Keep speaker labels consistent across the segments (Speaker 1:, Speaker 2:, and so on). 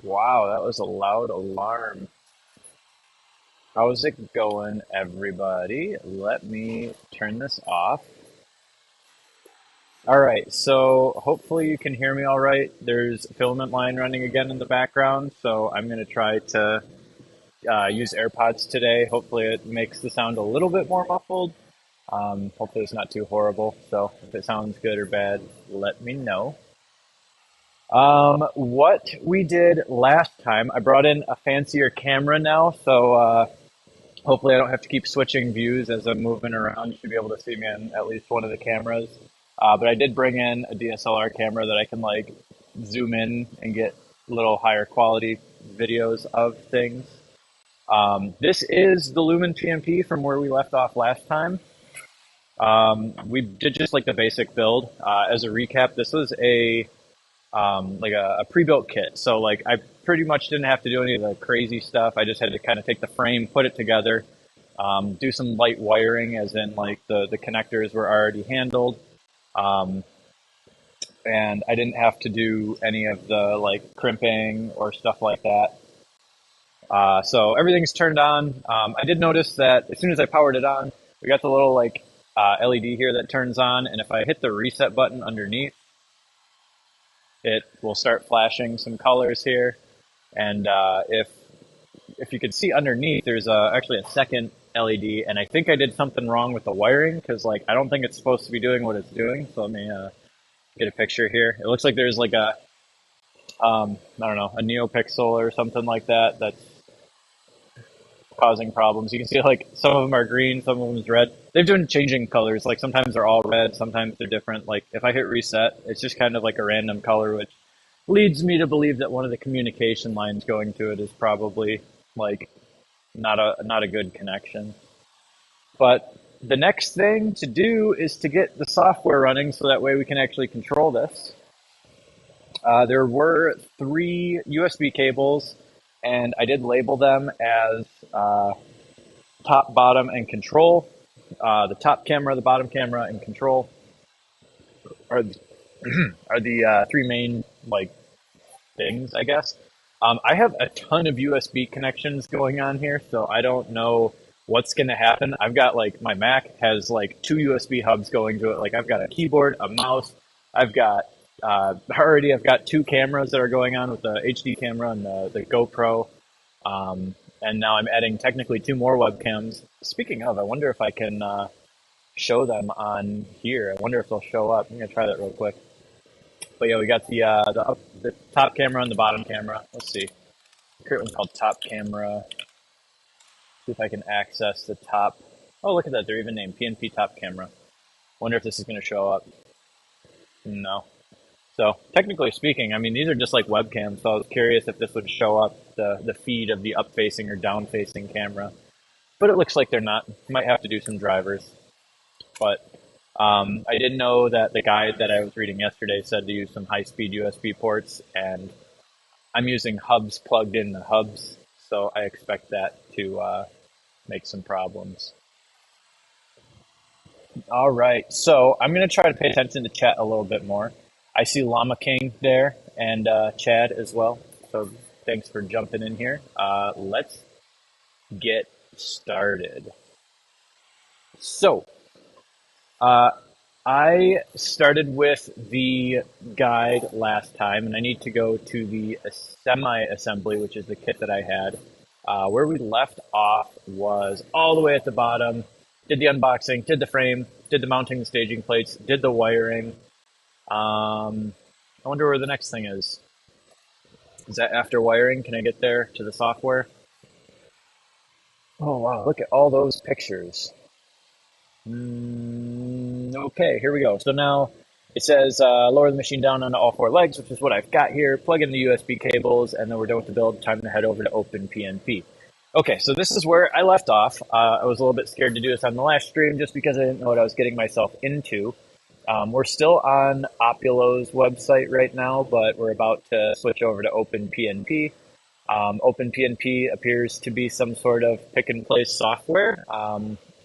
Speaker 1: Wow, that was a loud alarm. How's it going, everybody? Let me turn this off. All right, so hopefully you can hear me all right. There's a filament line running again in the background, so I'm going to try to use AirPods today. Hopefully it makes the sound a little bit more muffled. Hopefully it's not too horrible. So if it sounds good or bad, let me know. What we did last time, I brought in a fancier camera now, so hopefully I don't have to keep switching views as I'm moving around. You should be able to see me on at least one of the cameras. But I did bring in a DSLR camera that I can like zoom in and get a little higher quality videos of things. This is the Lumen PnP from where we left off last time. We did just like the basic build. As a recap, this was a pre-built kit. So like I pretty much didn't have to do any of the crazy stuff. I just had to kind of take the frame, put it together, do some light wiring, as in like the connectors were already handled. Um, and I didn't have to do any of the like crimping or stuff like that. So everything's turned on. I did notice that as soon as I powered it on, we got the little like LED here that turns on, and if I hit the reset button underneath, it will start flashing some colors here. And if you could see underneath, there's actually a second LED, and I think I did something wrong with the wiring because like I don't think it's supposed to be doing what it's doing. So let me get a picture here. It looks like there's like a I don't know, a NeoPixel or something like that that's causing problems. You can see like some of them are green, some of them is red. They've been changing colors. Like sometimes they're all red, sometimes they're different. Like if I hit reset, it's just kind of like a random color, which leads me to believe that one of the communication lines going to it is probably like not a good connection. But the next thing to do is to get the software running so that way we can actually control this. There were 3 USB cables, and I did label them as top, bottom, and control. The top camera, the bottom camera, and control are are the 3 main like things, I guess. I have a ton of USB connections going on here, so I don't know what's going to happen. I've got like my Mac has like 2 USB hubs going to it. Like I've got a keyboard, a mouse. I've got I've got 2 cameras that are going on with the HD camera and the GoPro. And now I'm adding technically 2 more webcams. Speaking of, I wonder if I can show them on here. I wonder if they'll show up. I'm gonna try that real quick. But yeah, we got the top camera and the bottom camera. Let's see. Create one called top camera. See if I can access the top. Oh, look at that. They're even named PnP top camera. Wonder if this is gonna show up. No. So technically speaking, I mean, these are just like webcams. So I was curious if this would show up the feed of the up-facing or down-facing camera. But it looks like they're not. Might have to do some drivers. But I did know that the guide that I was reading yesterday said to use some high-speed USB ports, and I'm using hubs plugged in the hubs, so I expect that to make some problems. All right, so I'm going to try to pay attention to chat a little bit more. I see Llama King there and Chad as well, so thanks for jumping in here. Let's get started. So, I started with the guide last time, and I need to go to the semi-assembly, which is the kit that I had. Where we left off was all the way at the bottom, did the unboxing, did the frame, did the mounting the staging plates, did the wiring. I wonder where the next thing is. Is that after wiring? Can I get there to the software? Oh, wow, look at all those pictures. Okay, here we go. So now it says lower the machine down onto all 4 legs, which is what I've got here. Plug in the USB cables, and then we're done with the build. Time to head over to OpenPMP. Okay, so this is where I left off. I was a little bit scared to do this on the last stream just because I didn't know what I was getting myself into. We're still on Opulo's website right now, but we're about to switch over to OpenPNP. OpenPNP appears to be some sort of pick-and-place software,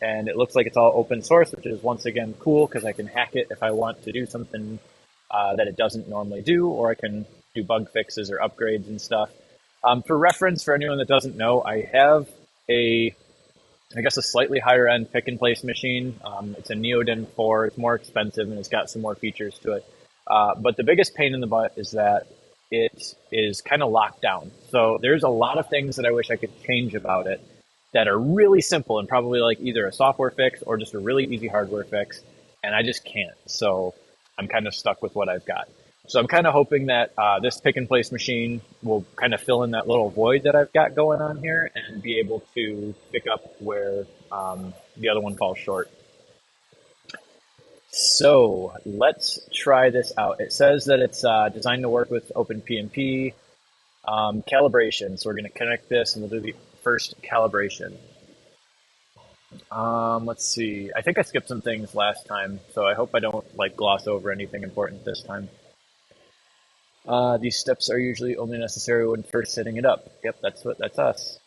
Speaker 1: and it looks like it's all open source, which is once again cool because I can hack it if I want to do something that it doesn't normally do, or I can do bug fixes or upgrades and stuff. For reference, for anyone that doesn't know, I have a slightly higher end pick and place machine. It's a Neodin 4. It's more expensive and it's got some more features to it. But the biggest pain in the butt is that it is kind of locked down. So there's a lot of things that I wish I could change about it that are really simple and probably like either a software fix or just a really easy hardware fix. And I just can't. So I'm kind of stuck with what I've got. So I'm kind of hoping that this pick and place machine will kind of fill in that little void that I've got going on here and be able to pick up where the other one falls short. So let's try this out. It says that it's designed to work with OpenPMP calibration. So we're going to connect this and we'll do the first calibration. Let's see. I think I skipped some things last time, so I hope I don't like gloss over anything important this time. These steps are usually only necessary when first setting it up. Yep, that's us.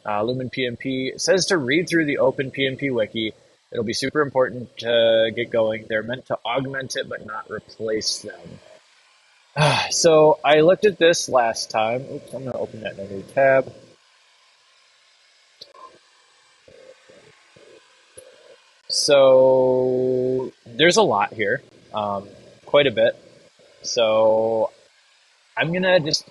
Speaker 1: Lumen PnP says to read through the OpenPMP wiki. It'll be super important to get going. They're meant to augment it, but not replace them. So I looked at this last time. Oops, I'm going to open that in a new tab. So there's a lot here, quite a bit. So I'm gonna just,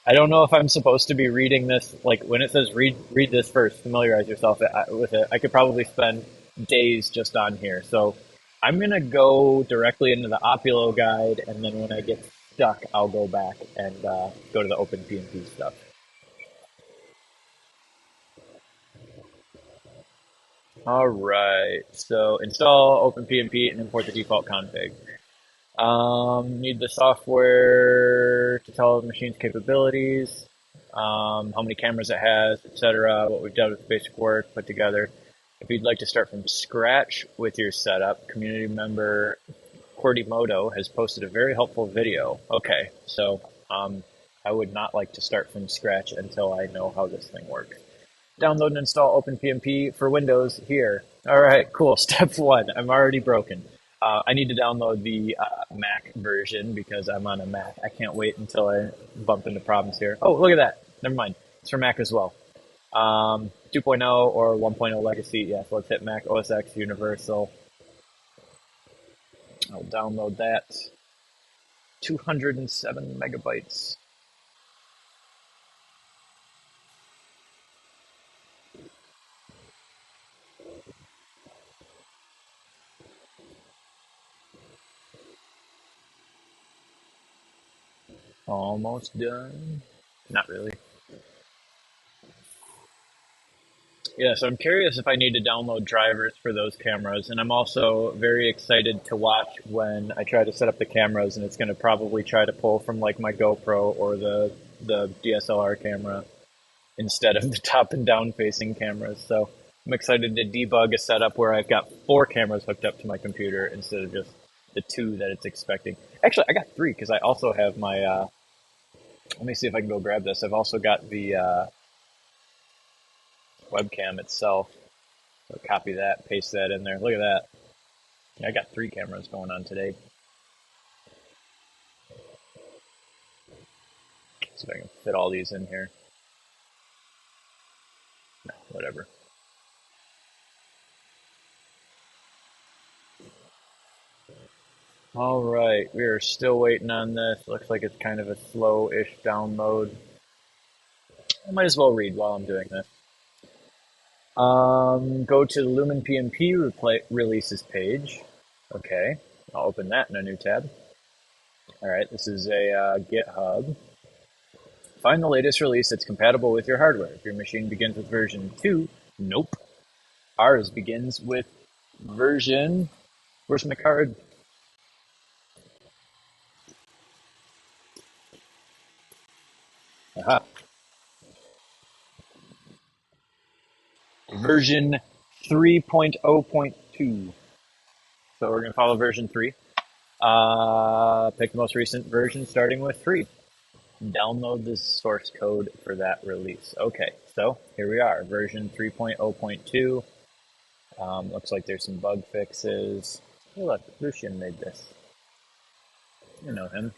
Speaker 1: I don't know if I'm supposed to be reading this, like when it says read this first, familiarize yourself with it. I could probably spend days just on here. So I'm gonna go directly into the Opulo guide, and then when I get stuck, I'll go back and go to the OpenPMP stuff. All right, so install OpenPMP and import the default config. Need the software to tell the machine's capabilities, how many cameras it has, etc. What we've done with basic work put together. If you'd like to start from scratch with your setup, community member Querdimoto has posted a very helpful video. Okay, so I would not like to start from scratch until I know how this thing works. Download and install OpenPMP for Windows here. All right, cool. Step one, I'm already broken. I need to download the Mac version because I'm on a Mac. I can't wait until I bump into problems here. Oh, look at that. Never mind. It's for Mac as well. 2.0 or 1.0 legacy. Yeah, so let's hit Mac OS X Universal. I'll download that. 207 megabytes. Almost done. Not really. Yeah, so I'm curious if I need to download drivers for those cameras, and I'm also very excited to watch when I try to set up the cameras, and it's going to probably try to pull from like my GoPro or the DSLR camera instead of the top and down facing cameras. So I'm excited to debug a setup where I've got 4 cameras hooked up to my computer instead of just the 2 that it's expecting. Actually, I got 3 because I also have my, let me see if I can go grab this. I've also got the webcam itself. So copy that, paste that in there. Look at that. Yeah, I got 3 cameras going on today. See if I can fit all these in here. No, whatever. All right, we are still waiting on this. Looks like it's kind of a slow-ish download. I might as well read while I'm doing this. Go to the Lumen PnP releases page. Okay, I'll open that in a new tab. All right, this is a GitHub. Find the latest release that's compatible with your hardware. If your machine begins with version 2, nope. Ours begins with version, where's my card? Aha. Version 3.0.2. So we're going to follow version 3. Pick the most recent version starting with 3. Download the source code for that release. Okay, so here we are, version 3.0.2. Looks like there's some bug fixes. Oh, look, Lucian made this. You know him.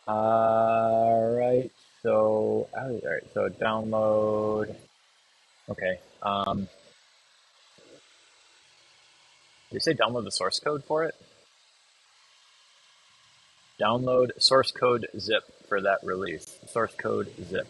Speaker 1: All right. So download. Okay. Did you say download the source code for it? Download source code zip for that release. Source code zip.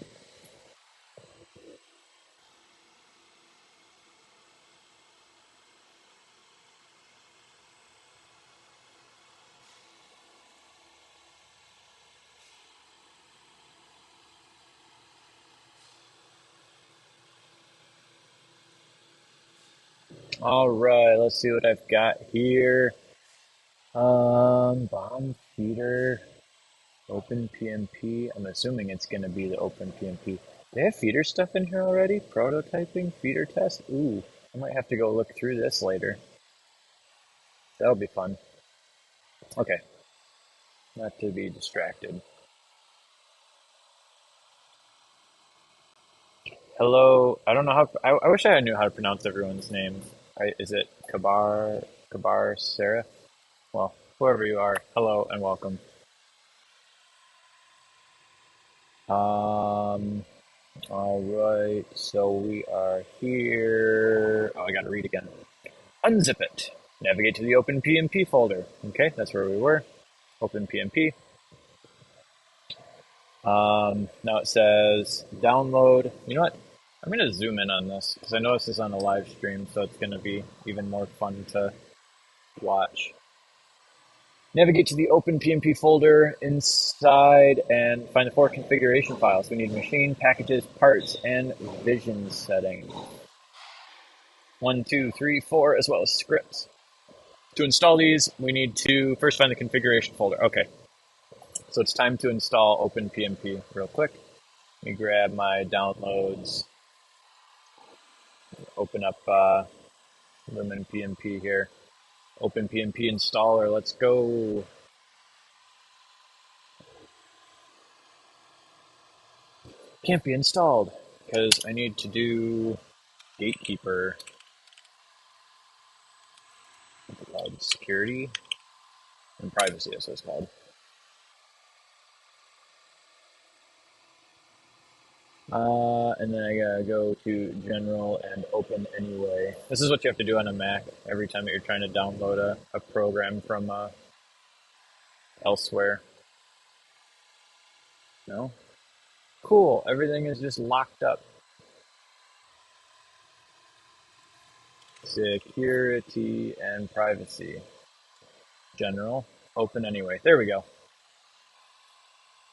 Speaker 1: All right. Let's see what I've got here. Bomb feeder. OpenPMP. I'm assuming it's going to be the OpenPMP. They have feeder stuff in here already? Prototyping, feeder test? Ooh, I might have to go look through this later. That'll be fun. Okay, not to be distracted. Hello, I don't know how, I wish I knew how to pronounce everyone's names. Is it Kabar, Sarah? Well, whoever you are, hello and welcome. Um, all right, so we are here. Oh, I gotta read again. Unzip it. Navigate to the OpenPMP folder. Okay, that's where we were. OpenPMP. Now it says download. You know what? I'm going to zoom in on this because I know this is on a live stream, so it's going to be even more fun to watch. Navigate to the OpenPMP folder inside and find the 4 configuration files. We need machine, packages, parts, and vision settings. 1, 2, 3, 4, as well as scripts. To install these, we need to first find the configuration folder. Okay, so it's time to install OpenPMP real quick. Let me grab my downloads, open up Lumen PnP here. OpenPMP installer, let's go. Can't be installed because I need to do gatekeeper. What's it called? Security and privacy, that's what it's called. And then I gotta go to general and open anyway. This is what you have to do on a Mac every time that you're trying to download a program from elsewhere. No? Cool, everything is just locked up. Security and privacy. General, open anyway. There we go.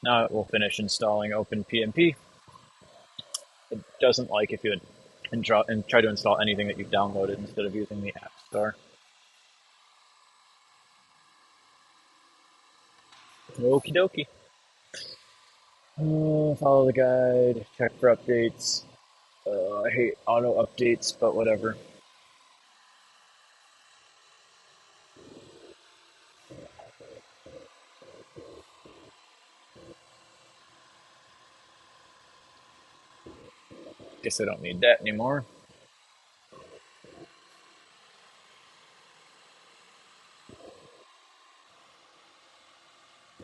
Speaker 1: Now it will finish installing OpenPMP. It doesn't like if you try to install anything that you've downloaded instead of using the App Store. Okie dokie. Follow the guide, check for updates. I hate auto updates, but whatever. Guess I don't need that anymore.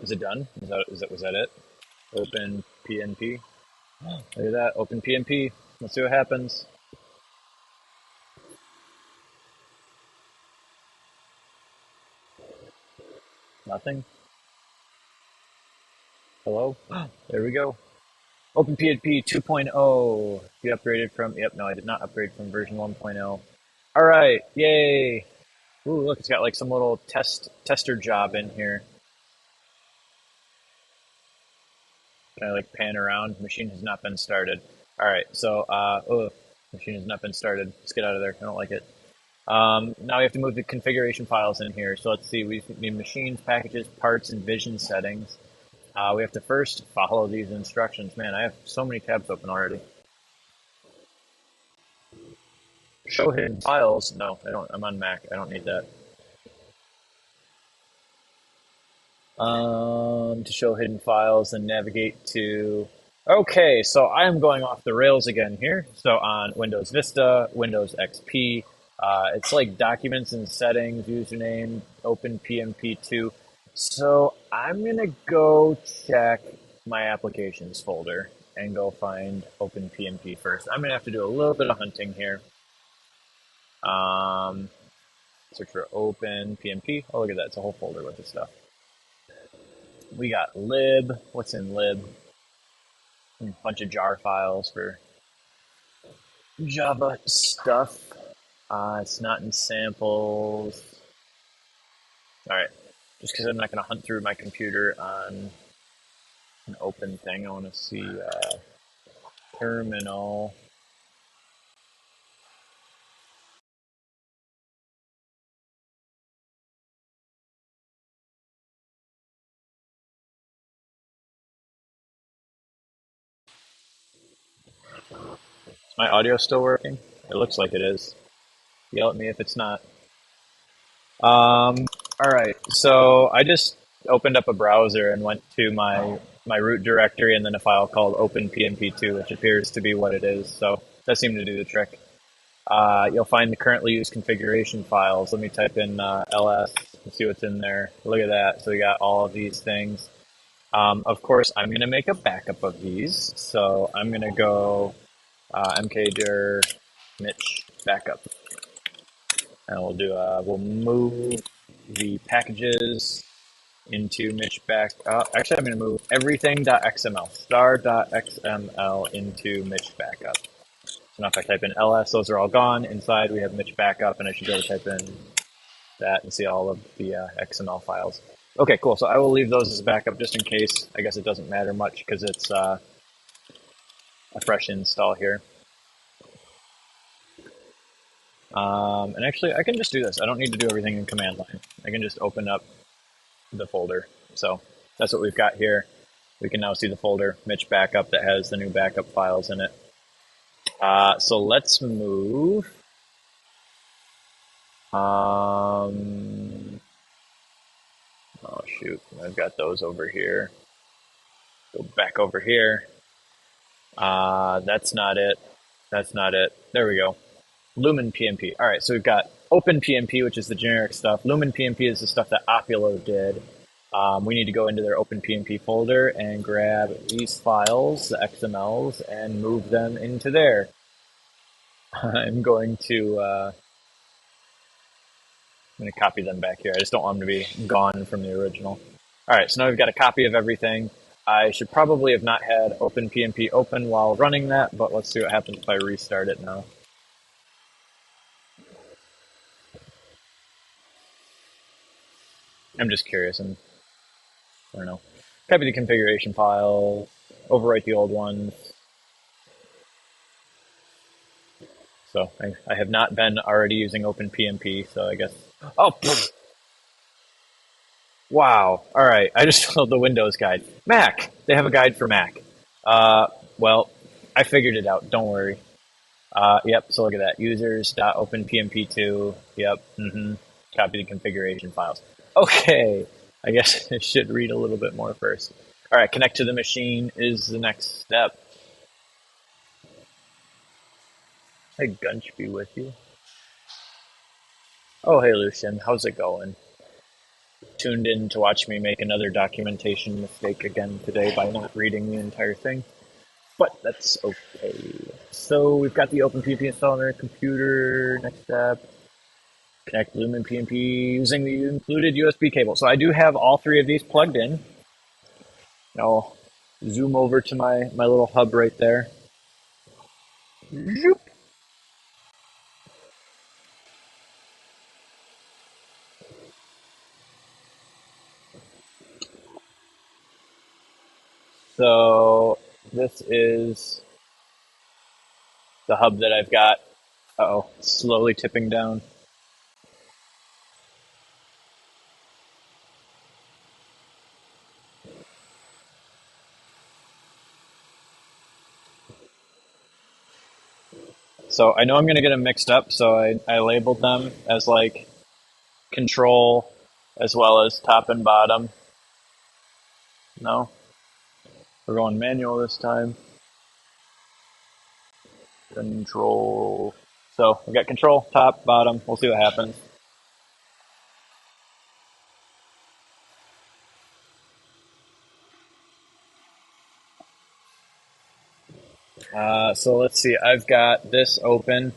Speaker 1: Is it done? Was that it? Open PnP. Look at that. Open PnP. Let's see what happens. Nothing. Hello? There we go. OpenPMP 2.0. You upgraded from, yep, no, I did not upgrade from version 1.0. All right, yay. Ooh, look, it's got like some little tester job in here. Can I like pan around? Machine has not been started. All right, so, machine has not been started. Let's get out of there. I don't like it. Now we have to move the configuration files in here. So let's see, we need machines, packages, parts, and vision settings. We have to first follow these instructions. Man, I have so many tabs open already. Show hidden files. No, I don't. I'm on Mac. I don't need that. To show hidden files and navigate to. Okay, so I am going off the rails again here. So on Windows Vista, Windows XP, it's like documents and settings, username, OpenPMP2. So I'm gonna go check my applications folder and go find OpenPMP first. I'm gonna have to do a little bit of hunting here. Um, Search for OpenPMP. Oh, look at that. It's a whole folder with this stuff. We got lib. What's in lib? A bunch of jar files for Java stuff. It's not in samples. All right. Just because I'm not going to hunt through my computer on an open thing, I want to see terminal. Is my audio still working? It looks like it is. Yell at me if it's not. All right. So I just opened up a browser and went to my root directory and then a file called OpenPMP2, which appears to be what it is. So that seemed to do the trick. You'll find the currently used configuration files. Let me type in ls and see what's in there. Look at that. So we got all of these things. Of course, I'm going to make a backup of these. So I'm going to go mkdir Mitch backup. And we'll move the packages into Mitch backup. Actually, I'm going to move everything.xml, star.xml into Mitch backup. So now if I type in ls, those are all gone. Inside we have Mitch backup, and I should be able to type in that and see all of the XML files. Okay, cool. So I will leave those as a backup just in case. I guess it doesn't matter much because it's a fresh install here. And actually, I can just do this. I don't need to do everything in command line. I can just open up the folder. So that's what we've got here. We can now see the folder, Mitch backup, that has the new backup files in it. So let's move. Oh shoot, I've got those over here. Go back over here. That's not it. That's not it. There we go. Lumen PnP. All right, so we've got OpenPMP, which is the generic stuff. Lumen PnP is the stuff that Opulo did. We need to go into their OpenPMP folder and grab these files, the XMLs, and move them into there. I'm going to copy them back here. I just don't want them to be gone from the original. All right, so now we've got a copy of everything. I should probably have not had OpenPMP open while running that, but let's see what happens if I restart it now. I'm just curious, and I don't know. Copy the configuration files, overwrite the old ones. So I have not been already using OpenPMP, so I guess. Oh, pfft. Wow. All right. I just filled the Windows guide. Mac. They have a guide for Mac. Well, I figured it out. Don't worry. Yep. So look at that. Users.openpmp2. Yep. Copy the configuration files. Okay. I guess I should read a little bit more first. All right. Connect to the machine is the next step. Hey, Gunch be with you. Oh, hey, Lucian. How's it going? Tuned in to watch me make another documentation mistake again today by not reading the entire thing. But that's okay. So we've got the OpenPMP installed on our computer. Next step, connect Lumen PnP using the included USB cable. So I do have all three of these plugged in. I'll zoom over to my little hub right there. Zoop. So this is the hub that I've got. Uh-oh, slowly tipping down. So I know I'm going to get them mixed up, so I labeled them as like control as well as top and bottom. No, we're going manual this time. Control. So we got control, top, bottom. We'll see what happens. So let's see. I've got this open.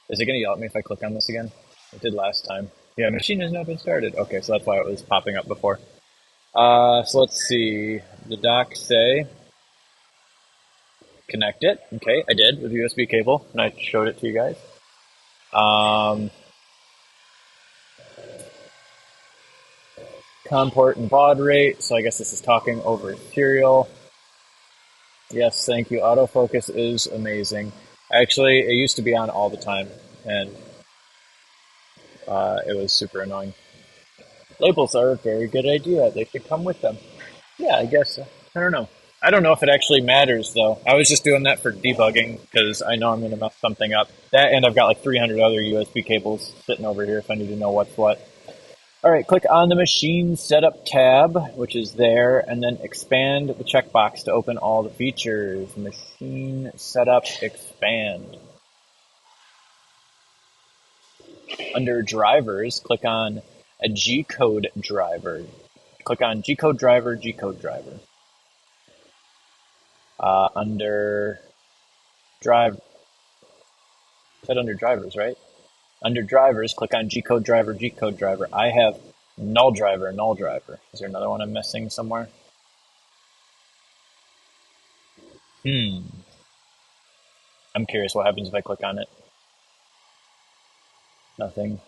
Speaker 1: Is it going to yell at me if I click on this again? It did last time. Yeah, machine has not been started. Okay, so that's why it was popping up before. So let's see. The docs say connect it. Okay, I did with USB cable, and I showed it to you guys. COM port and baud rate. So I guess this is talking over serial. Yes, thank you. Autofocus is amazing. Actually, it used to be on all the time, and it was super annoying. Labels are a very good idea. They should come with them. Yeah, I guess so. I don't know. I don't know if it actually matters, though. I was just doing that for debugging because I know I'm going to mess something up. That, and I've got like 300 other USB cables sitting over here if I need to know what's what. All right, click on the Machine Setup tab, which is there, and then expand the checkbox to open all the features. Machine Setup Expand. Under Drivers, click on a G-code driver. Click on G-code driver, G-code driver. Under Drive, said under Drivers, right? Under Drivers, click on G-code driver, G-code driver. I have null driver, null driver. Is there another one I'm missing somewhere? I'm curious what happens if I click on it. Nothing.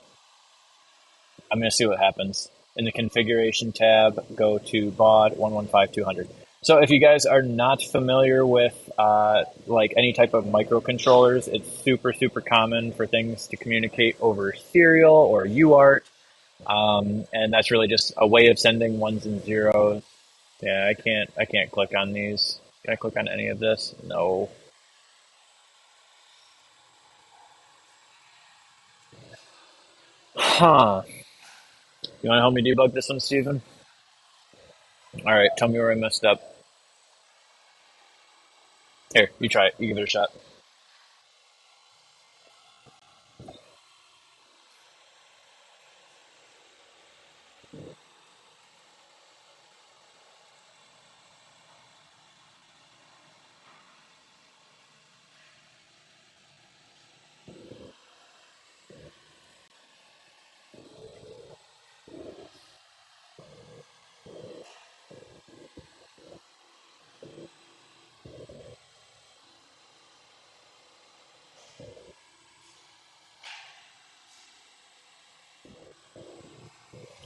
Speaker 1: I'm going to see what happens. In the configuration tab, go to baud 115200. So if you guys are not familiar with like any type of microcontrollers, it's super, super common for things to communicate over serial or UART. And that's really just a way of sending ones and zeros. Yeah, I can't click on these. Can I click on any of this? No. Huh. You want to help me debug this one, Steven? All right, tell me where I messed up. Here, you try it. You give it a shot.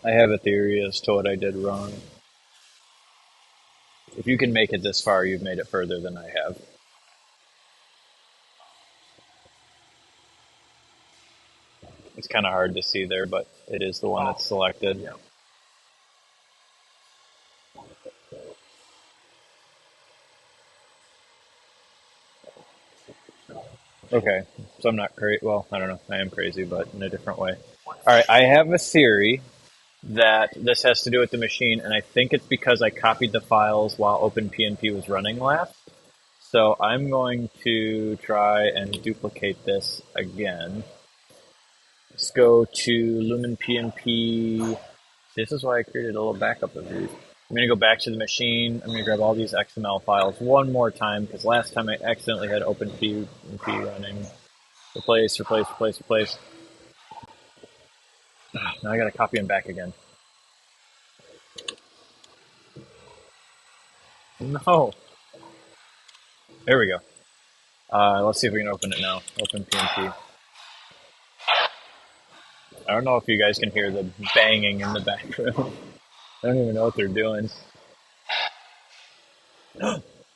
Speaker 1: I have a theory as to what I did wrong. If you can make it this far, you've made it further than I have. It's kind of hard to see there, but it is the one that's selected. Yeah. Okay, so I'm not crazy. Well, I don't know. I am crazy, but in a different way. All right, I have a theory that this has to do with the machine, and I think it's because I copied the files while OpenPMP was running last. So I'm going to try and duplicate this again. Let's go to Lumen PnP. This is why I created a little backup of these. I'm going to go back to the machine. I'm going to grab all these XML files one more time because last time I accidentally had OpenPMP running. Replace, replace, replace, replace. Now I got to copy them back again. No. There we go. Let's see if we can open it now. OpenPMP. I don't know if you guys can hear the banging in the background. I don't even know what they're doing.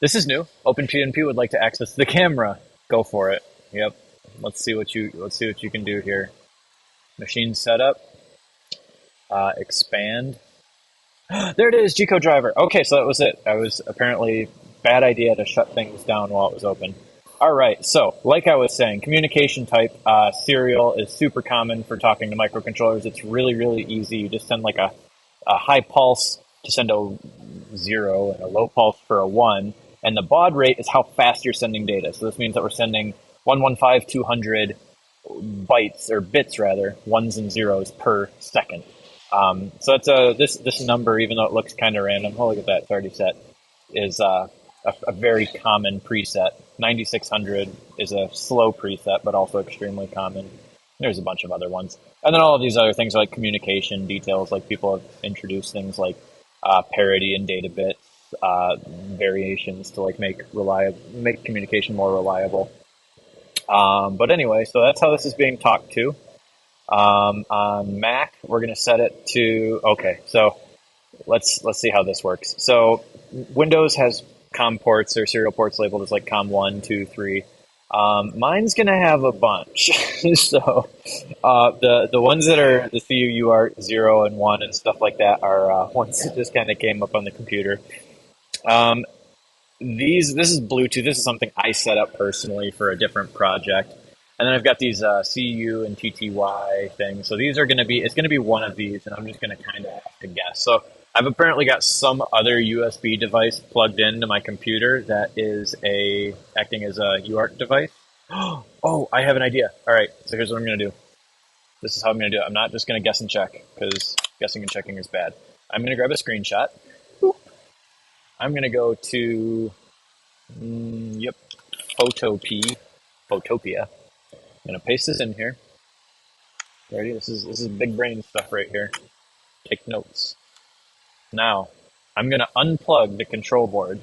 Speaker 1: This is new. OpenPMP would like to access the camera. Go for it. Yep. Let's see what you can do here. Machine setup. Expand. There it is, G-code driver. Okay, so that was it. I was apparently bad idea to shut things down while it was open. All right, so like I was saying, communication type serial is super common for talking to microcontrollers. It's really, really easy. You just send like a high pulse to send a 0 and a low pulse for a 1. And the baud rate is how fast you're sending data. So this means that we're sending 115,200 bytes, or bits rather, ones and zeros per second. So it's this number, even though it looks kind of random, oh look at that, it's already set, is a very common preset. 9600 is a slow preset, but also extremely common. There's a bunch of other ones. And then all of these other things are like communication details, like people have introduced things like parity and data bits, variations to like make communication more reliable. But anyway, so that's how this is being talked to. On Mac, we're going to set it to, okay, so let's see how this works. So Windows has COM ports or serial ports labeled as like COM 1, 2, 3. Mine's going to have a bunch. So the ones that are the CU UART 0 and 1 and stuff like that are ones that just kind of came up on the computer. This is Bluetooth. This is something I set up personally for a different project. And then I've got these CU and TTY things. So these are going to be, it's going to be one of these, and I'm just going to kind of have to guess. So I've apparently got some other USB device plugged into my computer that is acting as a UART device. Oh, I have an idea. All right, so here's what I'm going to do. This is how I'm going to do it. I'm not just going to guess and check, because guessing and checking is bad. I'm going to grab a screenshot. Boop. I'm going to go to, Photopia. I'm going to paste this in here. Ready? This is big brain stuff right here. Take notes. Now, I'm going to unplug the control board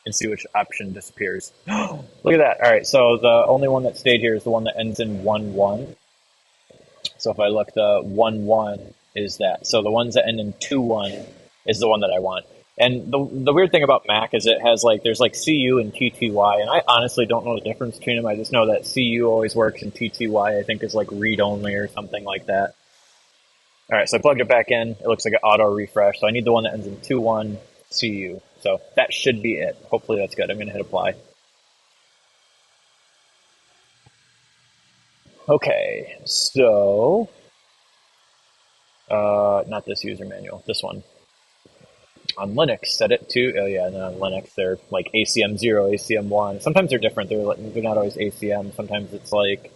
Speaker 1: and see which option disappears. Look at that. All right, so the only one that stayed here is the one that ends in 1-1. So if I look, the 1-1 is that. So the ones that end in 2-1 is the one that I want. And the weird thing about Mac is it has there's CU and TTY, and I honestly don't know the difference between them. I just know that CU always works and TTY I think is like read only or something like that. All right, so I plugged it back in. It looks like an auto refresh. So I need the one that ends in 2-1 CU. So that should be it. Hopefully that's good. I'm going to hit apply. Okay, so not this user manual, this one. On Linux, set it to, oh yeah, and on Linux, they're like ACM 0, ACM 1. Sometimes they're different. They're not always ACM. Sometimes it's like,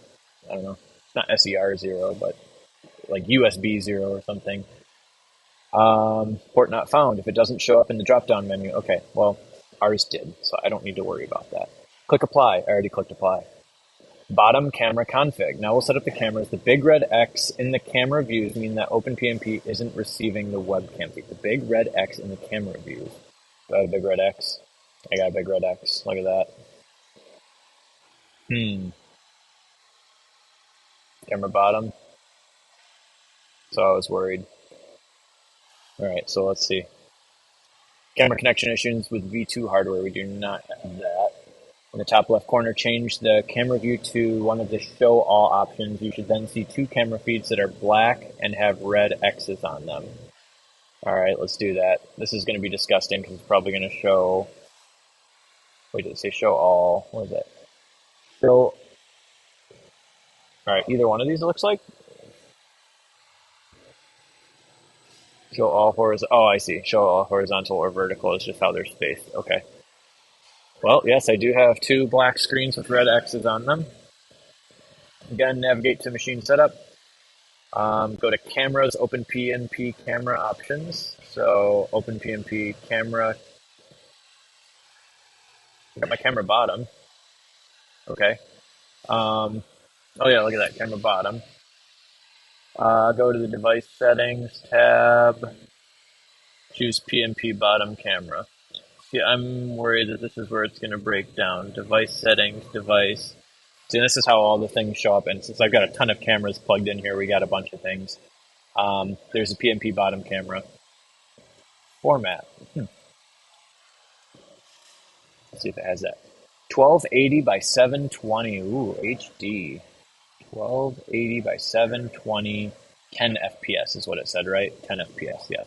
Speaker 1: I don't know, it's not SER 0, but like USB 0 or something. Port not found. If it doesn't show up in the drop-down menu, okay, well, ours did, so I don't need to worry about that. Click apply. I already clicked apply. Bottom camera config. Now we'll set up the cameras. The big red X in the camera views mean that OpenPMP isn't receiving the webcam feed. The big red X in the camera views. Do I have a big red X? I got a big red X. Look at that. Camera bottom. So I was worried. All right, so let's see. Camera connection issues with V2 hardware. We do not have that. In the top left corner, change the camera view to one of the show all options. You should then see two camera feeds that are black and have red X's on them. All right, let's do that. This is going to be disgusting because it's probably going to show, wait, did it say show all? What is that? Show, all right, either one of these it looks like. Show all horizontal, oh, I see. Show all horizontal or vertical is just how they're spaced. Okay. Well, yes, I do have two black screens with red X's on them. Again, navigate to machine setup. Go to cameras, OpenPMP camera options. So OpenPMP camera. I got my camera bottom. Okay. Oh yeah, look at that, camera bottom. Go to the device settings tab. Choose PMP bottom camera. See, I'm worried that this is where it's going to break down. Device settings, device. See, this is how all the things show up. And since I've got a ton of cameras plugged in here, we got a bunch of things. There's a PMP bottom camera. Format. Let's see if it has that. 1280 by 720. Ooh, HD. 1280 by 720. 10 FPS is what it said, right? 10 FPS, yes.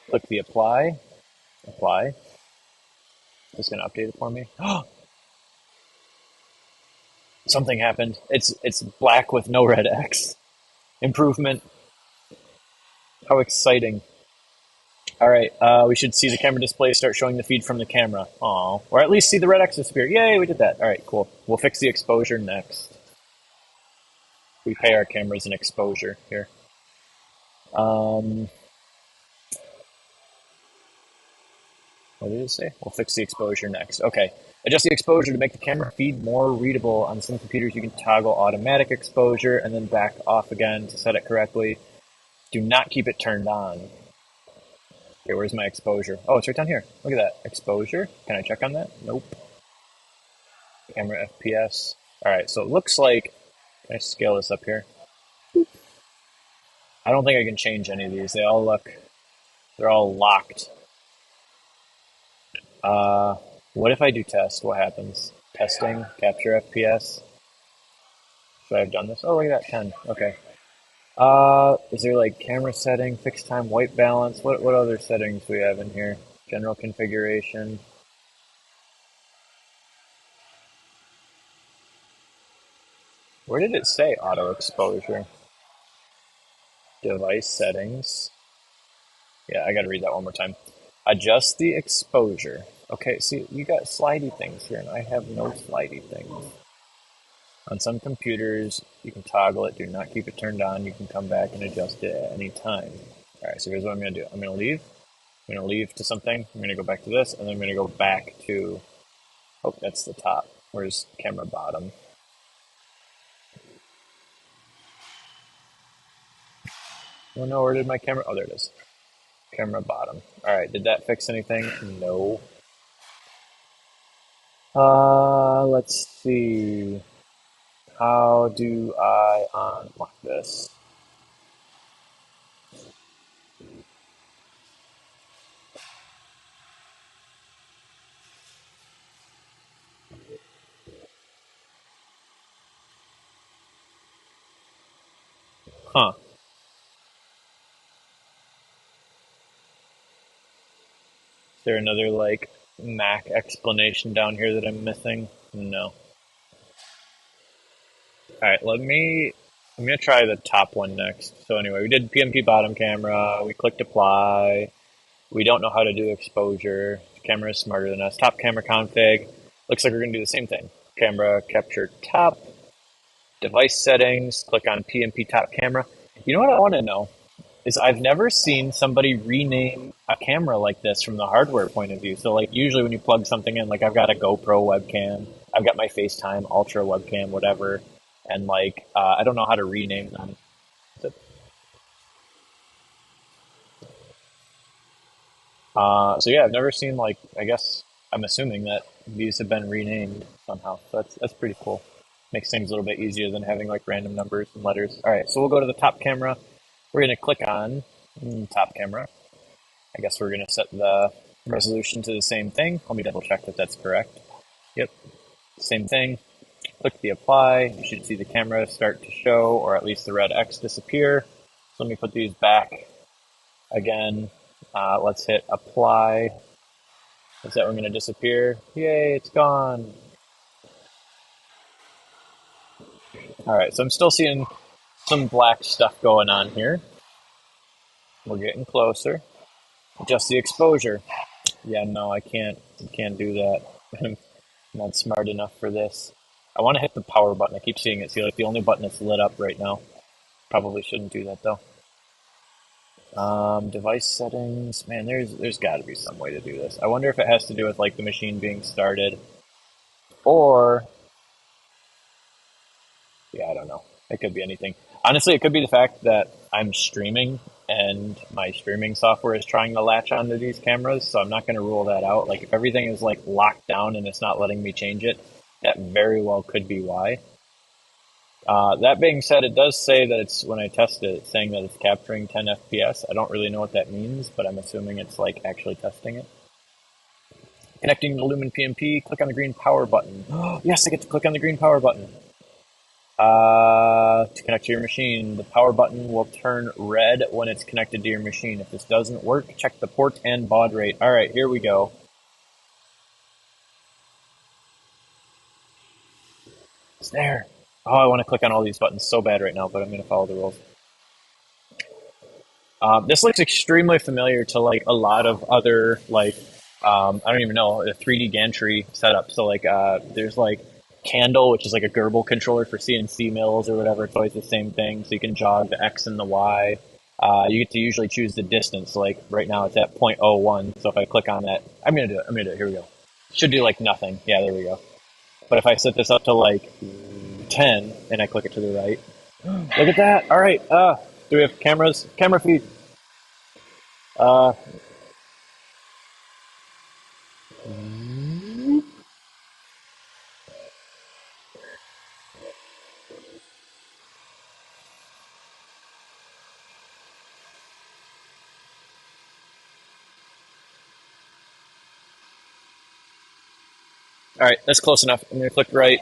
Speaker 1: Click the apply. Apply. It's going to update it for me. Something happened. It's black with no red X. Improvement. How exciting. All right, we should see the camera display start showing the feed from the camera. Aw, or at least see the red X disappear. Yay, we did that. All right, cool. We'll fix the exposure next. We pay our cameras an exposure here. What did it say? We'll fix the exposure next. Okay. Adjust the exposure to make the camera feed more readable. On some computers, you can toggle automatic exposure and then back off again to set it correctly. Do not keep it turned on. Okay, where's my exposure? Oh, it's right down here. Look at that. Exposure. Can I check on that? Nope. Camera FPS. All right, so it looks like, can I scale this up here? I don't think I can change any of these. They all look, they're all locked. What if I do test? What happens? Testing, capture FPS. Should I have done this? Oh, look at that, 10. Okay. Is there like camera setting, fixed time, white balance? What other settings do we have in here? General configuration. Where did it say auto exposure? Device settings. Yeah, I gotta read that one more time. Adjust the exposure. Okay, see, you got slidey things here, and I have no slidey things. On some computers, you can toggle it. Do not keep it turned on. You can come back and adjust it at any time. All right, so here's what I'm going to do. I'm going to leave. I'm going to leave to something. I'm going to go back to this, and then I'm going to go back to, oh, that's the top. Where's camera bottom? Oh, no, where did my camera? Oh, there it is. Camera bottom. All right, did that fix anything? No. Let's see. How do I unlock this? Huh. Is there another like Mac explanation down here that I'm missing? No. All right, I'm gonna try the top one next. So anyway, we did PnP bottom camera. We clicked apply. We don't know how to do exposure. The camera is smarter than us. Top camera config. Looks like we're gonna do the same thing. Camera capture top. Device settings. Click on PnP top camera. You know what I want to know is I've never seen somebody rename a camera like this from the hardware point of view. So like usually when you plug something in, like I've got a GoPro webcam, I've got my FaceTime Ultra webcam, whatever, and like I don't know how to rename them. So yeah, I've never seen like, I guess I'm assuming that these have been renamed somehow. So that's pretty cool. Makes things a little bit easier than having like random numbers and letters. All right, so we'll go to the top camera. We're going to click on top camera. I guess we're going to set the resolution to the same thing. Let me double check that that's correct. Yep, same thing. Click the apply. You should see the camera start to show, or at least the red X disappear. So let me put these back again. Let's hit apply. Is that we're going to disappear? Yay, it's gone. All right, so I'm still seeing some black stuff going on here. We're getting closer. Adjust the exposure. Yeah, no, I can't do that. I'm not smart enough for this. I want to hit the power button. I keep seeing it. See, like the only button that's lit up right now. Probably shouldn't do that though. Device settings. Man, there's got to be some way to do this. I wonder if it has to do with like the machine being started, or yeah, I don't know. It could be anything. Honestly, it could be the fact that I'm streaming and my streaming software is trying to latch onto these cameras, so I'm not going to rule that out. Like if everything is like locked down and it's not letting me change it, that very well could be why. That being said, it does say that it's, when I test it, it's saying that it's capturing 10 FPS. I don't really know what that means, but I'm assuming it's like actually testing it. Connecting to Lumen PnP, click on the green power button. Yes, I get to click on the green power button. To connect to your machine, the power button will turn red when it's connected to your machine. If this doesn't work, check the port and baud rate. All right, here we go. It's there. Oh, I want to click on all these buttons so bad right now, but I'm going to follow the rules. This looks extremely familiar to like a lot of other like I don't even know, a 3D gantry setup. So like there's like Candle, which is like a Gerbil controller for CNC mills or whatever. It's always the same thing. So you can jog the X and the Y. you get to usually choose the distance. Like right now it's at 0.01. So if I click on that, I'm going to do it. I'm going to do it. Here we go. Should do like nothing. Yeah, there we go. But if I set this up to like 10 and I click it to the right, look at that. All right. Do we have cameras? Camera feed. Uh, all right, that's close enough. I'm going to click right.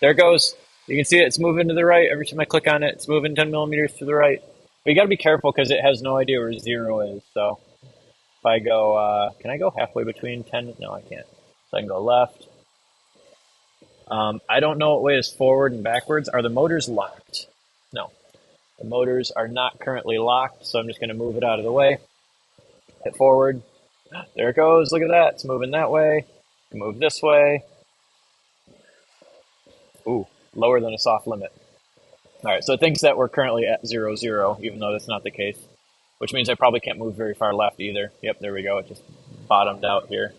Speaker 1: There it goes. You can see it. It's moving to the right. Every time I click on it, it's moving 10 millimeters to the right. But you got to be careful because it has no idea where 0 is. So if I go, can I go halfway between 10? No, I can't. So I can go left. I don't know what way is forward and backwards. Are the motors locked? No. The motors are not currently locked, so I'm just going to move it out of the way. Hit forward. There it goes. Look at that. It's moving that way. Move this way. Ooh, lower than a soft limit. All right, so it thinks that we're currently at 0, 0, even though that's not the case, which means I probably can't move very far left either. Yep, there we go. It just bottomed out here.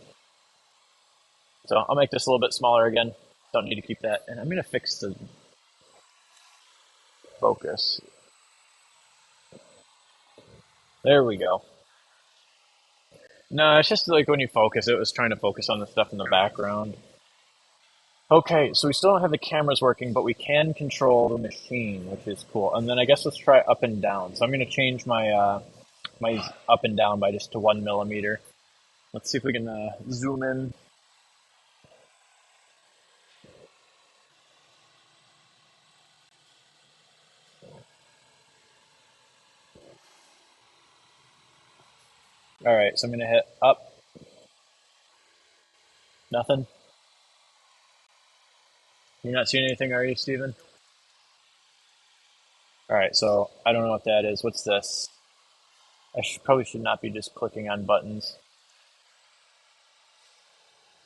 Speaker 1: So I'll make this a little bit smaller again. Don't need to keep that. And I'm going to fix the focus. There we go. No, it's just like when you focus, it was trying to focus on the stuff in the background. Okay, so we still don't have the cameras working, but we can control the machine, which is cool. And then I guess let's try up and down. So I'm going to change my my up and down by just to 1 millimeter. Let's see if we can zoom in. All right, so I'm going to hit up. Nothing. You're not seeing anything, are you, Steven? All right, so I don't know what that is. What's this? Probably should not be just clicking on buttons.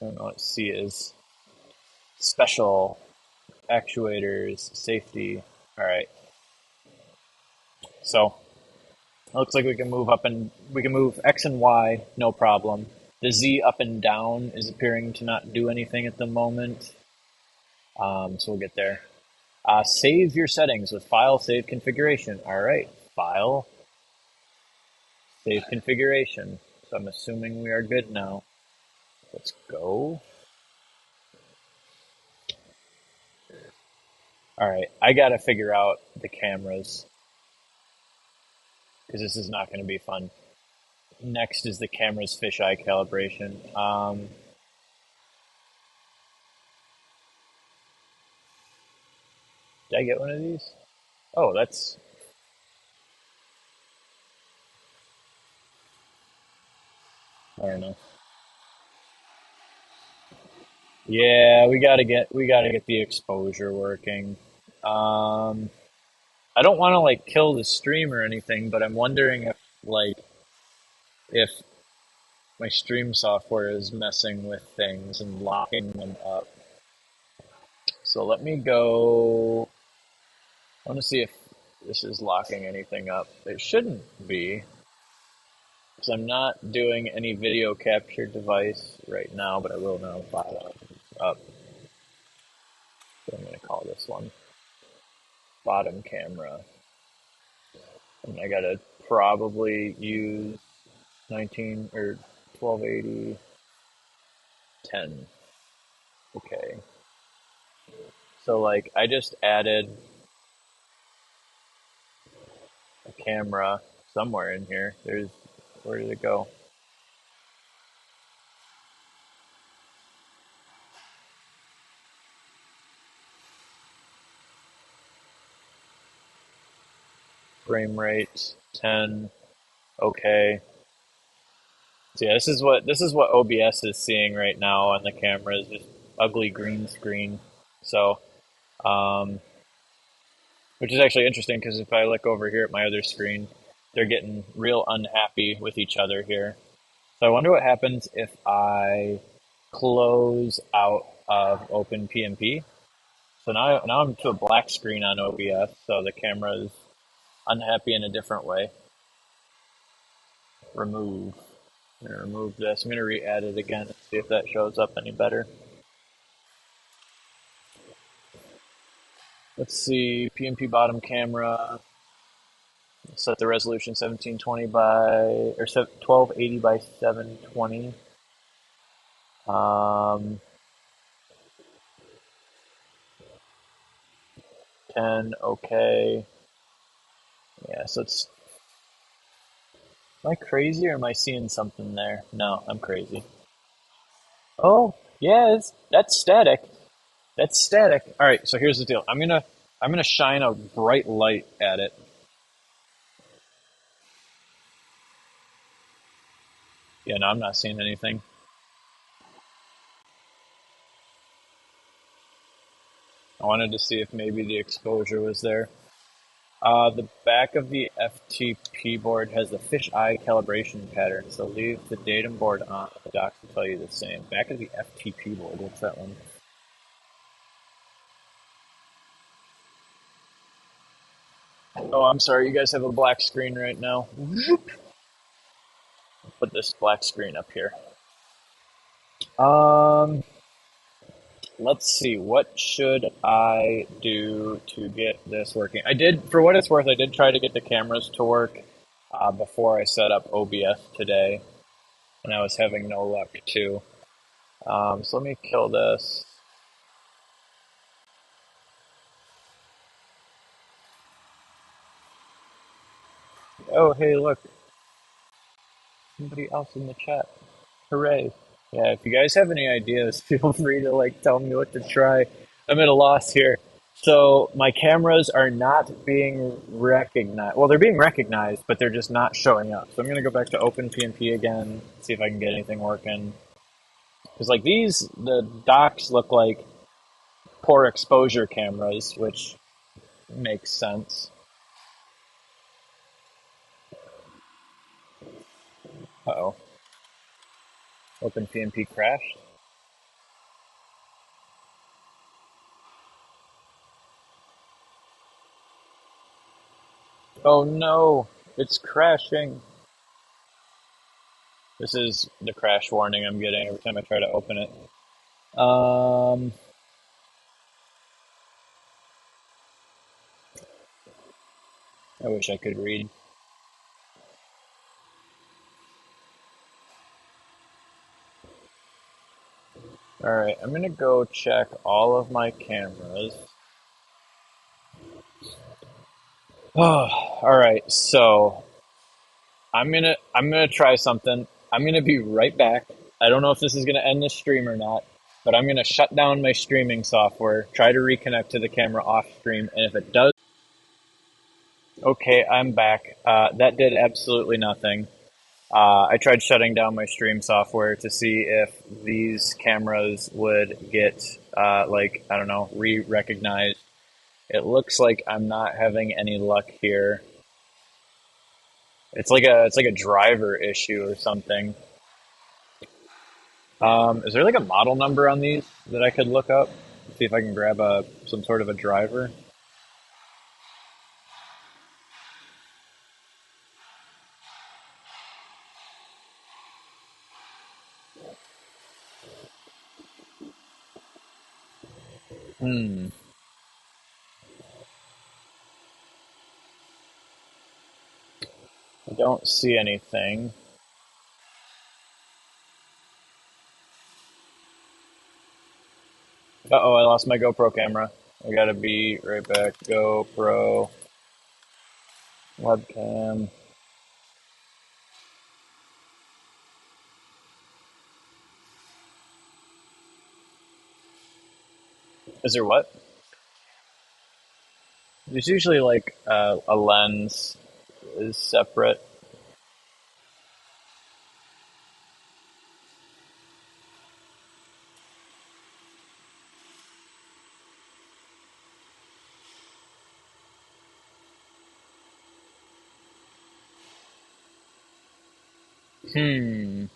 Speaker 1: I don't know what C is. Special actuators, safety. All right. So it looks like we can move up and we can move X and Y, no problem. The Z up and down is appearing to not do anything at the moment. So we'll get there. Save your settings with file save configuration. All right, file save configuration. So I'm assuming we are good now. Let's go. All right, I gotta figure out the cameras because this is not going to be fun. Next is the camera's fisheye calibration. Did I get one of these? Oh, that's I don't know. Yeah, we gotta get the exposure working. Um, I don't want to like kill the stream or anything, but I'm wondering if my stream software is messing with things and locking them up. So let me go. I want to see if this is locking anything up. It shouldn't be, because I'm not doing any video capture device right now, but I will now bottom up. So I'm going to call this one bottom camera. And I gotta probably use 19 or 1280 10. Okay. So like I just added a camera somewhere in here. Where did it go? Frame rate 10. Okay. So yeah, this is what OBS is seeing right now on the camera is just ugly green screen. So um, which is actually interesting because if I look over here at my other screen, they're getting real unhappy with each other here. So I wonder what happens if I close out of OpenPMP. So now I'm to a black screen on OBS, so the camera's unhappy in a different way. Remove. I'm gonna remove this. I'm gonna re-add it again and see if that shows up any better. Let's see, PnP bottom camera. Set the resolution 1720 by, or 1280 by 720. 10, okay. Yeah, so it's, am I crazy or am I seeing something there? No, I'm crazy. Oh, yes, that's static. That's static. All right, so here's the deal. I'm gonna shine a bright light at it. Yeah, no, I'm not seeing anything. I wanted to see if maybe the exposure was there. The back of the FTP board has the fisheye calibration pattern, so leave the datum board on. The docs will tell you the same. Back of the FTP board, what's that one? Oh, I'm sorry, you guys have a black screen right now. Put this black screen up here. Um, let's see, what should I do to get this working? I did, for what it's worth, I did try to get the cameras to work before I set up OBS today, and I was having no luck too. So let me kill this. Oh, hey, look, somebody else in the chat. Hooray. Yeah, if you guys have any ideas, feel free to like tell me what to try. I'm at a loss here. So my cameras are not being recognized. Well, they're being recognized, but they're just not showing up. So I'm gonna go back to OpenPMP again, see if I can get anything working. Because like these, the docks look like poor exposure cameras, which makes sense. Uh-oh. OpenPMP crashed. Oh no, it's crashing. This is the crash warning I'm getting every time I try to open it. Um, I wish I could read. Alright, I'm gonna go check all of my cameras. Oh, alright, so I'm gonna try something. I'm gonna be right back. I don't know if this is gonna end the stream or not, but I'm gonna shut down my streaming software, try to reconnect to the camera off stream, and if it does, okay, I'm back. That did absolutely nothing. I tried shutting down my stream software to see if these cameras would get, like, I don't know, re-recognized. It looks like I'm not having any luck here. It's like a driver issue or something. Is there like a model number on these that I could look up? See if I can grab some sort of a driver. Hmm. I don't see anything. Uh-oh, I lost my GoPro camera. I gotta be right back. GoPro, webcam. Is there what? There's usually like a lens is separate. Hmm.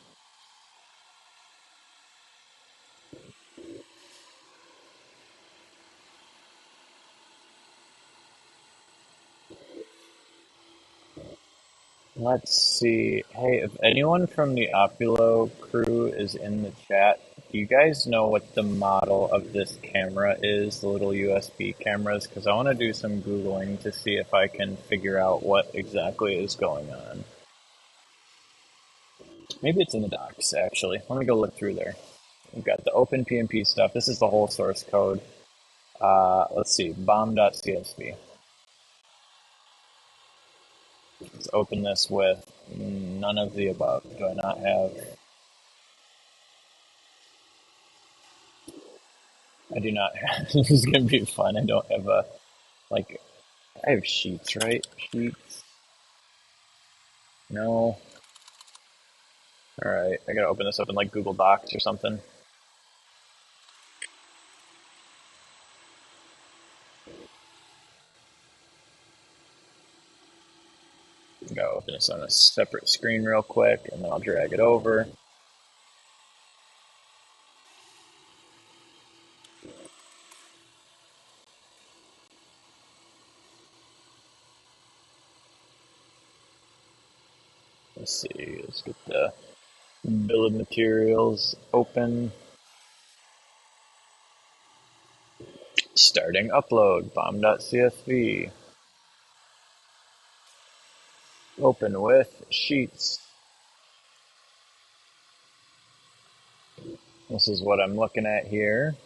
Speaker 1: Let's see. Hey, if anyone from the Opulo crew is in the chat, do you guys know what the model of this camera is, the little USB cameras? Because I want to do some Googling to see if I can figure out what exactly is going on. Maybe it's in the docs, actually. Let me go look through there. We've got the OpenPMP stuff. This is the whole source code. Let's see, bomb.csv. Let's open this with none of the above. Do I not have... I do not have... This is going to be fun. I don't have a... Like, I have sheets, right? Sheets. No. Alright, I gotta open this up in like Google Docs or something. Gotta open this on a separate screen real quick, and then I'll drag it over. Let's see, let's get the bill of materials open. Starting upload, bomb.csv. Open with sheets. This is what I'm looking at here.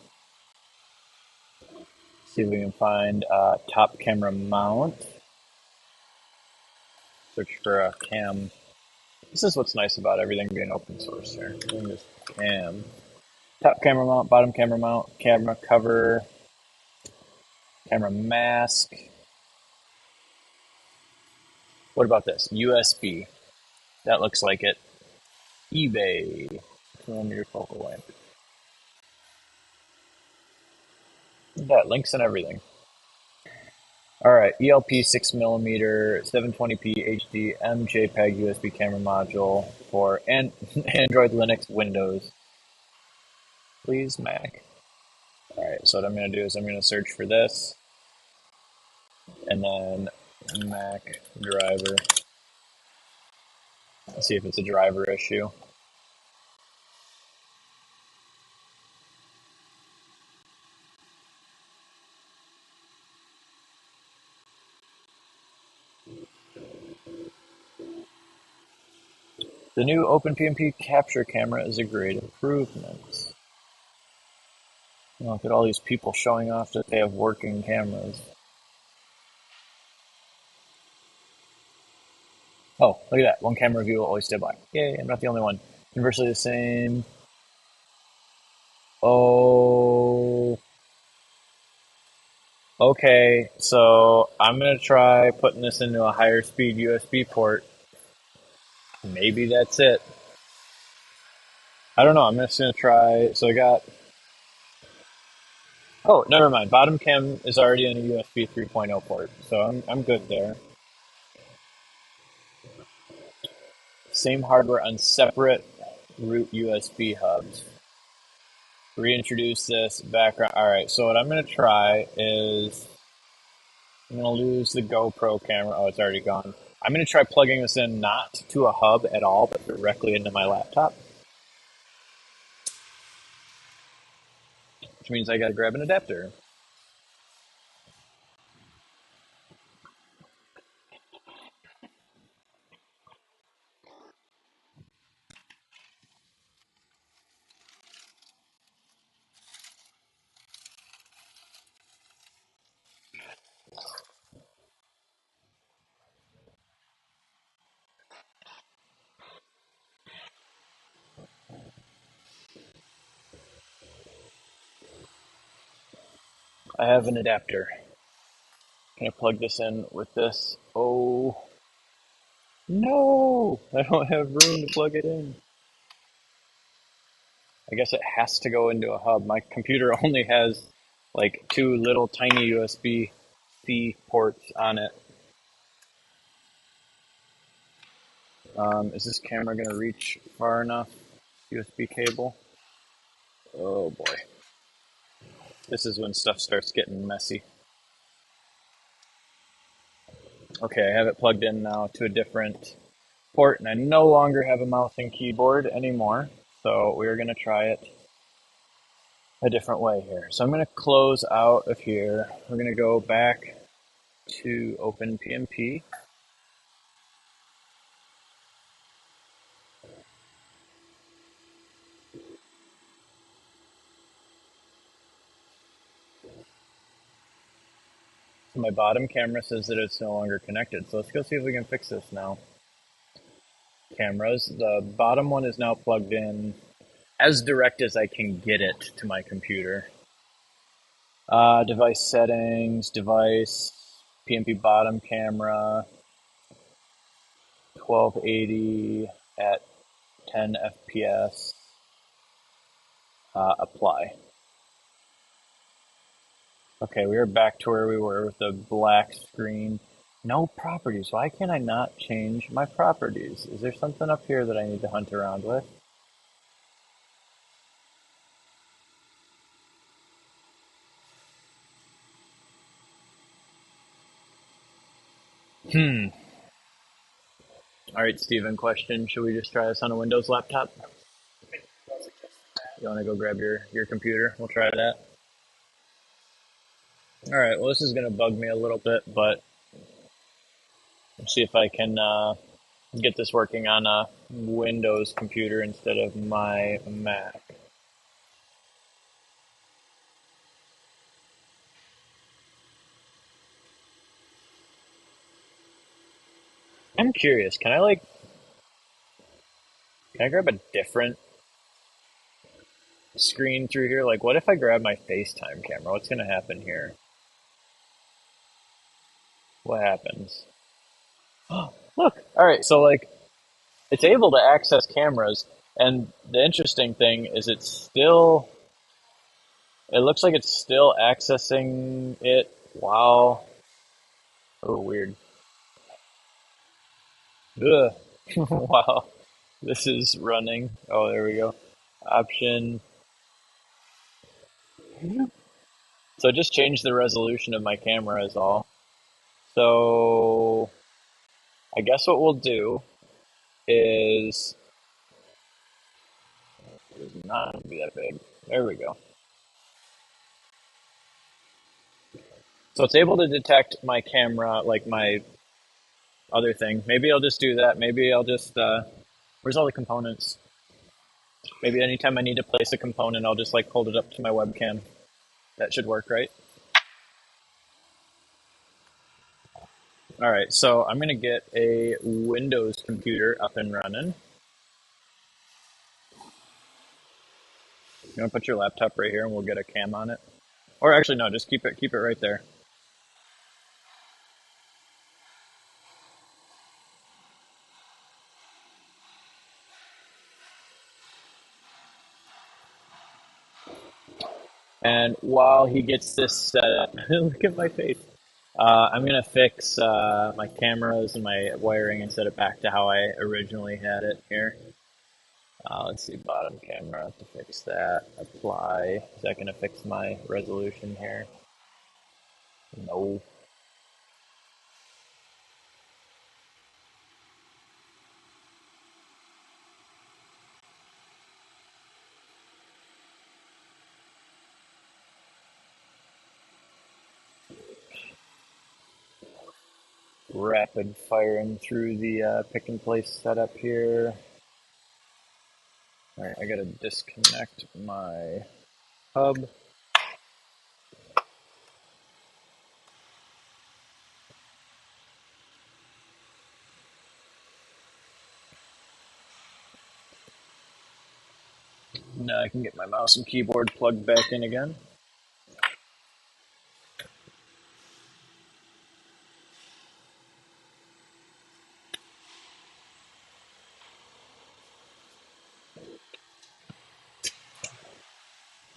Speaker 1: See if we can find top camera mount. Search for a cam. This is what's nice about everything being open source here. Just cam. Top camera mount, bottom camera mount, camera cover, camera mask. What about this? USB. That looks like it. eBay. 200 focal length. That links and everything. Alright, ELP 6mm, 720p HD, MJPEG USB camera module for Android, Linux, Windows. Please, Mac. Alright, so what I'm going to do is I'm going to search for this, and then Mac driver. Let's see if it's a driver issue. The new OpenPMP capture camera is a great improvement. Look at all these people showing off that they have working cameras. Oh, look at that. One camera view will always stay black. Yay, I'm not the only one. Inversely the same. Oh. Okay, so I'm going to try putting this into a higher speed USB port. Maybe that's it. I don't know. I'm just going to try. So I got... Oh, never mind. Bottom cam is already in a USB 3.0 port, so I'm good there. Same hardware on separate root USB hubs. Reintroduce this background. All right, so what I'm going to try is I'm going to lose the GoPro camera. Oh, it's already gone. I'm going to try plugging this in not to a hub at all, but directly into my laptop. Which means I got to grab an adapter. I have an adapter. Can I plug this in with this? Oh, no! I don't have room to plug it in. I guess it has to go into a hub. My computer only has like two little tiny USB-C ports on it. Is this camera going to reach far enough? USB cable? Oh boy. This is when stuff starts getting messy. Okay, I have it plugged in now to a different port, and I no longer have a mouse and keyboard anymore. So we're going to try it a different way here. So I'm going to close out of here. We're going to go back to OpenPMP. So my bottom camera says that it's no longer connected. So let's go see if we can fix this now. Cameras. The bottom one is now plugged in as direct as I can get it to my computer. Device settings, device, PMP bottom camera, 1280 at 10 FPS. Apply. Okay, we are back to where we were with the black screen. No properties. Why can I not change my properties? Is there something up here that I need to hunt around with? Hmm. All right, Steven, question. Should we just try this on a Windows laptop? You want to go grab your computer? We'll try that. All right, well, this is going to bug me a little bit, but let's see if I can get this working on a Windows computer instead of my Mac. I'm curious, can I grab a different screen through here? Like, what if I grab my FaceTime camera? What's going to happen here? What happens? Look, all right, so like, it's able to access cameras, and the interesting thing is it looks like it's still accessing it while, oh, weird. Ugh. Wow, this is running. Oh, there we go. Option. So just change the resolution of my camera is all. So I guess what we'll do is it's not gonna be that big. There we go. So it's able to detect my camera, like my other thing. Maybe I'll just do that. Maybe I'll just where's all the components? Maybe anytime I need to place a component, I'll just like hold it up to my webcam. That should work, right? All right, so I'm gonna get a Windows computer up and running. You wanna put your laptop right here, and we'll get a cam on it. Or actually, no, just keep it right there. And while he gets this set up, look at my face. I'm gonna fix my cameras and my wiring and set it back to how I originally had it here. Let's see, bottom camera to fix that. Apply. Is that gonna fix my resolution here? No. Rapid firing through the pick and place setup here. All right, I gotta disconnect my hub. Now I can get my mouse and keyboard plugged back in again.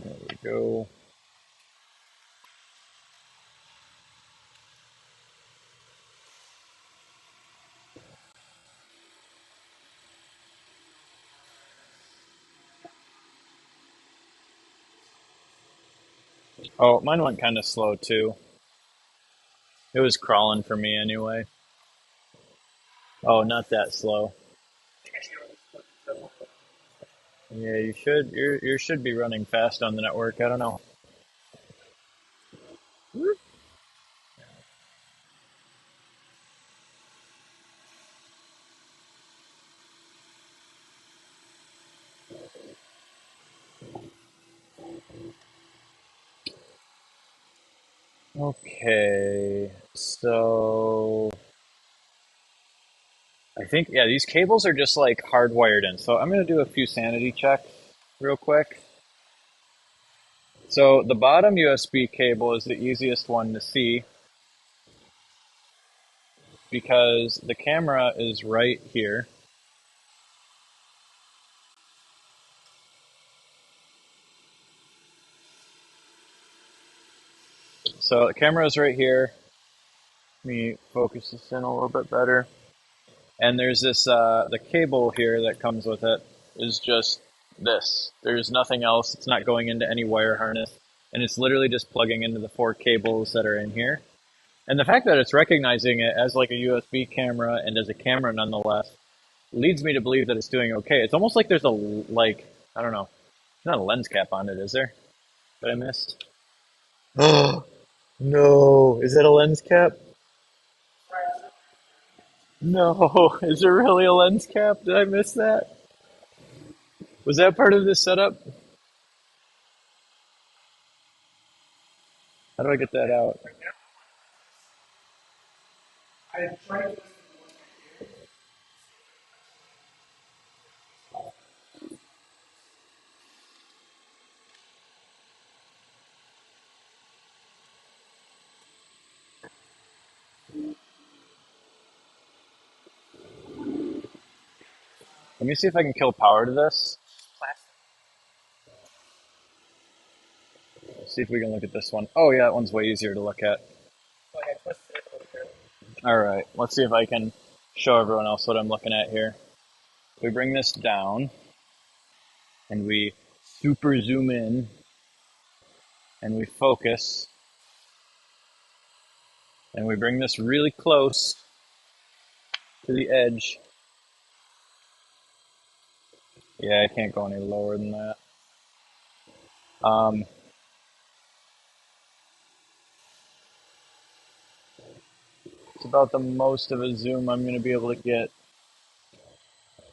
Speaker 1: There we go. Oh, mine went kind of slow too. It was crawling for me anyway. Oh, not that slow. Yeah, you should. You should be running fast on the network. I don't know. Okay, so I think yeah, these cables are just like hardwired in. So I'm gonna do a few sanity checks real quick. So the bottom USB cable is the easiest one to see because the camera is right here. So the camera is right here. Let me focus this in a little bit better. And there's this the cable here that comes with it is just this. There's nothing else. It's not going into any wire harness, and it's literally just plugging into the four cables that are in here. And the fact that it's recognizing it as like a USB camera and as a camera nonetheless leads me to believe that it's doing okay. It's almost like there's a like I don't know, there's not a lens cap on it, is there? That I missed. Oh no! Is that a lens cap? No, is there really a lens cap? Did I miss that? Was that part of this setup? How do I get that out? Let me see if I can kill power to this. See if we can look at this one. Oh yeah, that one's way easier to look at. All right, let's see if I can show everyone else what I'm looking at here. We bring this down and we super zoom in and we focus and we bring this really close to the edge. Yeah, I can't go any lower than that. Um, it's about the most of a zoom I'm going to be able to get.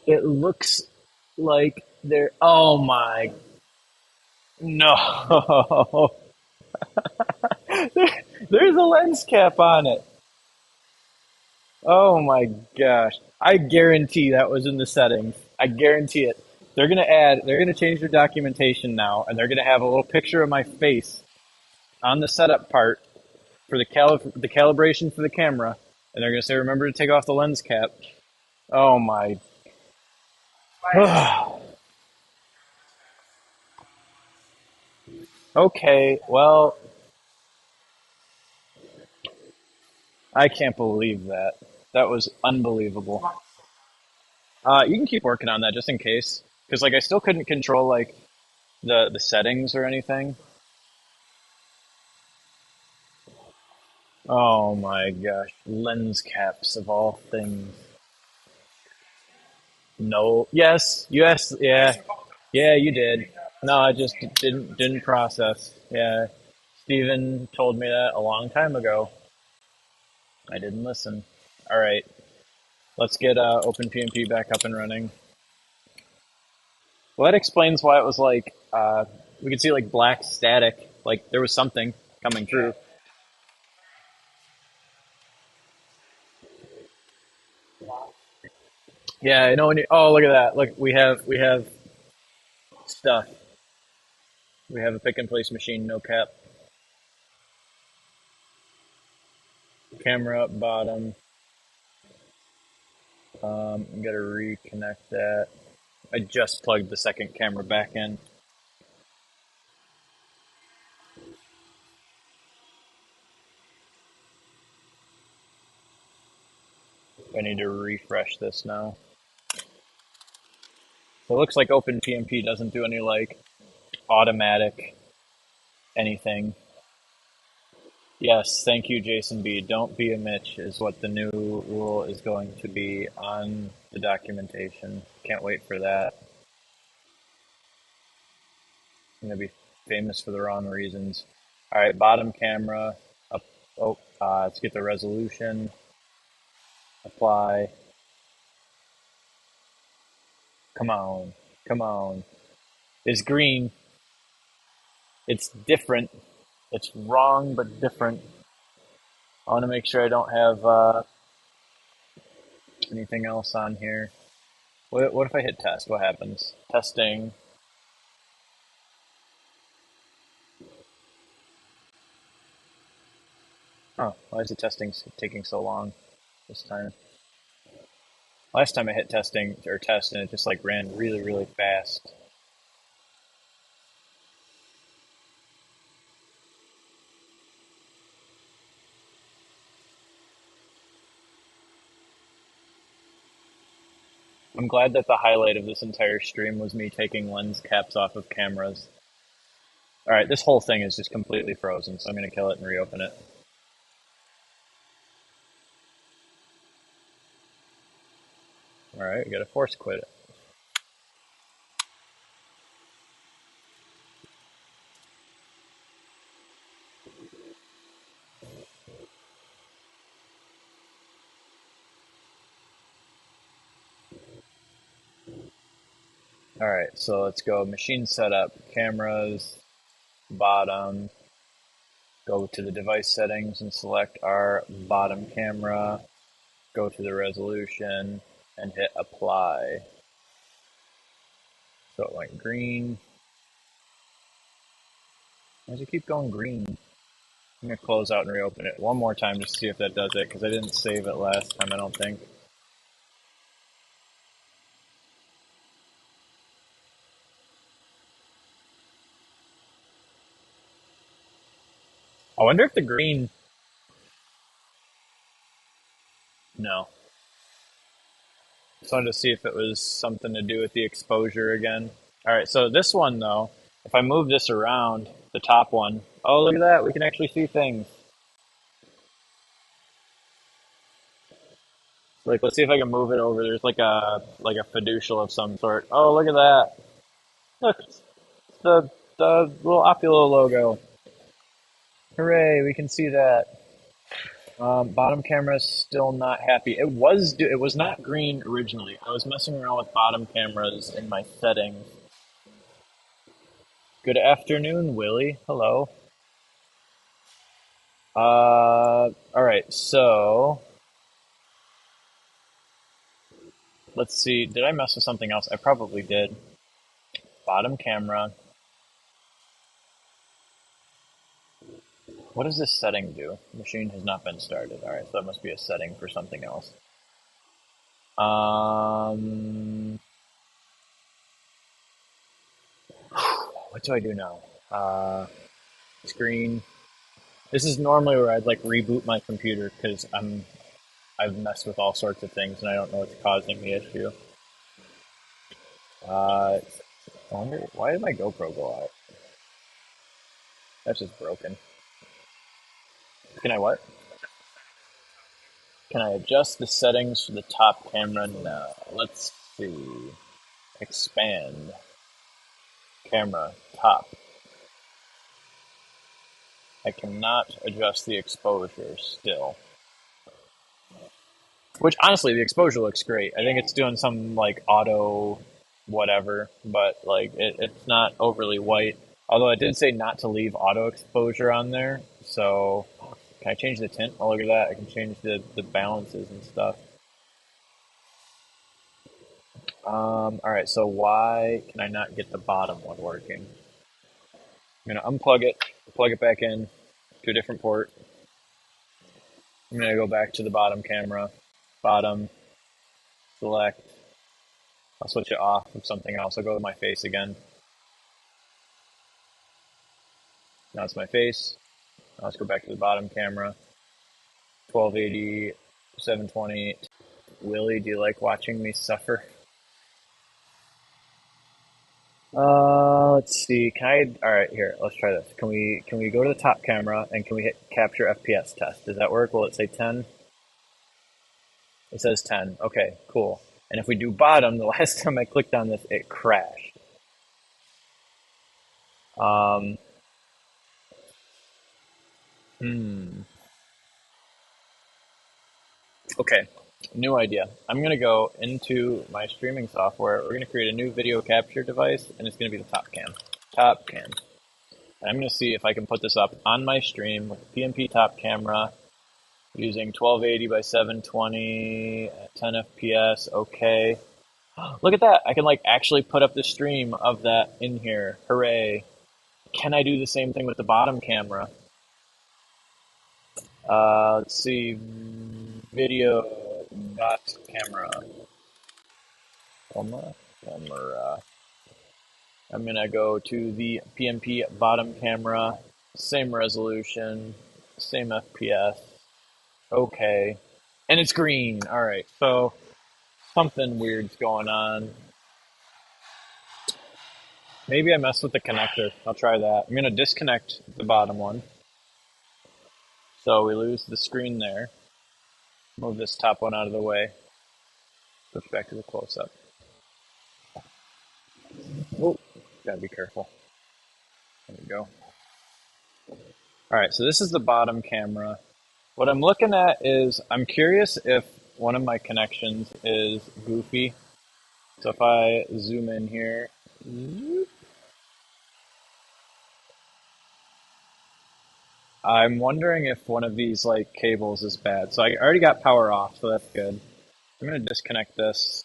Speaker 1: It looks like there. Oh my no! There's a lens cap on it. Oh my gosh! I guarantee that was in the settings. I guarantee it. They're gonna change their documentation now, and they're gonna have a little picture of my face on the setup part for the calibration for the camera, and they're gonna say, "Remember to take off the lens cap." Oh my! Okay, well, I can't believe that. That was unbelievable. You can keep working on that just in case, because like I still couldn't control like the settings or anything. Oh my gosh, lens caps of all things. No, yes, yeah, yeah, you did. No, I just didn't process. Yeah, Steven told me that a long time ago. I didn't listen. All right, let's get OpenPMP back up and running. Well, that explains why it was like we could see like black static, like there was something coming through. Yeah, I know. When you, oh, look at that! Look, we have stuff. We have a pick and place machine, no cap. Camera up bottom. I'm gonna reconnect that. I just plugged the second camera back in. I need to refresh this now. So it looks like OpenPMP doesn't do any like automatic anything. Yes, thank you, Jason B. Don't be a Mitch is what the new rule is going to be on the documentation. Can't wait for that. going to be famous for the wrong reasons. All right, bottom camera. Up. Oh, let's get the resolution. Apply. Come on. Come on. It's green. It's different. It's wrong, but different. I want to make sure I don't have anything else on here. What if I hit test? What happens? Testing. Oh, why is the testing taking so long this time? Last time I hit testing or test and it just like ran really, really fast. I'm glad that the highlight of this entire stream was me taking lens caps off of cameras. All right, this whole thing is just completely frozen, so I'm going to kill it and reopen it. All right, we got to force quit it. All right, so let's go machine setup, cameras, bottom, go to the device settings and select our bottom camera, go to the resolution and hit apply. So it went green. Why does it keep going green? I'm going to close out and reopen it one more time just to see if that does it, because I didn't save it last time, I don't think. I wonder if the green... No. Just wanted to see if it was something to do with the exposure again. Alright, so this one though, if I move this around, the top one, oh look at that, we can actually see things. Like, let's see if I can move it over. There's like a fiducial of some sort. Oh, look at that. Look, it's the little Opula logo. Hooray, we can see that. Bottom camera is still not happy. It was not green originally. I was messing around with bottom cameras in my settings. Good afternoon, Willie. Hello. All right. So let's see. Did I mess with something else? I probably did. Bottom camera. What does this setting do? Machine has not been started. All right. So that must be a setting for something else. What do I do now? Screen. This is normally where I'd like reboot my computer because I've messed with all sorts of things and I don't know what's causing the issue. I wonder why did my GoPro go out? That's just broken. Can I what? Can I adjust the settings for the top camera? No. Let's see. Expand. Camera. Top. I cannot adjust the exposure still. Which honestly, the exposure looks great. I think it's doing some like auto whatever, but like it's not overly white. Although it did say not to leave auto exposure on there. So can I change the tint? Oh, look at that. I can change the balances and stuff. All right, so why can I not get the bottom one working? I'm going to unplug it, plug it back in to a different port. I'm going to go back to the bottom camera, bottom, select. I'll switch it off with something else. I'll go to my face again. Now it's my face. Now let's go back to the bottom camera. 1280, 720. Willie, do you like watching me suffer? Let's see. Can I? All right, here. Let's try this. Can we go to the top camera and can we hit capture FPS test? Does that work? Will it say 10? It says 10. Okay, cool. And if we do bottom, the last time I clicked on this, it crashed. Um, hmm. Okay, new idea. I'm gonna go into my streaming software. We're gonna create a new video capture device, and it's gonna be the top cam. Top cam. And I'm gonna see if I can put this up on my stream with the PnP top camera using 1280 by 720 at 10 FPS. Okay. Look at that! I can like actually put up the stream of that in here. Hooray! Can I do the same thing with the bottom camera? Let's see. Video dot camera. Camera. I'm gonna go to the PnP bottom camera. Same resolution. Same FPS. Okay. And it's green. Alright, so something weird's going on. Maybe I messed with the connector. I'll try that. I'm gonna disconnect the bottom one. So we lose the screen there. Move this top one out of the way. Switch back to the close-up. Oh, gotta be careful. There we go. Alright, so this is the bottom camera. What I'm looking at is, I'm curious if one of my connections is goofy. So if I zoom in here, I'm wondering if one of these like cables is bad. So I already got power off, so that's good. I'm gonna disconnect this.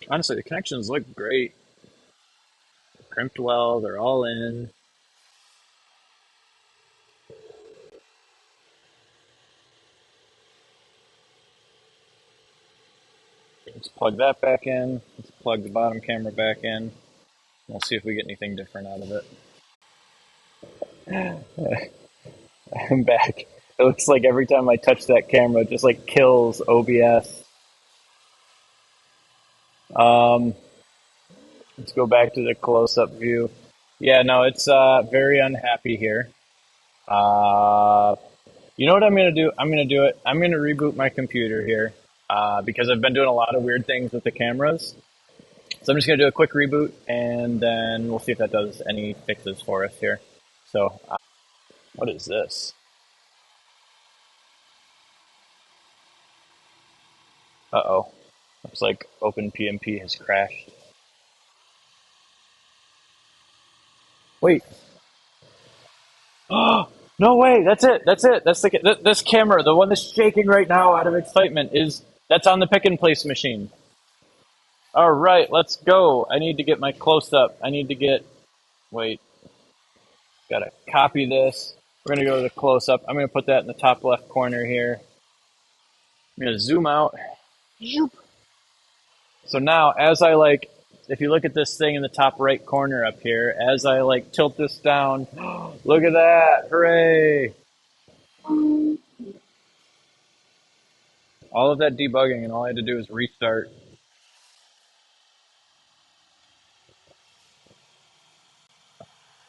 Speaker 1: Honestly, the connections look great. They're crimped well, they're all in. Let's plug that back in. Let's plug the bottom camera back in. We'll see if we get anything different out of it. I'm back. It looks like every time I touch that camera, it just like kills OBS. Um, let's go back to the close-up view. Yeah, no, it's very unhappy here. Uh, you know what I'm gonna do? I'm gonna do it. I'm gonna reboot my computer here because I've been doing a lot of weird things with the cameras. So I'm just gonna do a quick reboot, and then we'll see if that does any fixes for us here. So, what is this? Uh-oh. Looks like OpenPMP has crashed. Wait. Oh, no way. That's it. That's it. That's this camera, the one that's shaking right now out of excitement, is that's on the pick and place machine. All right, let's go. I need to get my close up. I need to get, wait, gotta copy this. We're gonna go to the close up. I'm gonna put that in the top left corner here. I'm gonna zoom out. So now, as I like, if you look at this thing in the top right corner up here, as I like tilt this down, look at that! Hooray! All of that debugging, and all I had to do was restart.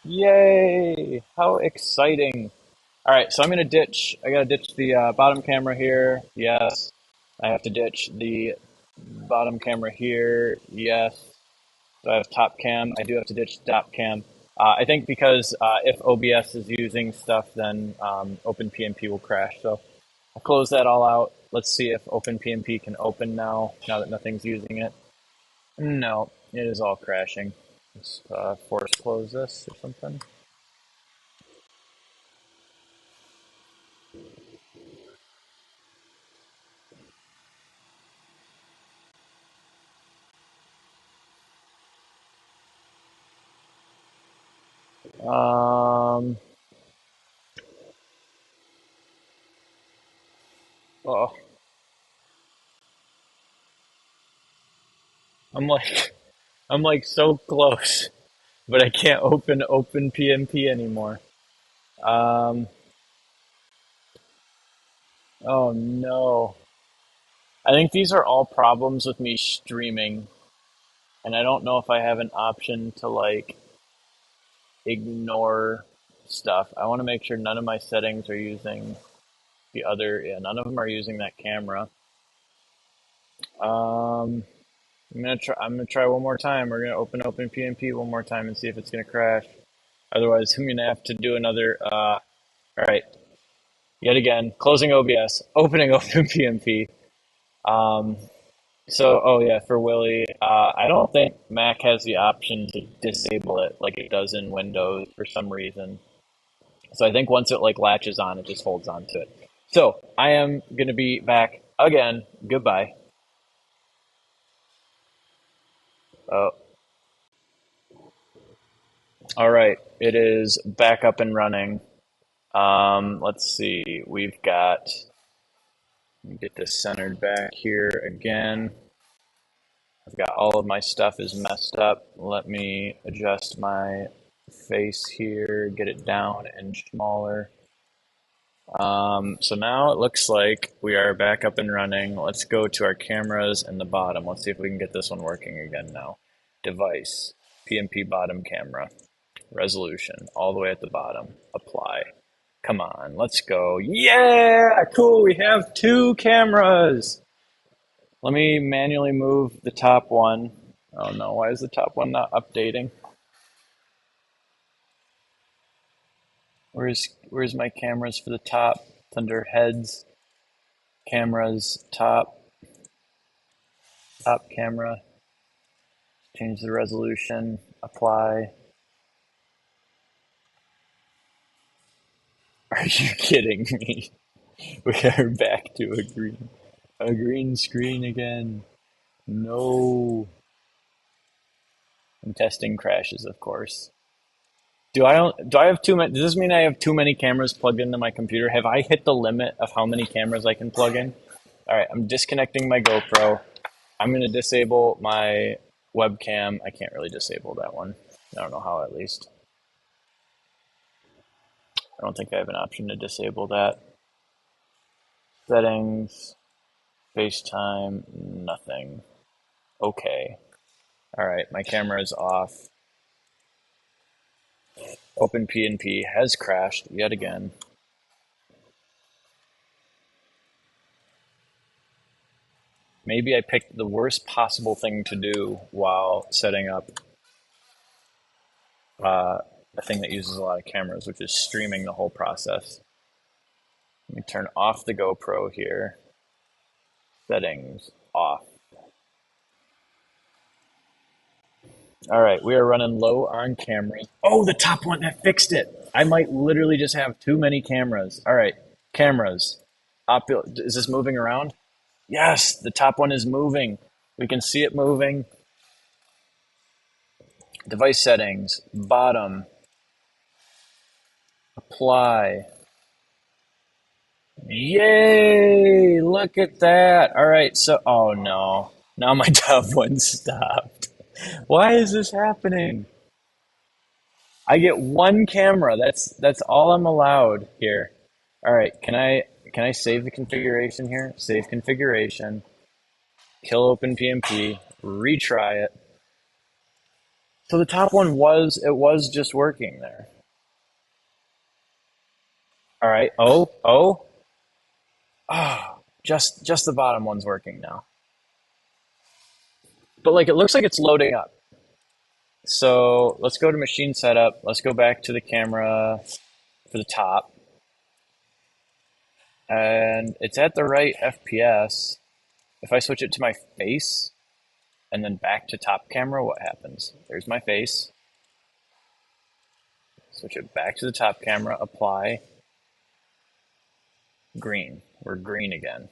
Speaker 1: Yay! How exciting! All right, so I'm gonna ditch. I gotta ditch the bottom camera here. Yes. I have to ditch the bottom camera here. Yes. So I have top cam. I do have to ditch top cam. I think because if OBS is using stuff, then OpenPMP will crash. So I'll close that all out. Let's see if OpenPMP can open now that nothing's using it. No, it is all crashing. Let's force close this or something. Um, oh, I'm like, I'm like so close, but I can't open OpenPMP anymore. Um, oh no. I think these are all problems with me streaming, and I don't know if I have an option to like ignore stuff. I want to make sure none of my settings are using the other, yeah, none of them are using that camera. Um, I'm gonna try one more time. We're gonna open OpenPMP one more time and see if it's gonna crash. Otherwise, I'm gonna have to do another. All right, yet again, closing OBS, opening OpenPMP. Um, oh yeah, for Willie, I don't think Mac has the option to disable it like it does in Windows for some reason. So I think once it like latches on, it just holds on to it. So I am gonna be back again. Goodbye. Oh, all right. It is back up and running. Let's see. We've got. Let me get this centered back here again. I've got all of my stuff is messed up. Let me adjust my face here, get it down and smaller. So now it looks like we are back up and running. Let's go to our cameras in the bottom. Let's see if we can get this one working again now. Device, PnP bottom camera, resolution, all the way at the bottom. Apply. Come on, let's go. Yeah, cool. We have two cameras. Let me manually move the top one. Oh no, why is the top one not updating? Where's my cameras for the top? It's under heads, cameras, top camera. Change the resolution, apply. Are you kidding me? We are back to a green screen again. No. I'm testing crashes, of course. Do I have too many? Does this mean I have too many cameras plugged into my computer? Have I hit the limit of how many cameras I can plug in? All right, I'm disconnecting my GoPro. I'm going to disable my webcam. I can't really disable that one. I don't know how, at least. I don't think I have an option to disable that. Settings, FaceTime, nothing. Okay. All right, my camera is off. OpenPNP has crashed yet again. Maybe I picked the worst possible thing to do while setting up a thing that uses a lot of cameras, which is streaming the whole process. Let me turn off the GoPro here. Settings off. All right, we are running low on cameras. Oh, the top one, that fixed it. I might literally just have too many cameras. All right, cameras. Is this moving around? Yes, the top one is moving. We can see it moving. Device settings, bottom, apply. Yay! Look at that. All right, so, oh no. Now my top one stopped. Why is this happening? I get one camera. That's all I'm allowed here. All right, can I save the configuration here? Save configuration. Kill OpenPMP. Retry it. So the top one was just working there. All right. Oh, just the bottom one's working now. But like it looks like it's loading up. So let's go to machine setup. Let's go back to the camera for the top. And it's at the right FPS. If I switch it to my face and then back to top camera, what happens? There's my face. Switch it back to the top camera, apply. Green. We're green again.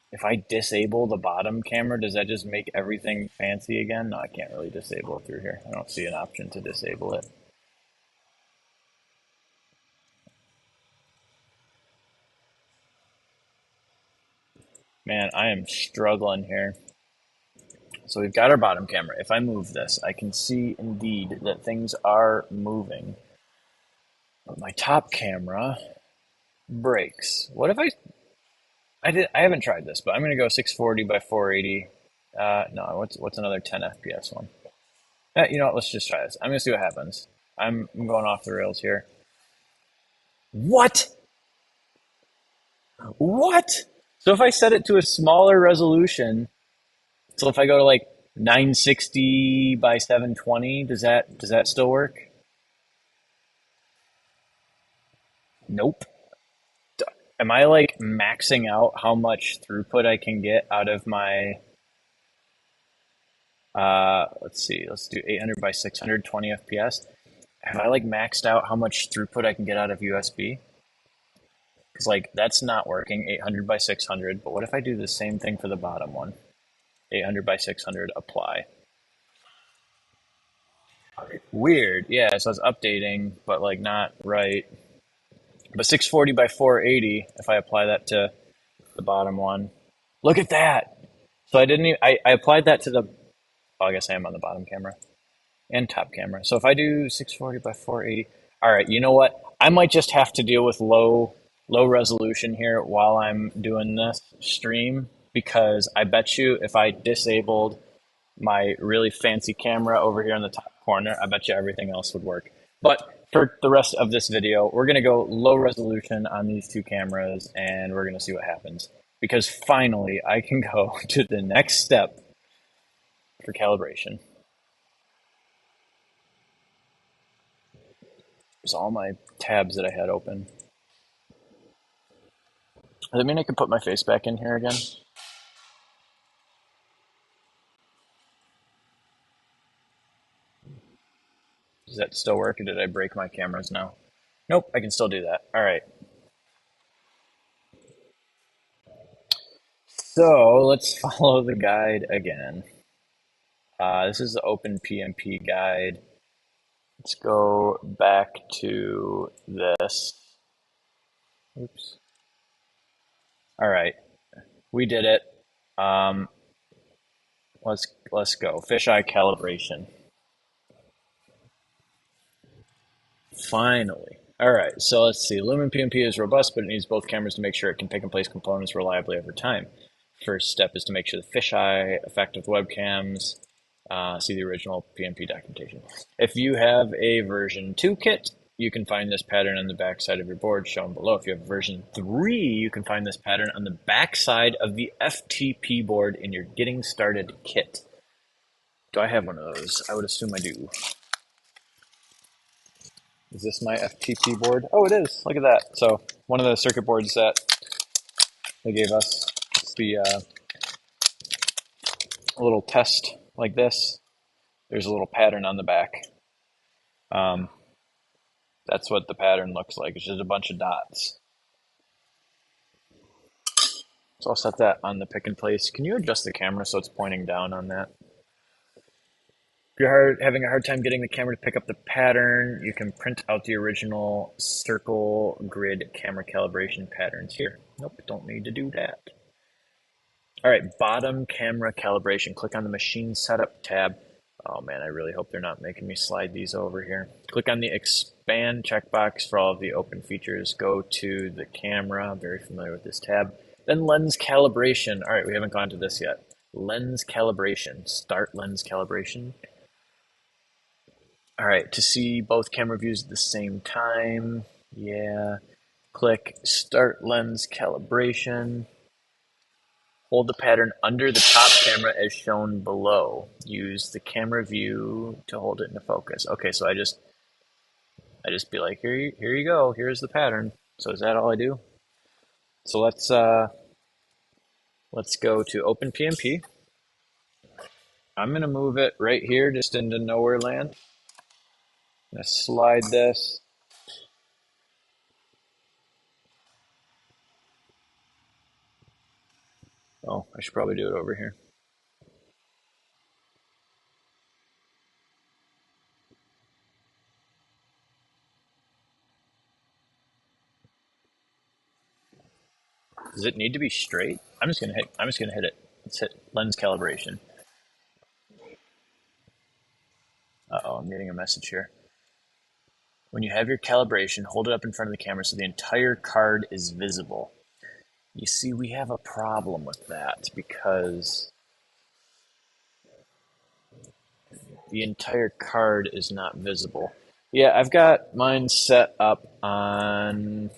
Speaker 1: If I disable the bottom camera, does that just make everything fancy again? No, I can't really disable it through here. I don't see an option to disable it. Man, I am struggling here. So we've got our bottom camera. If I move this, I can see indeed that things are moving. But my top camera breaks. What if I haven't tried this, but I'm going to go 640 by 480. No, what's another 10 FPS one? You know what, let's just try this. I'm going to see what happens. I'm going off the rails here. What? What? So if I set it to a smaller resolution, so if I go to like 960 by 720, does that still work? Nope. Am I like maxing out how much throughput I can get out of my let's see, let's do 800 by 600, 20 FPS. Have I like maxed out how much throughput I can get out of USB? Because like that's not working, 800 by 600, but what if I do the same thing for the bottom one? 800 by 600, apply. Weird. Yeah, so it's updating, but like not right. But 640 by 480, if I apply that to the bottom one, look at that. So I didn't even, I applied that to the, oh, I guess I am on the bottom camera and top camera. So if I do 640 by 480, all right, you know what? I might just have to deal with low resolution here while I'm doing this stream, because I bet you if I disabled my really fancy camera over here in the top corner, I bet you everything else would work. But for the rest of this video, we're going to go low resolution on these two cameras and we're going to see what happens. Because finally, I can go to the next step for calibration. There's all my tabs that I had open. Does that mean I can put my face back in here again? Does that still work, or did I break my cameras now? Nope, I can still do that. All right. So let's follow the guide again. This is the OpenPMP guide. Let's go back to this. Oops. All right, we did it. Um, let's go. Fisheye calibration. Finally. All right, so let's see. Lumen PnP is robust, but it needs both cameras to make sure it can pick and place components reliably over time. First step is to make sure the fisheye effect with webcams. See the original PnP documentation. If you have a version 2 kit, you can find this pattern on the back side of your board shown below. If you have version 3, you can find this pattern on the back side of the FTP board in your Getting Started kit. Do I have one of those? I would assume I do. Is this my FTP board? Oh, it is. Look at that. So one of the circuit boards that they gave us, it's the a little test like this. There's a little pattern on the back. That's what the pattern looks like. It's just a bunch of dots. So I'll set that on the pick and place. Can you adjust the camera so it's pointing down on that? If you're having a hard time getting the camera to pick up the pattern, you can print out the original circle grid camera calibration patterns here. Nope, don't need to do that. All right, bottom camera calibration. Click on the machine setup tab. Oh man, I really hope they're not making me slide these over here. Click on the expand checkbox for all of the open features. Go to the camera. I'm very familiar with this tab. Then lens calibration. All right, we haven't gone to this yet. Lens calibration. Start lens calibration. All right, to see both camera views at the same time. Yeah. Click start lens calibration. Hold the pattern under the top camera as shown below. Use the camera view to hold it into focus. Okay, so I just be like, here you go. Here's the pattern. So is that all I do? So let's go to OpenPMP. I'm gonna move it right here, just into nowhere land. I'm gonna slide this. Oh, I should probably do it over here. Does it need to be straight? I'm just gonna hit it. Let's hit lens calibration. Uh-oh, I'm getting a message here. When you have your calibration, hold it up in front of the camera so the entire card is visible. You see, we have a problem with that because the entire card is not visible. Yeah, I've got mine set up on.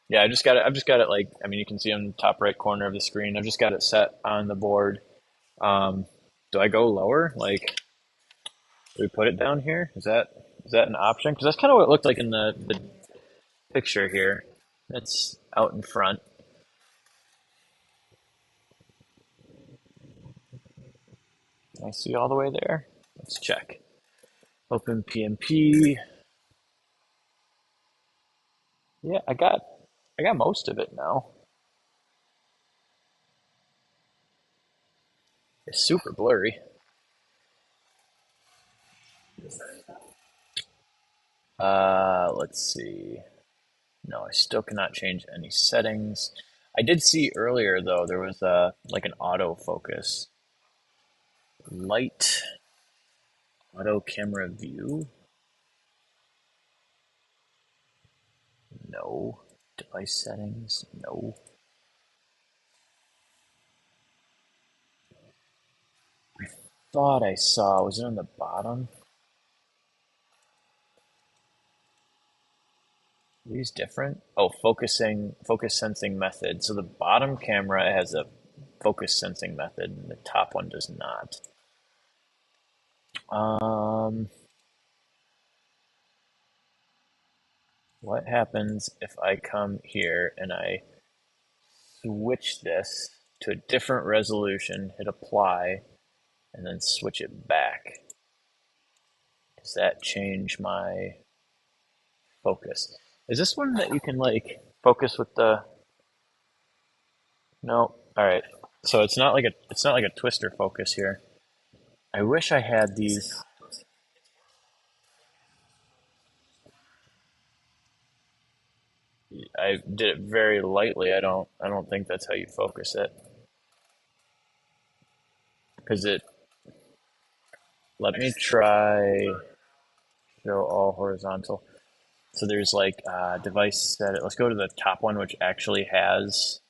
Speaker 1: Yeah, I just got it. I've just got it like. I mean, you can see on the top right corner of the screen. I've just got it set on the board. Um, do I go lower? Like, do we put it down here? Is that an option? Because that's kind of what it looked like in the picture here. That's out in front. Can I see all the way there? Let's check. OpenPMP. Yeah, I got most of it now. It's super blurry. Let's see. No, I still cannot change any settings. I did see earlier though there was like an autofocus light auto camera view. No. Device settings. No. Thought I saw. Was it on the bottom? Are these different? Oh, focus sensing method. So the bottom camera has a focus sensing method, and the top one does not. Um, what happens if I come here and I switch this to a different resolution, hit apply, and then switch it back? Does that change my focus? Is this one that you can like focus with the? No. All right. So it's not like a twister focus here. I wish I had these. I did it very lightly. I don't think that's how you focus it because it. Let me try show all horizontal. So there's like device set it. Let's go to the top one, which actually has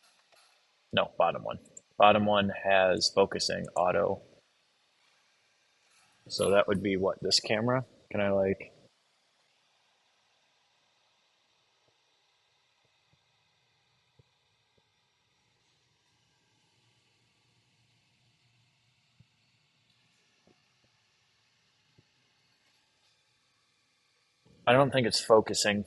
Speaker 1: no bottom one. Bottom one has focusing auto. So that would be what, this camera? Can I like? I don't think it's focusing.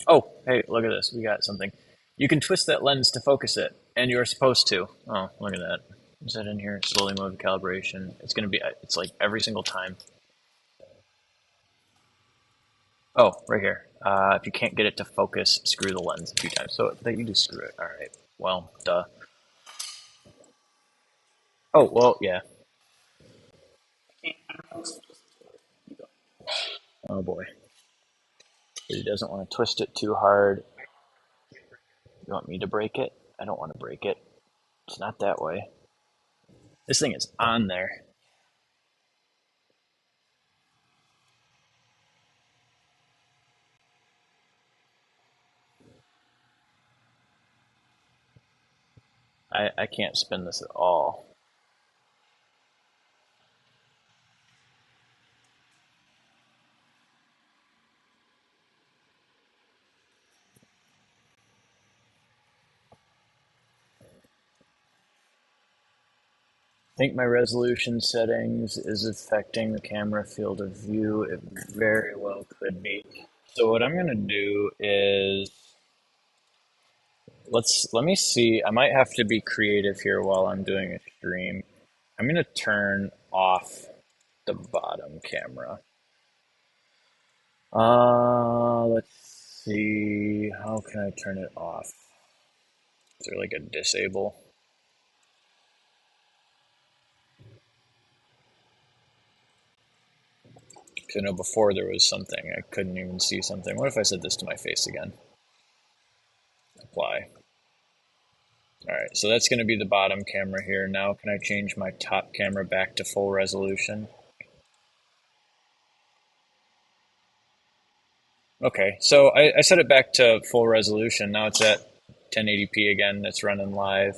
Speaker 1: Oh, hey, look at this. We got something. You can twist that lens to focus it, and you're supposed to. Oh, look at that. Is that in here? Slowly move the calibration. It's going to be, it's like every single time. Oh, right here. If you can't get it to focus, screw the lens a few times. So that you just screw it. All right. Well, duh. Oh, well, yeah. Oh boy. He doesn't want to twist it too hard. You want me to break it? I don't want to break it. It's not that way. This thing is on there. I can't spin this at all. I think my resolution settings is affecting the camera field of view. It very well could be. So what I'm going to do is let me see. I might have to be creative here while I'm doing a stream. I'm going to turn off the bottom camera. Let's see. How can I turn it off? Is there like a disable? Because I know before there was something. I couldn't even see something. What if I said this to my face again? Apply. All right, so that's going to be the bottom camera here. Now can I change my top camera back to full resolution? Okay, so I set it back to full resolution. Now it's at 1080p again. It's running live.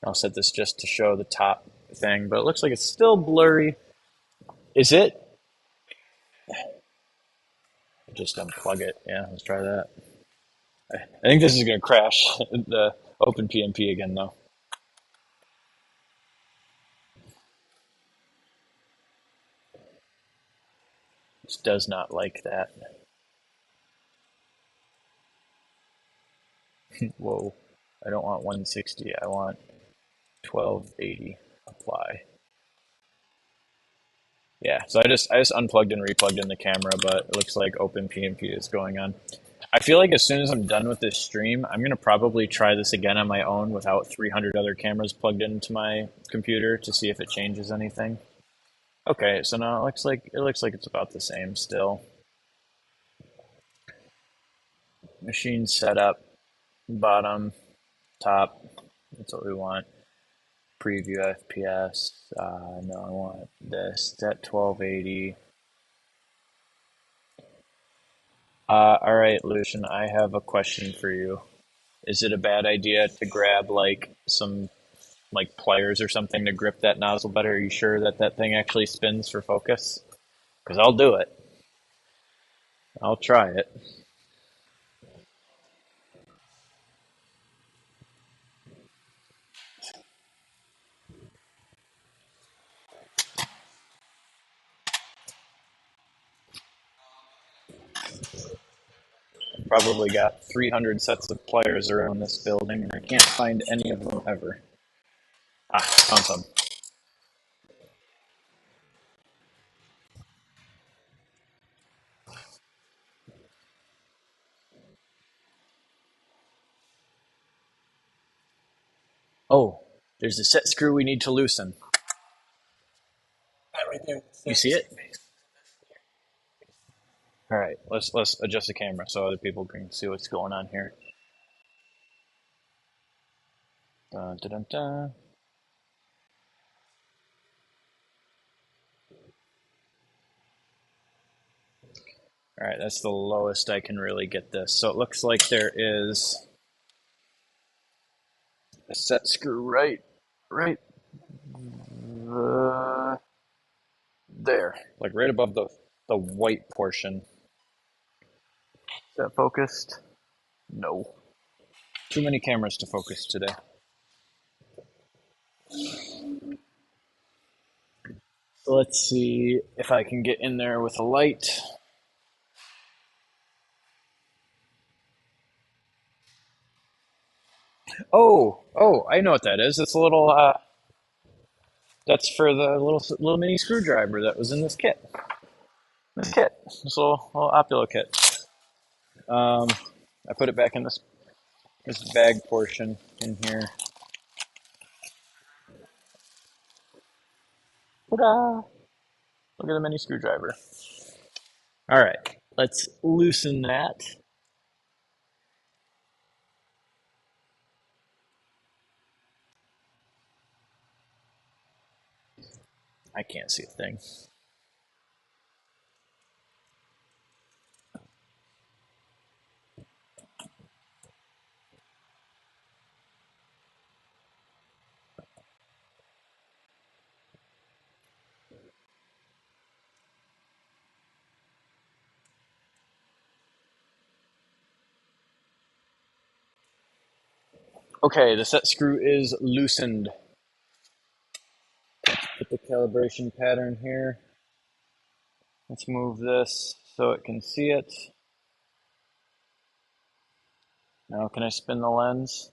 Speaker 1: I'll set this just to show the top thing, but it looks like it's still blurry. Is it? Just unplug it. Yeah, let's try that. I think this is going to crash the OpenPMP again, though. It does not like that. Whoa. I don't want 160. I want 1280. Apply. Yeah, so I just unplugged and replugged in the camera, but it looks like OpenPMP is going on. I feel like as soon as I'm done with this stream, I'm going to probably try this again on my own without 300 other cameras plugged into my computer to see if it changes anything. Okay, so now it looks like it's about the same still. Machine setup, bottom, top. That's what we want. Preview FPS. No, I want this. Set 1280. All right, Lucian, I have a question for you. Is it a bad idea to grab like some like pliers or something to grip that nozzle better? Are you sure that that thing actually spins for focus? Because I'll do it. I'll try it. Probably got 300 sets of pliers around this building, and I can't find any of them ever. Ah, found some. Oh, there's a set screw we need to loosen. You see it? All right, let's adjust the camera so other people can see what's going on here. Dun, dun, dun, dun. All right, that's the lowest I can really get this. So it looks like there is a set screw right there, like right above the white portion. Is that focused? No. Too many cameras to focus today. So let's see if I can get in there with a light. Oh, I know what that is. It's a little, that's for the little mini screwdriver that was in this kit. This little Optilo kit. I put it back in this bag portion in here. Ta-da! Look at the mini screwdriver. All right, let's loosen that. I can't see a thing. Okay, the set screw is loosened. Put the calibration pattern here. Let's move this so it can see it. Now, can I spin the lens?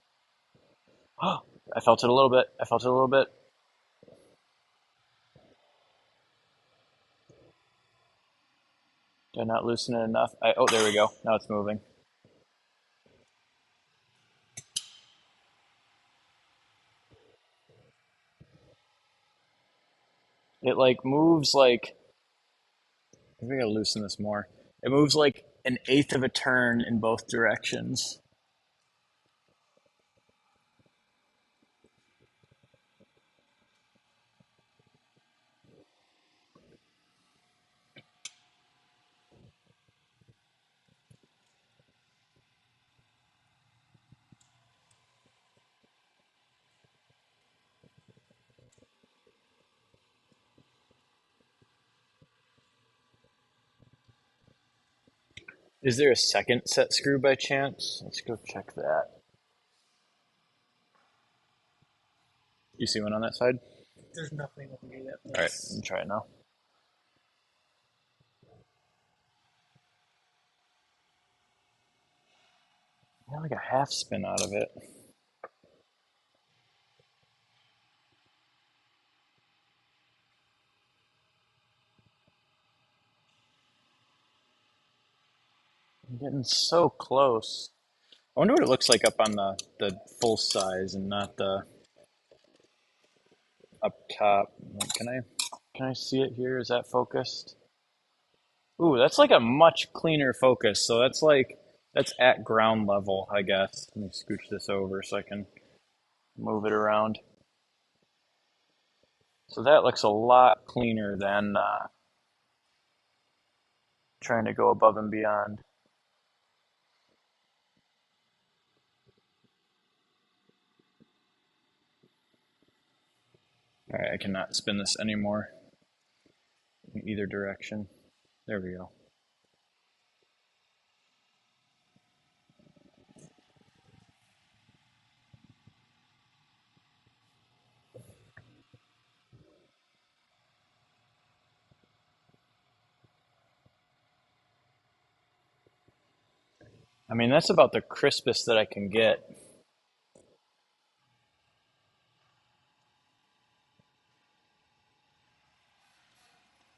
Speaker 1: Oh, I felt it a little bit. I felt it a little bit. Did I not loosen it enough? Oh, there we go. Now it's moving. It like moves like, maybe I gotta loosen this more. It moves like an eighth of a turn in both directions. Is there a second set screw by chance? Let's go check that. You see one on that side?
Speaker 2: There's nothing over here yet.
Speaker 1: All right, let me try it now. I got like a half spin out of it. I'm getting so close. I wonder what it looks like up on the full size and not the up top. Can I see it here? Is that focused? Ooh, that's like a much cleaner focus. So that's at ground level, I guess. Let me scooch this over so I can move it around. So that looks a lot cleaner than trying to go above and beyond. All right, I cannot spin this anymore in either direction. There we go. I mean, that's about the crispest that I can get.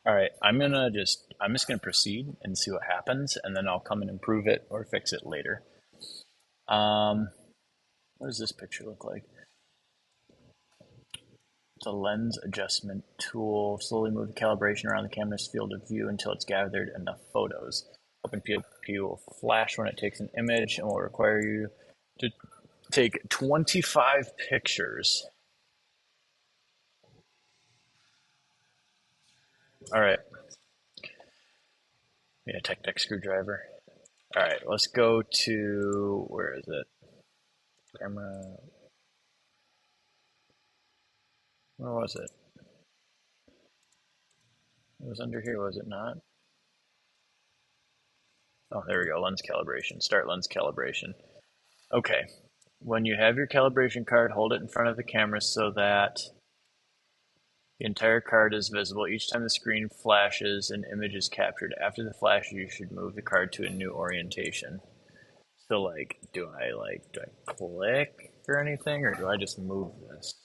Speaker 1: All right, I'm just gonna proceed and see what happens, and then I'll come and improve it or fix it later. Um, what does this picture look like? It's a lens adjustment tool. Slowly move the calibration around the camera's field of view until it's gathered enough photos. OpenPMP will flash when it takes an image and will require you to take 25 pictures. All right. Yeah, Tech screwdriver. All right, let's go to, where is it? Camera, where was it? It was under here, was it not? Oh, there we go, lens calibration, start lens calibration. Okay, when you have your calibration card, hold it in front of the camera so that the entire card is visible. Each time the screen flashes, an image is captured. After the flash, you should move the card to a new orientation. So do I click or anything, or do I just move this?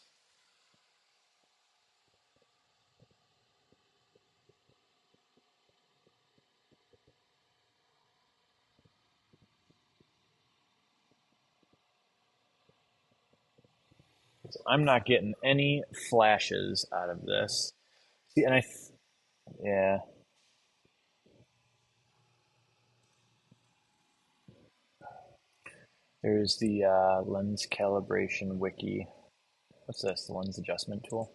Speaker 1: So I'm not getting any flashes out of this. See, yeah, there's the lens calibration wiki. What's this? The lens adjustment tool.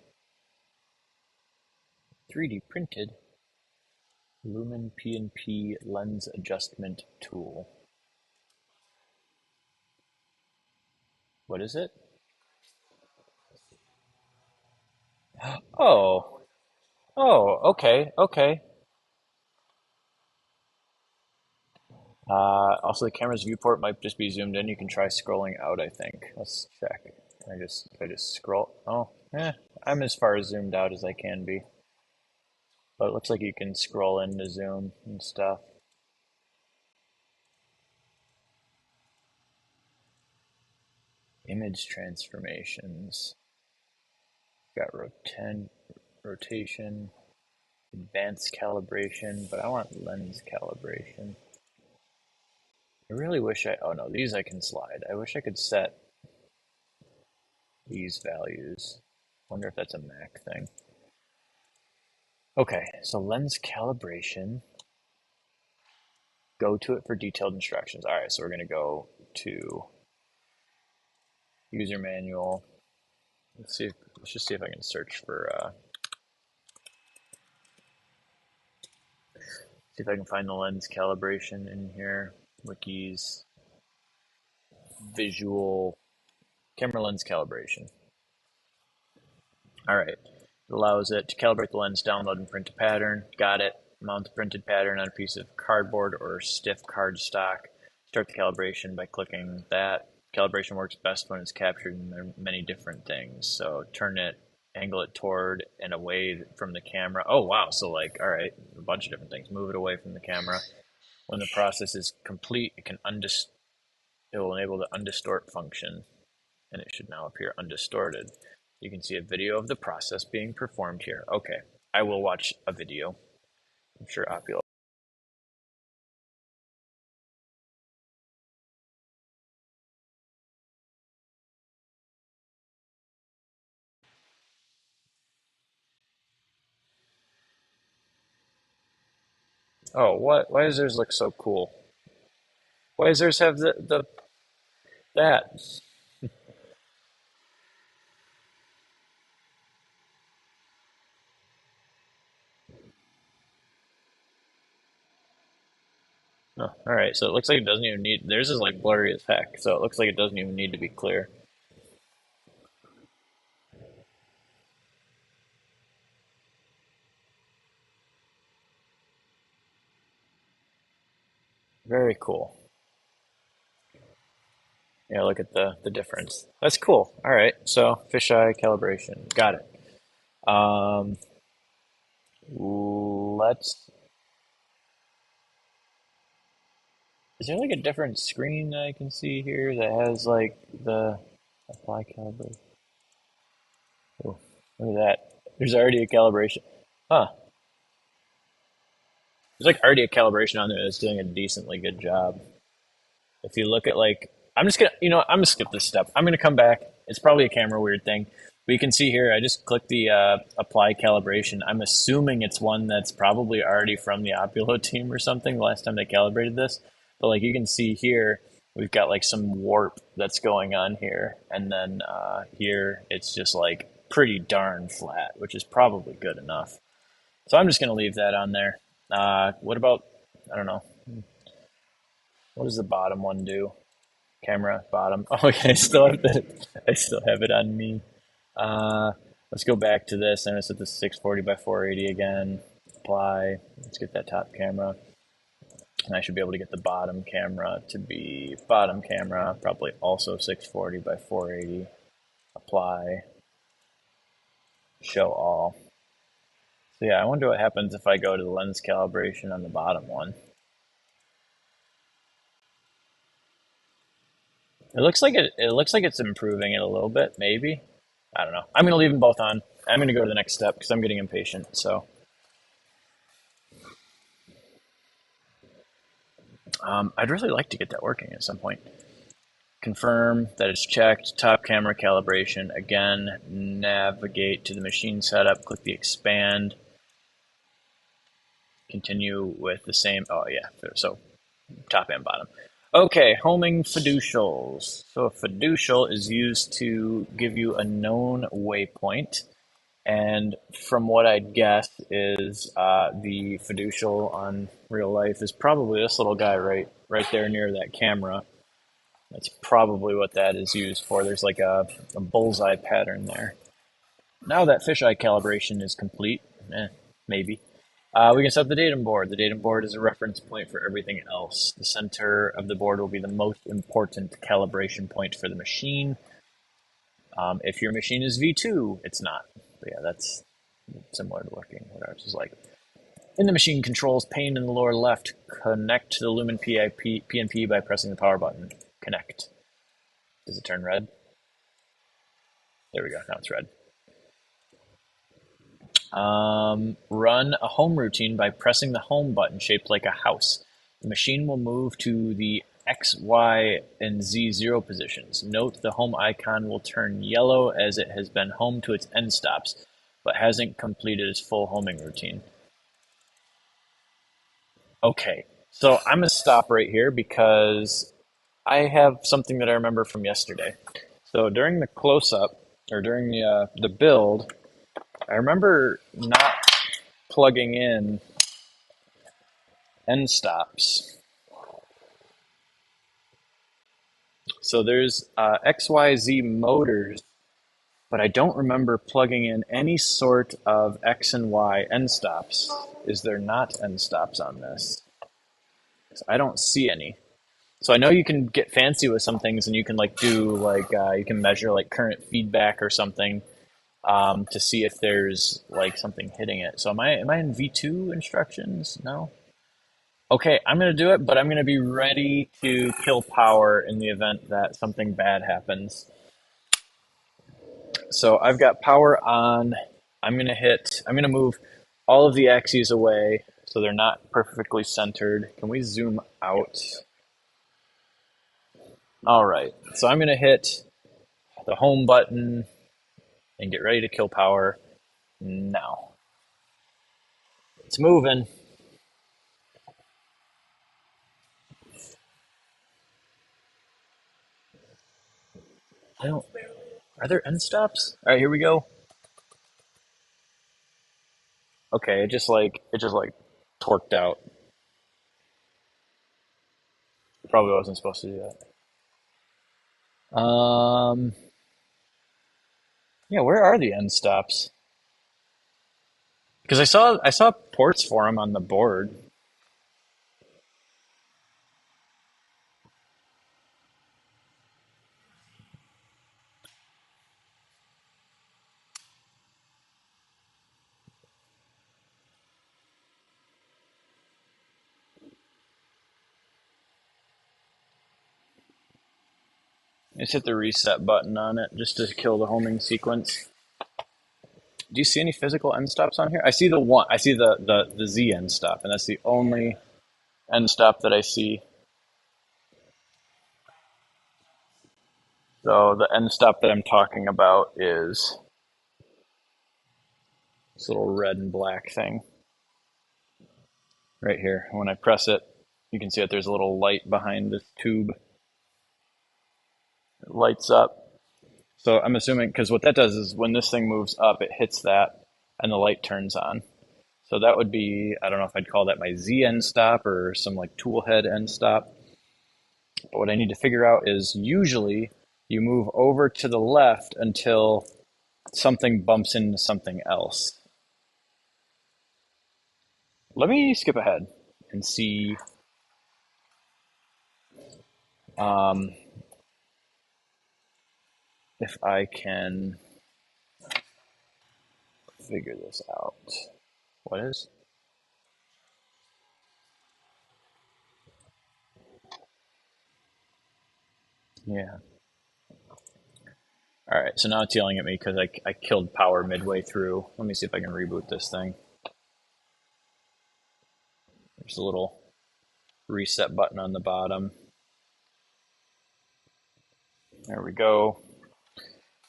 Speaker 1: 3D printed Lumen PnP lens adjustment tool. What is it? Oh, okay, okay. Also, the camera's viewport might just be zoomed in. You can try scrolling out, I think. Let's check. Can I just scroll? Oh, I'm as far zoomed out as I can be. But it looks like you can scroll in to zoom and stuff. Image transformations. Got rotation, advanced calibration, but I want lens calibration. I really wish oh no, these I can slide. I wish I could set these values. Wonder if that's a Mac thing. Okay, so lens calibration. Go to it for detailed instructions. All right, so we're gonna go to user manual. Let's just see if I can search for see if I can find the lens calibration in here. Wikis, visual, camera lens calibration. All right, it allows it to calibrate the lens, download and print a pattern. Got it. Mount the printed pattern on a piece of cardboard or stiff cardstock. Start the calibration by clicking that. Calibration works best when it's captured in many different things. So turn it, angle it toward and away from the camera. Oh, wow. So like, all right, a bunch of different things. Move it away from the camera. When the process is complete, it will enable the undistort function, and it should now appear undistorted. You can see a video of the process being performed here. Okay, I will watch a video. I'm sure Opula. Oh, what? Why does theirs look so cool? Why does theirs have the that? Oh, all right, so it looks like it doesn't even need. Theirs is like blurry as heck, so it looks like it doesn't even need to be clear. Very cool. Yeah, look at the difference. That's cool. All right, so fisheye calibration, got it. Um, let's. Is there like a different screen that I can see here that has like the apply calibration? Oh, look at that. There's already a calibration. Huh. There's like already a calibration on there that's doing a decently good job. If you look at like, I'm just gonna, I'm gonna skip this step. I'm gonna come back. It's probably a camera weird thing. But you can see here, I just clicked the apply calibration. I'm assuming it's one that's probably already from the Opulo team or something, the last time they calibrated this. But like you can see here, we've got like some warp that's going on here. And then here, it's just like pretty darn flat, which is probably good enough. So I'm just gonna leave that on there. What about, I don't know, what does the bottom one do? Camera bottom. Oh, okay, I still have it on me. Uh, let's go back to this. I'm gonna set this 640 by 480 again. Apply. Let's get that top camera. And I should be able to get the bottom camera to be bottom camera, probably also 640 by 480. Apply. Show all. So yeah, I wonder what happens if I go to the lens calibration on the bottom one. It looks like it's improving it a little bit, maybe. I don't know. I'm gonna leave them both on. I'm gonna go to the next step because I'm getting impatient. So I'd really like to get that working at some point. Confirm that it's checked. Top camera calibration. Again, navigate to the machine setup. Click the expand. Continue with the same. Oh yeah. So top and bottom. Okay, homing fiducials. So a fiducial is used to give you a known waypoint. And from what I'd guess is the fiducial on real life is probably this little guy right there near that camera. That's probably what that is used for. There's like a bullseye pattern there. Now that fisheye calibration is complete, maybe, we can set up the datum board. The datum board is a reference point for everything else. The center of the board will be the most important calibration point for the machine. If your machine is V2, it's not. But yeah, that's similar to looking what ours is like. In the machine controls pane in the lower left, connect to the Lumen PnP by pressing the power button. Connect. Does it turn red? There we go. Now it's red. Run a home routine by pressing the home button shaped like a house. The machine will move to the X, Y, and Z 0 positions. Note the home icon will turn yellow as it has been home to its end stops, but hasn't completed its full homing routine. Okay, so I'm going to stop right here because I have something that I remember from yesterday. So during the close-up, or during the build, I remember not plugging in end stops. So there's XYZ motors but I don't remember plugging in any sort of X and Y end stops. Is there not end stops on this? 'Cause I don't see any. So I know you can get fancy with some things, and you can like do like you can measure like current feedback or something to see if there's like something hitting it. So am I in V2 instructions? No. Okay, I'm gonna do it, but I'm gonna be ready to kill power in the event that something bad happens. So I've got power on. I'm gonna move all of the axes away so they're not perfectly centered. Can we zoom out? All right, so I'm gonna hit the home button and get ready to kill power now. It's moving. I don't, are there end stops? All right, here we go. Okay, it just like torqued out. Probably wasn't supposed to do that. Yeah, where are the end stops? Because I saw ports for them on the board. Just hit the reset button on it just to kill the homing sequence. Do you see any physical end stops on here? I see the one. I see the Z end stop, and that's the only end stop that I see. So the end stop that I'm talking about is this little red and black thing right here. When I press it, you can see that there's a little light behind this tube. It lights up. So I'm assuming, because what that does is when this thing moves up, it hits that and the light turns on. So that would be, I don't know if I'd call that my Z end stop or some like tool head end stop. But what I need to figure out is usually you move over to the left until something bumps into something else. Let me skip ahead and see um, if I can figure this out. What is? Yeah. All right, so now it's yelling at me because I killed power midway through. Let me see if I can reboot this thing. There's a little reset button on the bottom. There we go.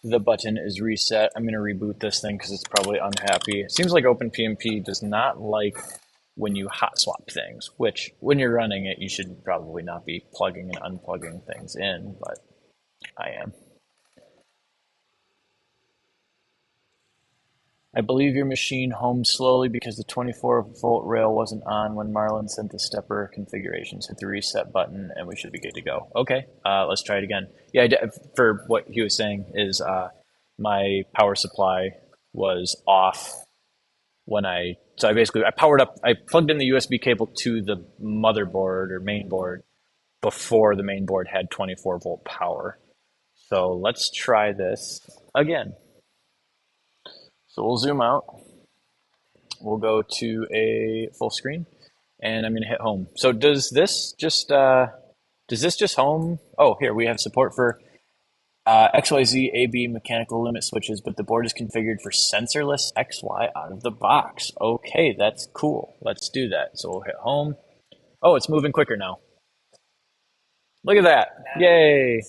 Speaker 1: The button is reset. I'm going to reboot this thing because it's probably unhappy. It seems like OpenPMP does not like when you hot swap things, which when you're running it, you should probably not be plugging and unplugging things in, but I am. I believe your machine homed slowly because the 24-volt rail wasn't on when Marlon sent the stepper configurations. Hit the reset button and we should be good to go. Okay, let's try it again. Yeah, for what he was saying is my power supply was off when so I powered up, I plugged in the USB cable to the motherboard or main board before the main board had 24-volt power. So let's try this again. So we'll zoom out. We'll go to a full screen, and I'm going to hit home. So does this just home? Oh, here we have support for XYZ AB mechanical limit switches, but the board is configured for sensorless XY out of the box. Okay, that's cool. Let's do that. So we'll hit home. Oh, it's moving quicker now. Look at that. Yay.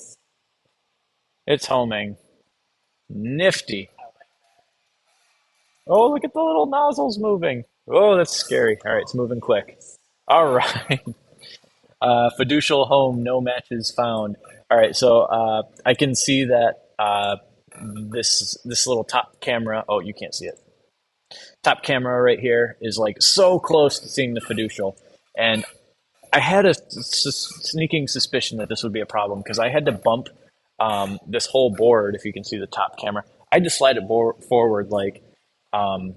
Speaker 1: It's homing. Nifty. Oh, look at the little nozzles moving. Oh, that's scary. All right, it's moving quick. All right. Fiducial home, no matches found. All right, so I can see that this little top camera. Oh, you can't see it. Top camera right here is like so close to seeing the fiducial, and I had a sneaking suspicion that this would be a problem because I had to bump this whole board. If you can see the top camera, I just slide it forward like, um,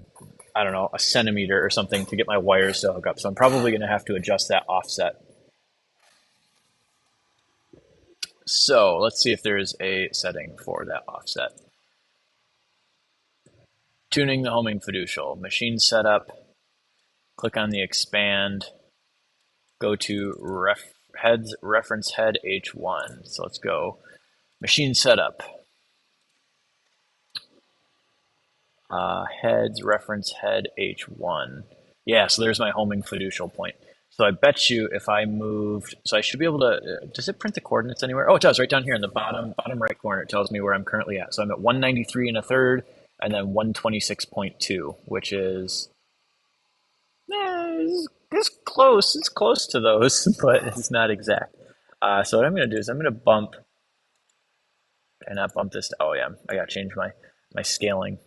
Speaker 1: I don't know, a centimeter or something to get my wires to hook up. So I'm probably going to have to adjust that offset. So let's see if there's a setting for that offset. Tuning the homing fiducial, machine setup, click on the expand, go to heads reference head H1. So let's go machine setup, heads reference head H1. Yeah, so there's my homing fiducial point. So I bet you if I moved, so I should be able to, does it print the coordinates anywhere? Oh, it does, right down here in the bottom right corner. It tells me where I'm currently at. So I'm at 193 and a third, and then 126.2, which is, it's close. It's close to those, but it's not exact. So what I'm going to do is I'm going to bump, and not bump this, oh yeah, I got to change my scaling.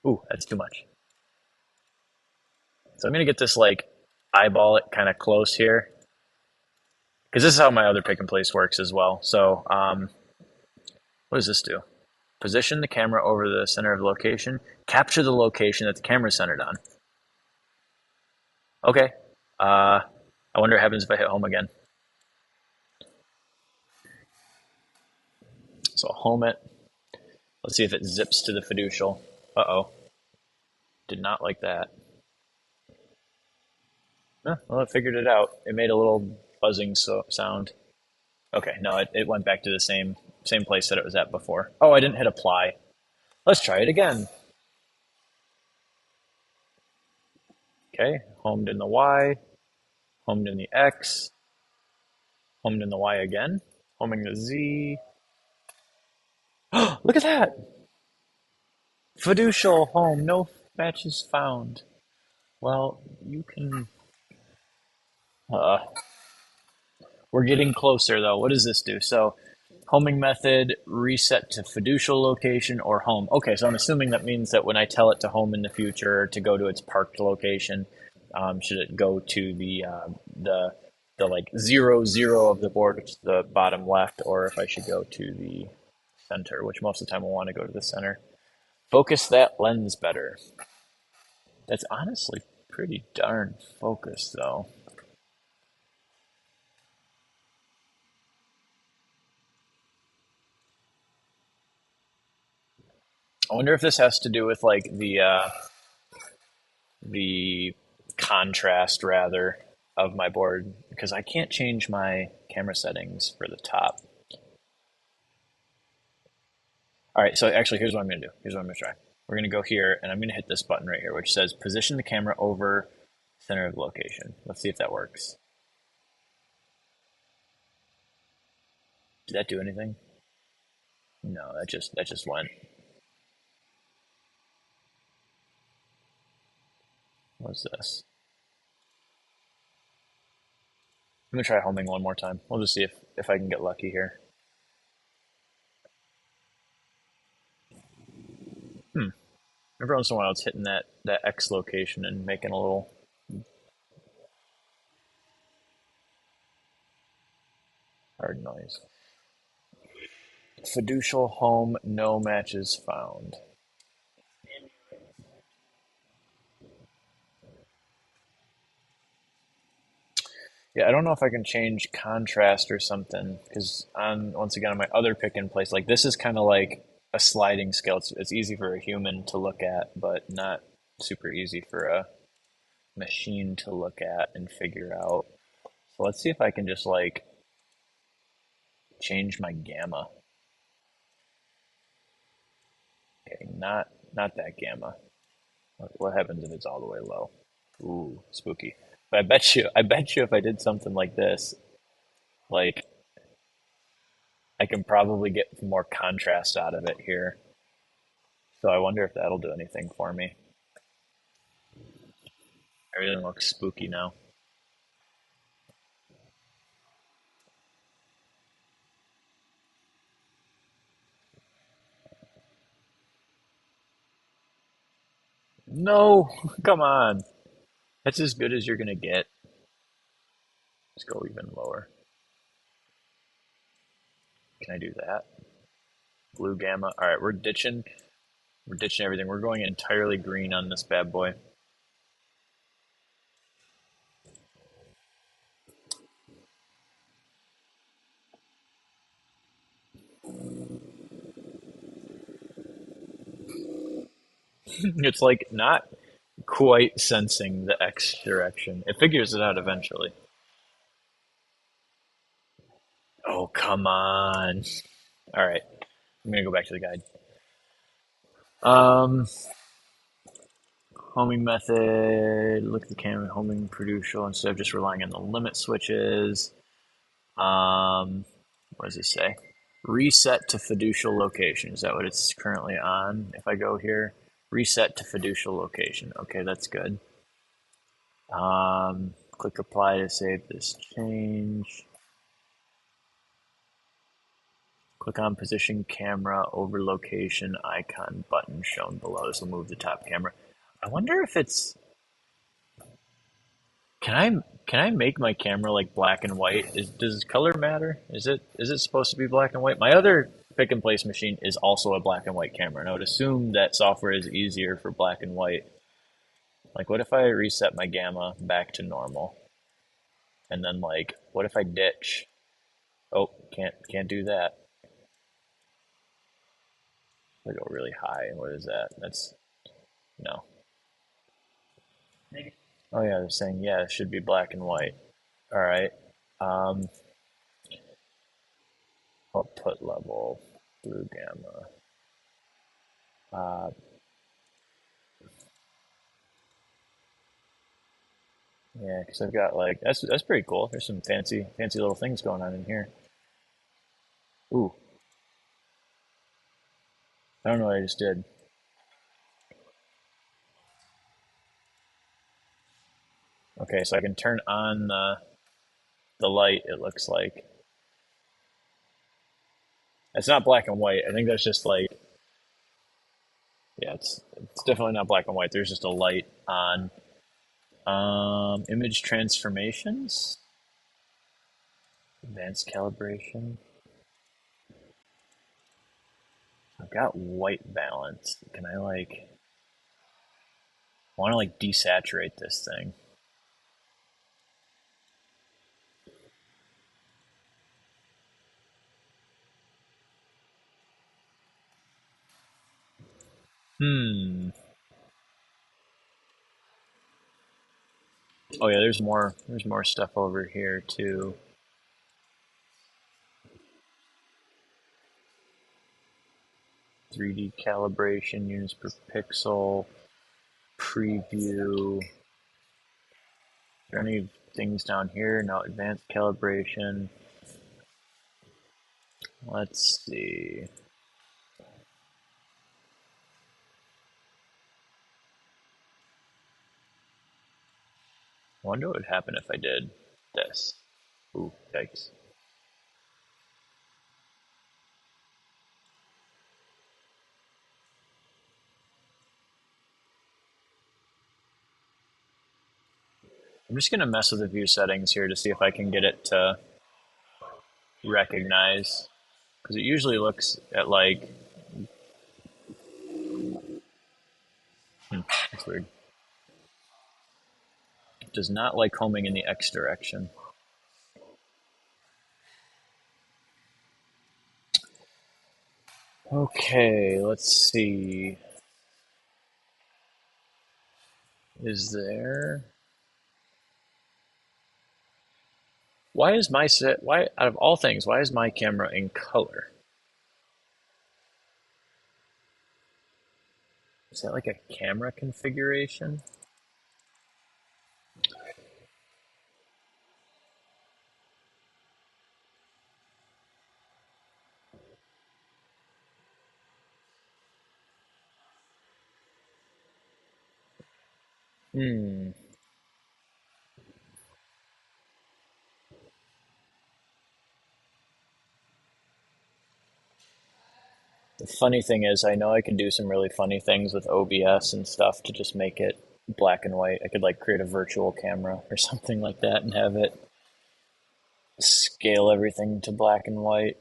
Speaker 1: Ooh, that's too much. So I'm going to get this like eyeball it kind of close here, because this is how my other pick and place works as well. So what does this do? Position the camera over the center of location. Capture the location that the camera is centered on. Okay. I wonder what happens if I hit home again. So I'll home it. Let's see if it zips to the fiducial. Uh-oh. Did not like that. Well, it figured it out. It made a little buzzing sound. Okay, no, it went back to the same place that it was at before. Oh, I didn't hit apply. Let's try it again. Okay, homed in the Y, homed in the X, homed in the Y again, homing the Z. Look at that! Fiducial home, no matches found. Well, you can... Uh, we're getting closer though. What does this do? So, homing method, reset to fiducial location or home. Okay, so I'm assuming that means that when I tell it to home in the future to go to its parked location, should it go to the like 0, 0 of the board, which is the bottom left, or if I should go to the center, which most of the time we'll want to go to the center. Focus that lens better. That's honestly pretty darn focused though. I wonder if this has to do with like the contrast rather of my board, because I can't change my camera settings for the top. All right, so actually here's what I'm going to do. Here's what I'm going to try. We're going to go here and I'm going to hit this button right here, which says position the camera over center of location. Let's see if that works. Did that do anything? No, that just went. What's this? I'm gonna try homing one more time. We'll just see if I can get lucky here. Every once in a while it's hitting that X location and making a little hard noise. Fiducial home, no matches found. Yeah, I don't know if I can change contrast or something, because once again on my other pick and place, like this is kind of like a sliding scale. It's easy for a human to look at, but not super easy for a machine to look at and figure out. So let's see if I can just like change my gamma. Okay, not that gamma. What happens if it's all the way low? Ooh, spooky. But I bet you if I did something like this, like I can probably get more contrast out of it here. So I wonder if that'll do anything for me. Everything looks spooky now. No, come on. That's as good as you're gonna get. Let's go even lower. Can I do that? Blue gamma. All right, we're ditching. We're ditching everything. We're going entirely green on this bad boy. It's like not quite sensing the X direction. It figures it out eventually. Oh, come on. All right, I'm gonna go back to the guide. Um, Homing method. Look at the camera homing crucial instead of just relying on the limit switches. Um, what does it say? Reset to fiducial location. Is that what it's currently on? If I go here, reset to fiducial location. Okay, that's good. Click apply to save this change. Click on position camera over location icon button shown below. This will move the top camera. I wonder if it's can I make my camera like black and white? Does color matter? Is it supposed to be black and white? My other pick and place machine is also a black and white camera, and I would assume that software is easier for black and white. Like, what if I reset my gamma back to normal, and then like, what if I ditch? Oh, can't do that. I go really high. What is that? That's no.
Speaker 2: Maybe.
Speaker 1: Oh yeah, they're saying yeah, it should be black and white. All right. Um, Output level, blue gamma. Uh, yeah, because I've got like that's pretty cool. There's some fancy little things going on in here. Ooh, I don't know what I just did. Okay, so I can turn on the light. It looks like it's not black and white. I think that's just like yeah, it's definitely not black and white. There's just a light on. Image transformations, advanced calibration. I've got white balance. Can I like? I want to like desaturate this thing. Hmm. Oh yeah, there's more. There's more stuff over here too. 3D calibration, units per pixel, preview. Is there any things down here? No, advanced calibration. Let's see. I wonder what would happen if I did this. Ooh, yikes. I'm just going to mess with the view settings here to see if I can get it to recognize. Because it usually looks at like... that's weird. It does not like homing in the X direction. Okay, let's see. Is there... Why is my set... Why, out of all things, why is my camera in color? Is that like a camera configuration? Hmm. The funny thing is, I know I can do some really funny things with OBS and stuff to just make it black and white. I could like create a virtual camera or something like that and have it scale everything to black and white.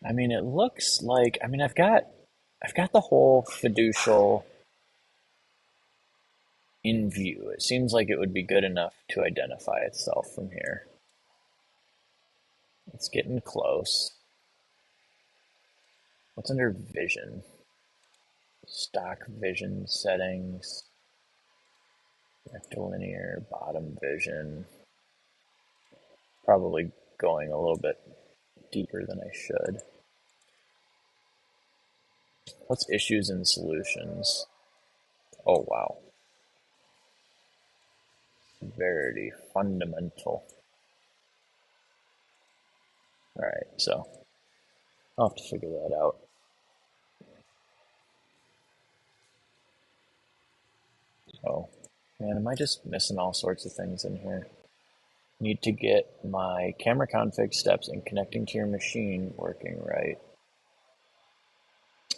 Speaker 1: I mean, it looks like, I mean, I've got the whole fiducial in view. It seems like it would be good enough to identify itself from here. It's getting close. What's under vision? Stock vision settings, rectilinear, bottom vision. Probably going a little bit deeper than I should. What's issues and solutions? Oh, wow. Severity, fundamental. All right, so I'll have to figure that out. Oh, man, am I just missing all sorts of things in here? Need to get my camera config steps and connecting to your machine working right.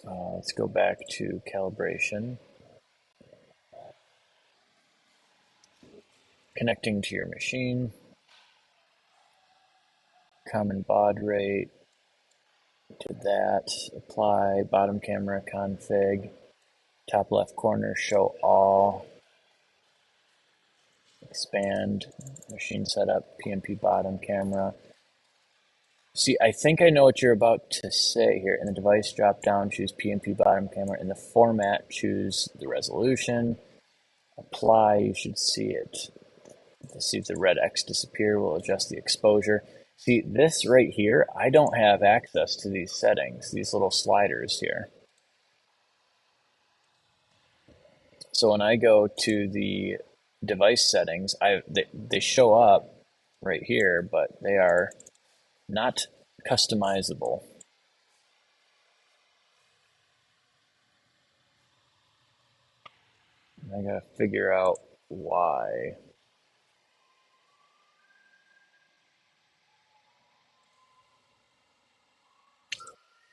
Speaker 1: Let's go back to calibration. Connecting to your machine. Common baud rate. Did that. Apply bottom camera config. Top left corner, show all. Expand. Machine setup, PnP bottom camera. See, I think I know what you're about to say here. In the device drop down, choose PnP bottom camera. In the format, choose the resolution. Apply, you should see it. Let's see if the red X disappear. We'll adjust the exposure. See, this right here, I don't have access to these settings, these little sliders here. So when I go to the device settings, they show up right here, but they are not customizable. I gotta figure out why.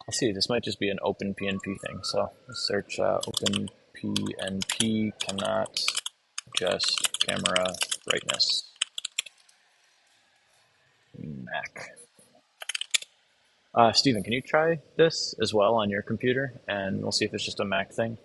Speaker 1: I'll see, this might just be an OpenPMP thing. So let's search OpenPMP cannot adjust camera brightness. Mac. Steven, can you try this as well on your computer? And we'll see if it's just a Mac thing.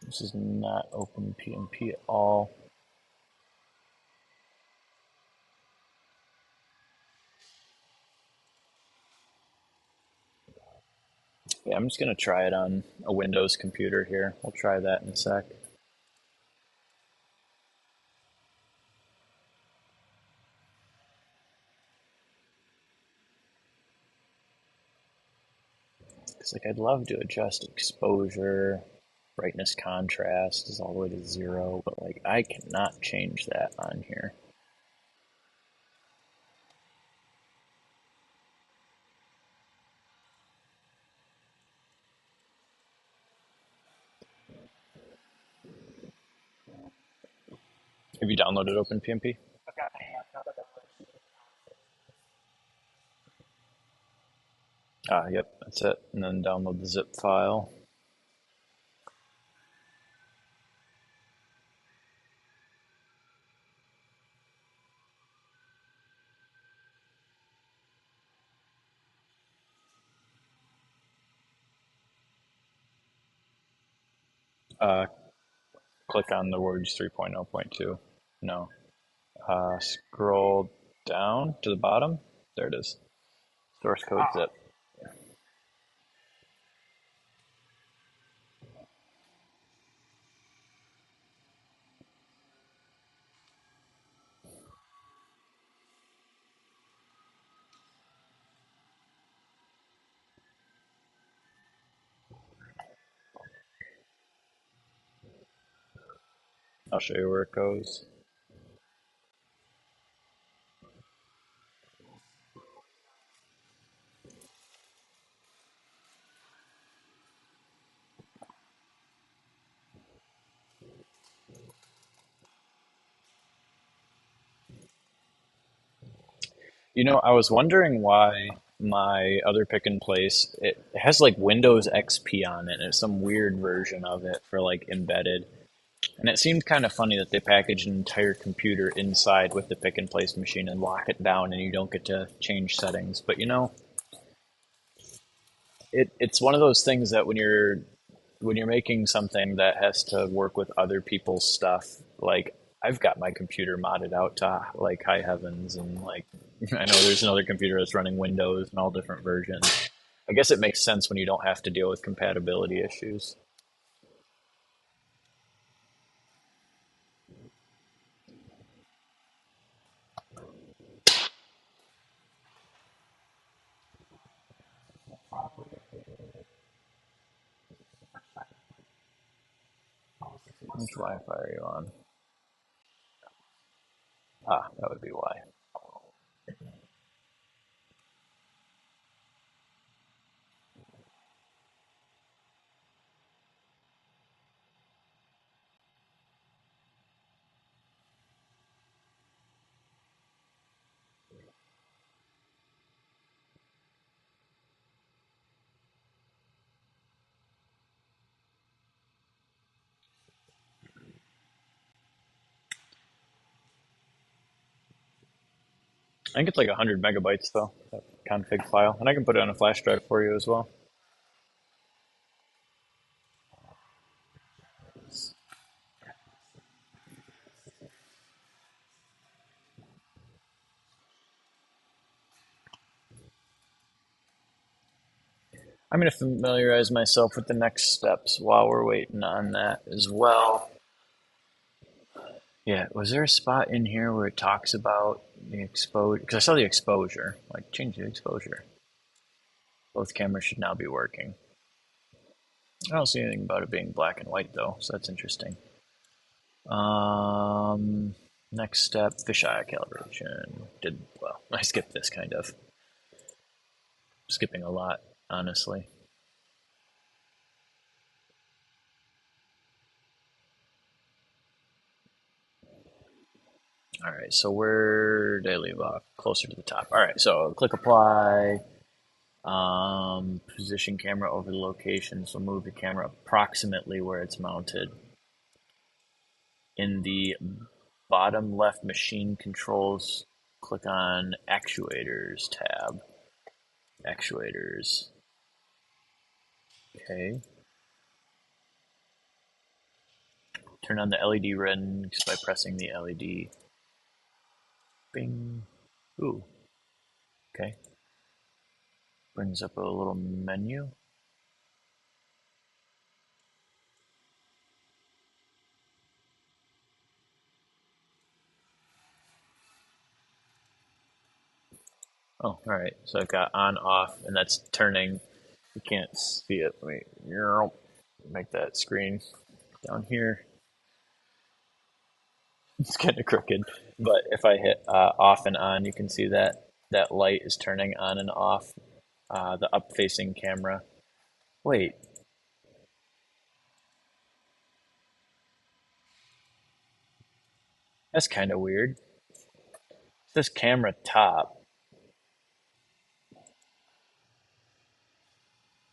Speaker 1: This is not OpenPMP at all. Yeah, I'm just going to try it on a Windows computer here. We'll try that in a sec. Because like I'd love to adjust exposure, brightness contrast is all the way to 0, but like I cannot change that on here. Have you downloaded OpenPMP? Yep, that's it. And then download the zip file. Uh, Click on the words 3.0.2. No. Scroll down to the bottom. There it is. Source code zip. I'll show you where it goes. You know, I was wondering why my other pick and place, it has like Windows XP on it, and it's some weird version of it for like embedded. And it seemed kind of funny that they packaged an entire computer inside with the pick and place machine and lock it down, and you don't get to change settings. But you know, it's one of those things that when you're making something that has to work with other people's stuff, like I've got my computer modded out to like high heavens, and like I know there's another computer that's running Windows and all different versions. I guess it makes sense when you don't have to deal with compatibility issues. Which Wi-Fi are you on? Ah, that would be why. I think it's like 100 megabytes though, that config file, and I can put it on a flash drive for you as well. I'm going to familiarize myself with the next steps while we're waiting on that as well. Yeah, was there a spot in here where it talks about the exposure? Because I saw the exposure. Like, change the exposure. Both cameras should now be working. I don't see anything about it being black and white though, so that's interesting. Next step, fisheye calibration. Did well. I skipped this kind of. Skipping a lot, honestly. All right, so where did I leave off? Closer to the top. All right, so click apply. Position camera over the location, so move the camera approximately where it's mounted. In the bottom left machine controls, click on Actuators tab. Actuators. Okay. Turn on the LED rings by pressing the LED. Bing. Ooh. Okay. Brings up a little menu. Oh, all right. So I've got on, off, and that's turning. You can't see it. Let me make that screen down here. It's kind of crooked, but if I hit off and on, you can see that that light is turning on and off the up-facing camera. Wait, that's kind of weird. This camera top,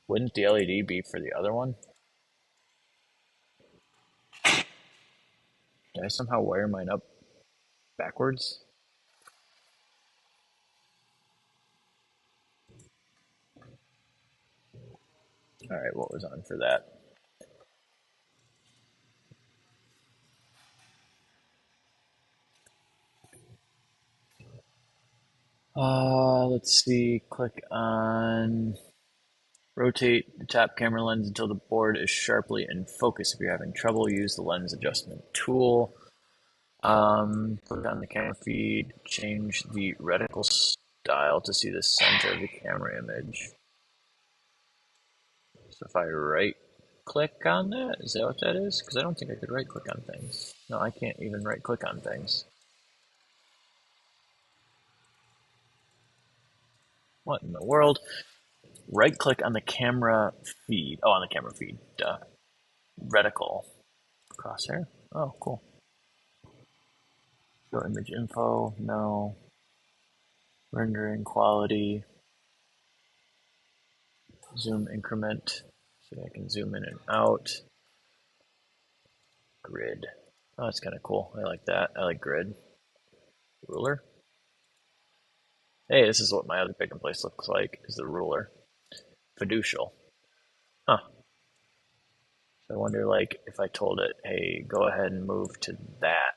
Speaker 1: wouldn't the LED be for the other one? Did I somehow wire mine up backwards? All right, what was on for that? Let's see. Click on rotate the top camera lens until the board is sharply in focus. If you're having trouble, use the lens adjustment tool. Click on the camera feed, change the reticle style to see the center of the camera image. So if I right click on that, is that what that is? Because I don't think I could right click on things. No, I can't even right click on things. What in the world? Right click on the camera feed. Oh, on the camera feed. Duh. Reticle. Crosshair? Oh, cool. Show image info. No. Rendering quality. Zoom increment, so I can zoom in and out. Grid. Oh, that's kind of cool. I like that. I like grid. Ruler. Hey, this is what my other pick and place looks like, is the ruler. Fiducial. Huh. So I wonder, like, if I told it, hey, go ahead and move to that.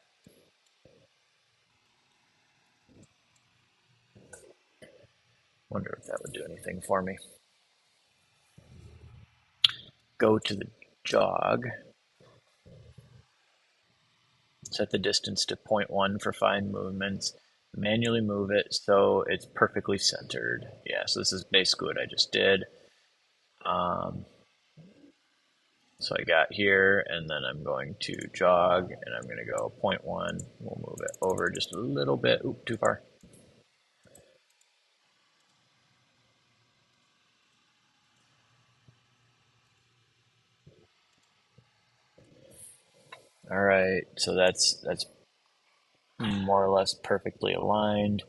Speaker 1: Wonder if that would do anything for me. Go to the jog. Set the distance to 0.1 for fine movements. Manually move it so it's perfectly centered. Yeah, so this is basically what I just did. So I got here, and then I'm going to jog, and I'm going to go 0.1. We'll move it over just a little bit. Oop, too far. All right, so that's more or less perfectly aligned.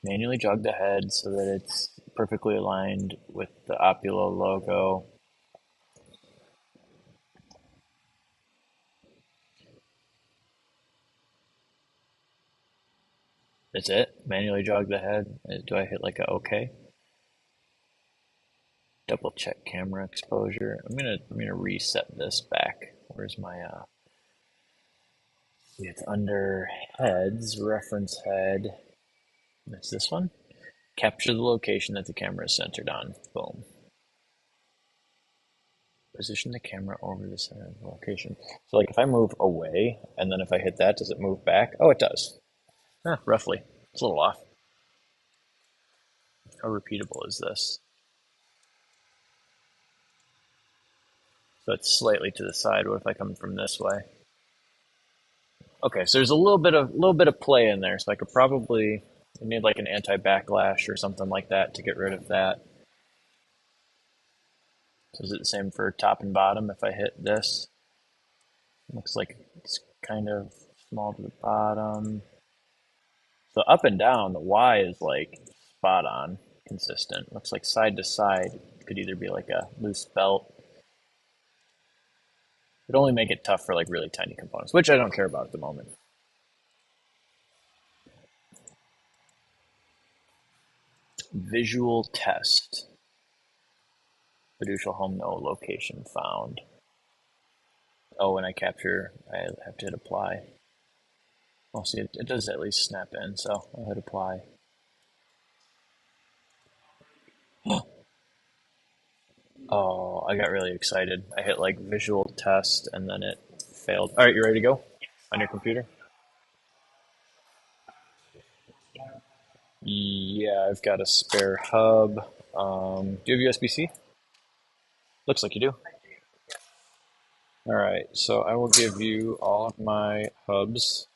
Speaker 1: Manually jog the head so that it's perfectly aligned with the Opula logo. That's it. Manually jog the head. Do I hit like a OK? Double check camera exposure. I'm gonna reset this back. Where's my it's under heads, reference head. That's this one. Capture the location that the camera is centered on. Boom. Position the camera over the center of the location. So like if I move away and then if I hit that, does it move back? Oh, it does. Roughly. It's a little off. How repeatable is this? So it's slightly to the side. What if I come from this way? Okay, so there's a little bit of play in there. So I could probably need like an anti-backlash or something like that to get rid of that. So is it the same for top and bottom if I hit this? Looks like it's kind of small to the bottom. So up and down, the Y is like spot on, consistent. Looks like side to side could either be like a loose belt. It'd only make it tough for like really tiny components, which I don't care about at the moment. Visual test. Fiducial home, no location found. Oh, when I capture, I have to hit apply. Oh, see, it does at least snap in, so I'll hit apply. Oh, I got really excited. I hit like visual test and then it failed. All right, you ready to go on your computer? Yeah, I've got a spare hub. Do you have USB-C? Looks like you do. All right, so I will give you all of my hubs.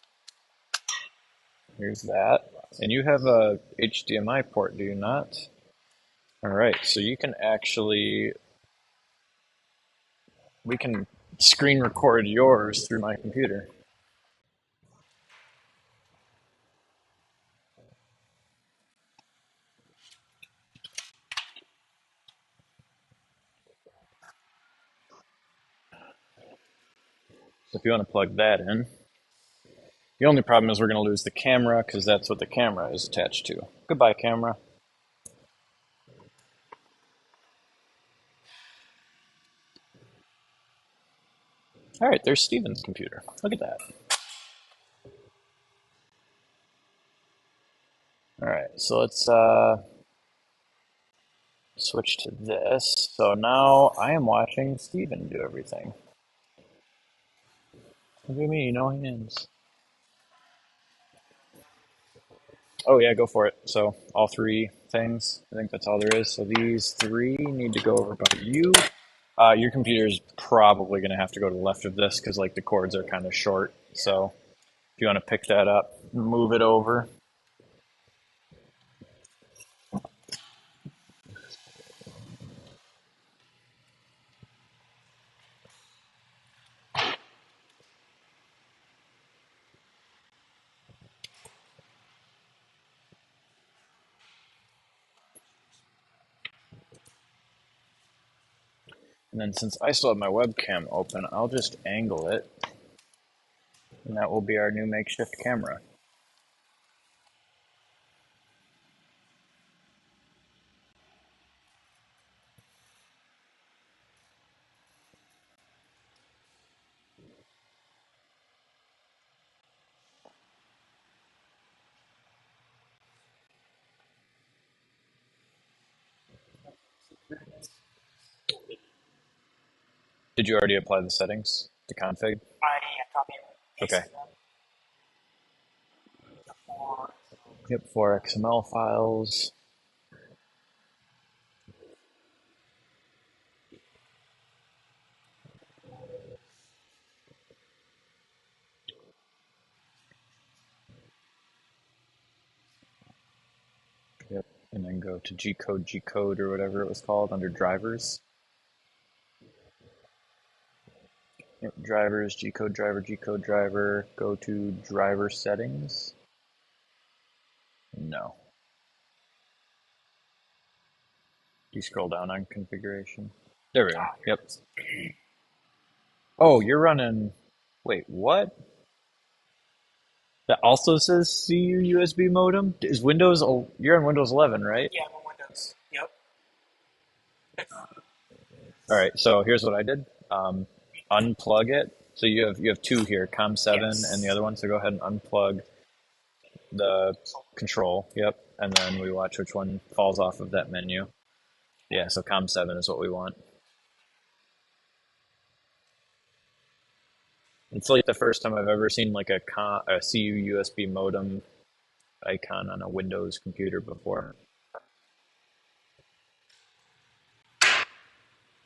Speaker 1: Here's that. And you have a HDMI port, do you not? All right, so you can actually, we can screen record yours through my computer. So if you want to plug that in. The only problem is we're going to lose the camera because that's what the camera is attached to. Goodbye, camera. All right, there's Steven's computer. Look at that. All right, so let's switch to this. So now I am watching Steven do everything. Look at me, no hands. Oh yeah, go for it. So all three things. I think that's all there is. So these three need to go over by you. Your computer is probably going to have to go to the left of this because like the cords are kind of short. So if you want to pick that up, move it over. And then since I still have my webcam open, I'll just angle it, and that will be our new makeshift camera. Did you already apply the settings to config?
Speaker 2: I copy and
Speaker 1: Okay.
Speaker 2: paste them for
Speaker 1: Yep, 4 XML files. Yep, and then go to G code or whatever it was called under drivers. Yep, drivers, G code driver, go to driver settings. No. You scroll down on configuration. There we go. Yep. Oh, you're running. Wait, what? That also says CU USB modem? Is Windows. You're on Windows 11, right?
Speaker 2: yeah, on Windows. Yep.
Speaker 1: All right, so here's what I did. Unplug it. So you have two here, COM7
Speaker 2: Yes.
Speaker 1: and the other one. So go ahead and unplug the control. Yep, and then we watch which one falls off of that menu. Yeah, so COM7 is what we want. It's like the first time I've ever seen like a CU USB modem icon on a Windows computer before.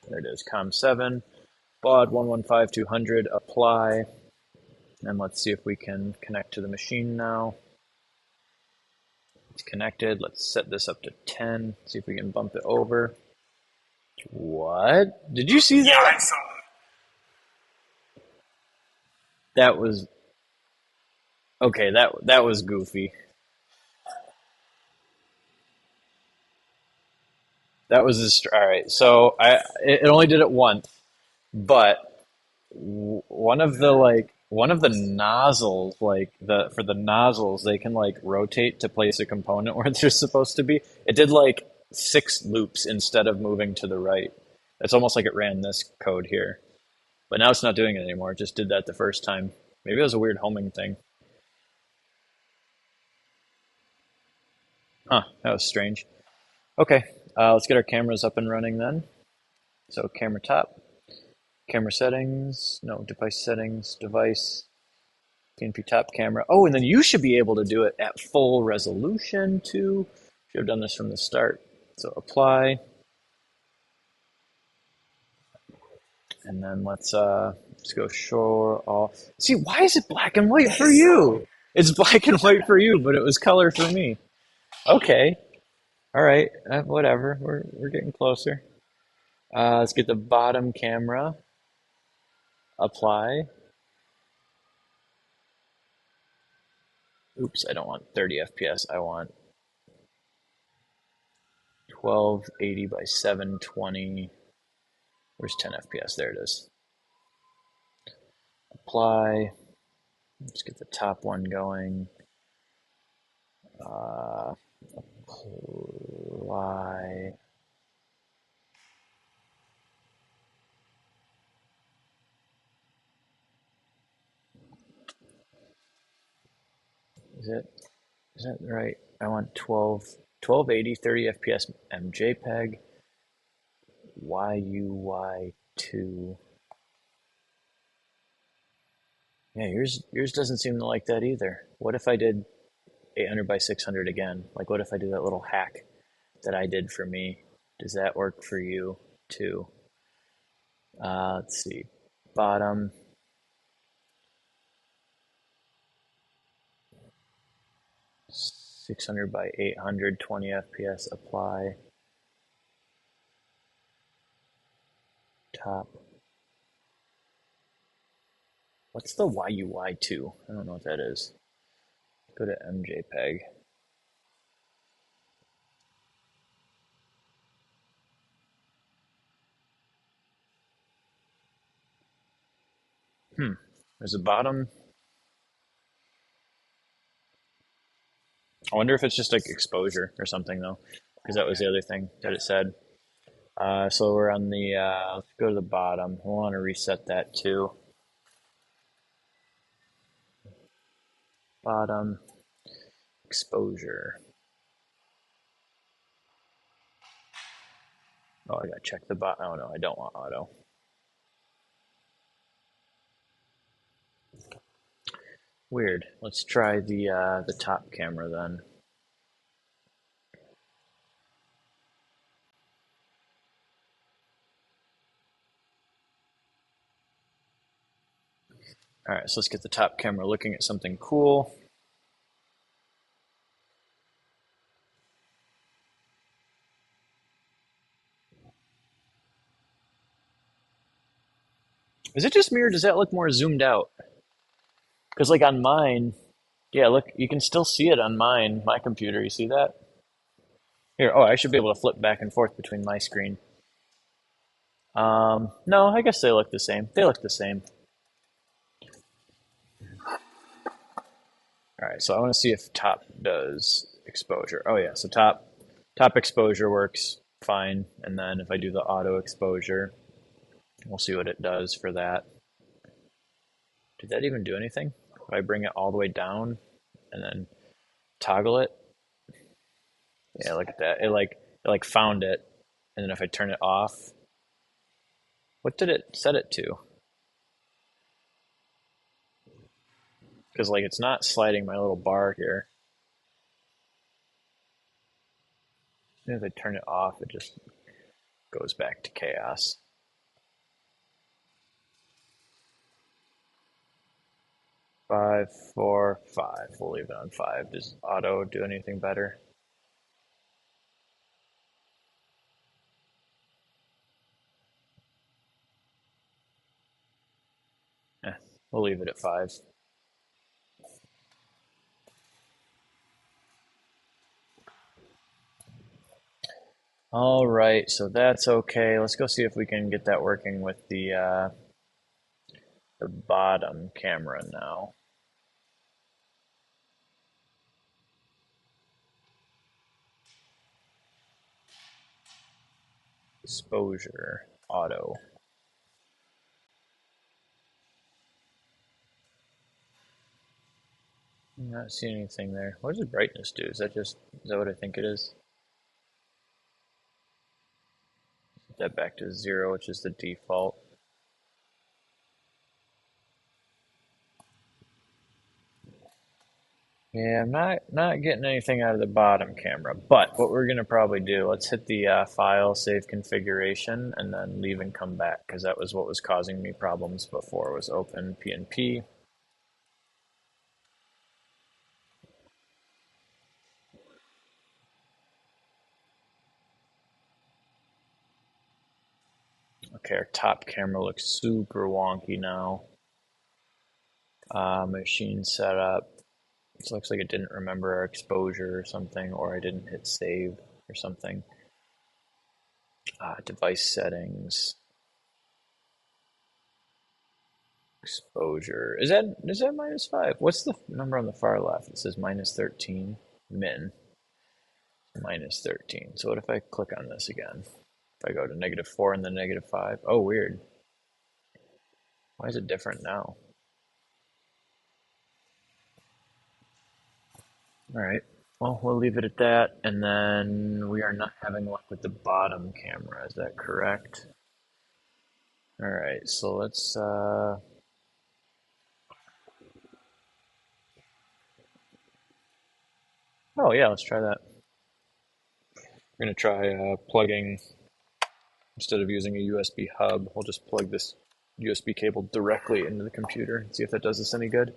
Speaker 1: There it is, COM7, baud 115200, apply, and let's see if we can connect to the machine now. It's connected. Let's set this up to 10, see if we can bump it over. What? Did you see that?
Speaker 2: Yeah, I saw it.
Speaker 1: That was okay. That was goofy. That was all right. So it only did it once, but one of the nozzles, like for the nozzles, they can like rotate to place a component where they're supposed to be. It did like 6 loops instead of moving to the right. It's almost like it ran this code here, but now it's not doing it anymore. It just did that the first time. Maybe it was a weird homing thing. Huh, that was strange. Okay, let's get our cameras up and running then. So camera top, camera settings, no, device settings, device, PnP top camera. Oh, and then you should be able to do it at full resolution too. Should have done this from the start. So apply, and then let's go show all. See, why is it black and white for you? It's black and white for you, but it was color for me. Okay, all right, whatever. We're getting closer. Let's get the bottom camera. Apply. Oops, I don't want 30 FPS. I want 1280 by 720. Where's 10 FPS? There it is. Apply. Let's get the top one going. Apply. Is that right? I want 1280 30 FPS MJPEG YUY2. Yeah, yours doesn't seem to like that either. What if I did 800 by 600 again? Like, what if I do that little hack that I did for me? Does that work for you too? Let's see. Bottom. 600 by 800, 20 FPS. Apply. Top. What's the YUY2? I don't know what that is. Go to MJPEG. There's a bottom. I wonder if it's just like exposure or something though, because that was the other thing that it said. So we're on the, let's go to the bottom. We want to reset that too. Bottom exposure. Oh, I gotta check the bottom. Oh no, I don't want auto. Weird. Let's try the top camera then. All right, so let's get the top camera looking at something cool. Is it just me or does that look more zoomed out? Because like on mine, yeah, look, you can still see it on mine, my computer. You see that? Here, oh, I should be able to flip back and forth between my screen. No, I guess they look the same. They look the same. All right, so I want to see if top does exposure. Oh yeah, so top exposure works fine. And then if I do the auto exposure, we'll see what it does for that. Did that even do anything? If I bring it all the way down and then toggle it, yeah, look at that. It like found it, and then if I turn it off, what did it set it to? Because like it's not sliding my little bar here. As soon as I turn it off, it just goes back to chaos. Five, four, five. We'll leave it on five. Does auto do anything better? Eh, we'll leave it at five. All right, so that's okay. Let's go see if we can get that working with the bottom camera now. Exposure, auto. I'm not seeing anything there. What does the brightness do? Is that what I think it is? Set that back to 0, which is the default. Yeah, I'm not getting anything out of the bottom camera, but what we're gonna probably do, let's hit the file, save configuration, and then leave and come back, because that was what was causing me problems before, was OpenPMP. Okay, our top camera looks super wonky now. Machine setup. It looks like it didn't remember our exposure or something, or I didn't hit save or something. Device settings. Exposure. Is that -5? What's the number on the far left? It says -13. Min. -13. So what if I click on this again? If I go to -4 and then -5. Oh, weird. Why is it different now? All right. Well, we'll leave it at that. And then we are not having luck with the bottom camera. Is that correct? All right. So let's. Oh yeah, let's try that. We're gonna try plugging, instead of using a USB hub, we'll just plug this USB cable directly into the computer and see if that does us any good.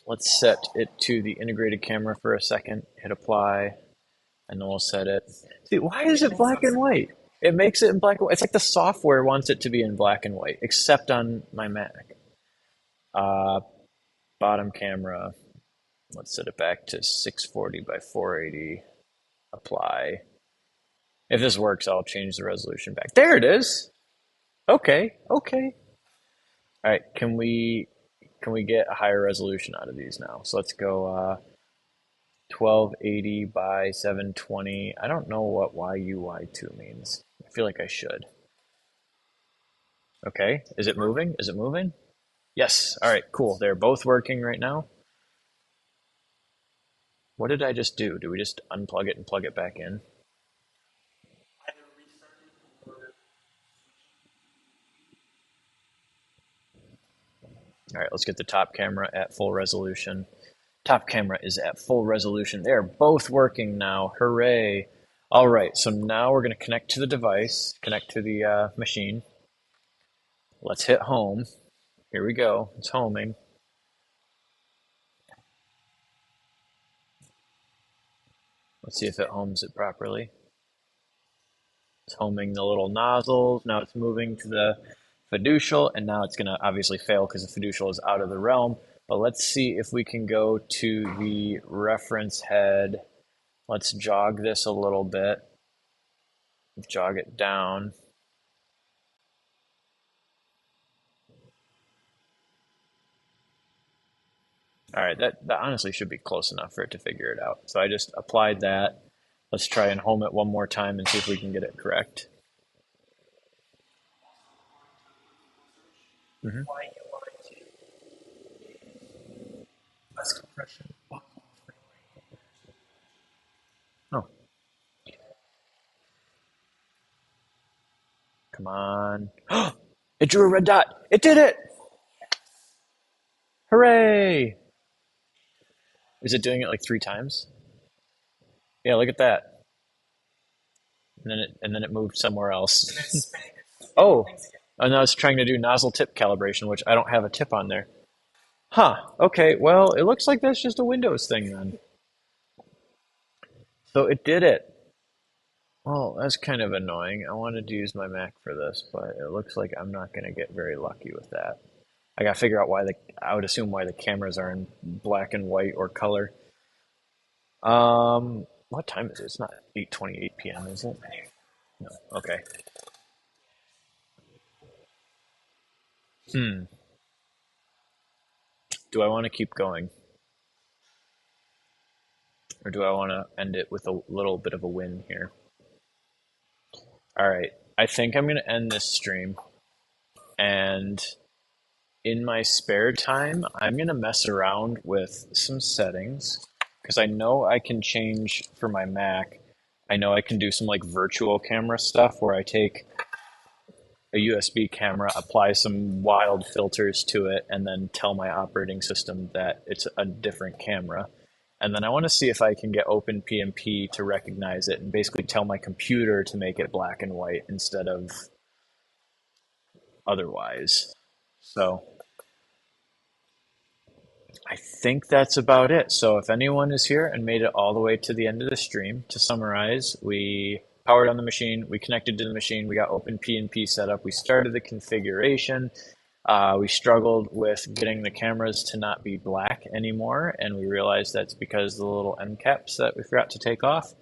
Speaker 1: Let's set it to the integrated camera for a second, hit apply, and then we'll set it. See, why is it black and white? It makes it in black and white. It's like the software wants it to be in black and white, except on my Mac. Uh, Bottom camera, let's set it back to 640 by 480, apply. If this works, I'll change the resolution back. There it is. Okay, okay. All right, can we get a higher resolution out of these now? So let's go 1280 by 720. I don't know what YUY2 means. I feel like I should. Okay, is it moving? Is it moving? Yes. All right, cool. They're both working right now. What did I just do? Do we just unplug it and plug it back in?
Speaker 2: Either restart it or
Speaker 1: All right, let's get the top camera at full resolution. Top camera is at full resolution. They're both working now. Hooray. All right, so now we're going to connect to the device, connect to the machine. Let's hit home. Here we go. It's homing. Let's see if it homes it properly. It's homing the little nozzles. Now it's moving to the fiducial, and now it's going to obviously fail because the fiducial is out of the realm. But let's see if we can go to the reference head. Let's jog this a little bit. Jog it down. All right, that honestly should be close enough for it to figure it out. So I just applied that. Let's try and home it one more time and see if we can get it correct. Mm-hmm.
Speaker 2: YUI2 is less compression.
Speaker 1: Oh, come on. It drew a red dot. It did it. Hooray. Is it doing it like 3 times? Yeah, look at that. And then it moved somewhere else.
Speaker 2: And it's spinning
Speaker 1: Oh,
Speaker 2: things again.
Speaker 1: and I was trying to do nozzle tip calibration, which I don't have a tip on there. Huh. Okay, well, it looks like that's just a Windows thing then. So it did it. Well, that's kind of annoying. I wanted to use my Mac for this, but it looks like I'm not going to get very lucky with that. I got to figure out I would assume why the cameras are in black and white or color. What time is it? It's not 8:28 p.m., is it? No. Okay. Hmm. Do I want to keep going? Or do I want to end it with a little bit of a win here? All right. I think I'm going to end this stream. And in my spare time, I'm going to mess around with some settings because I know I can change for my Mac. I know I can do some like virtual camera stuff where I take a USB camera, apply some wild filters to it, and then tell my operating system that it's a different camera. And then I want to see if I can get OpenPMP to recognize it and basically tell my computer to make it black and white instead of otherwise. So I think that's about it. So if anyone is here and made it all the way to the end of the stream, to summarize, we powered on the machine, we connected to the machine, we got OpenPNP set up, we started the configuration, we struggled with getting the cameras to not be black anymore, and we realized that's because the little end caps that we forgot to take off.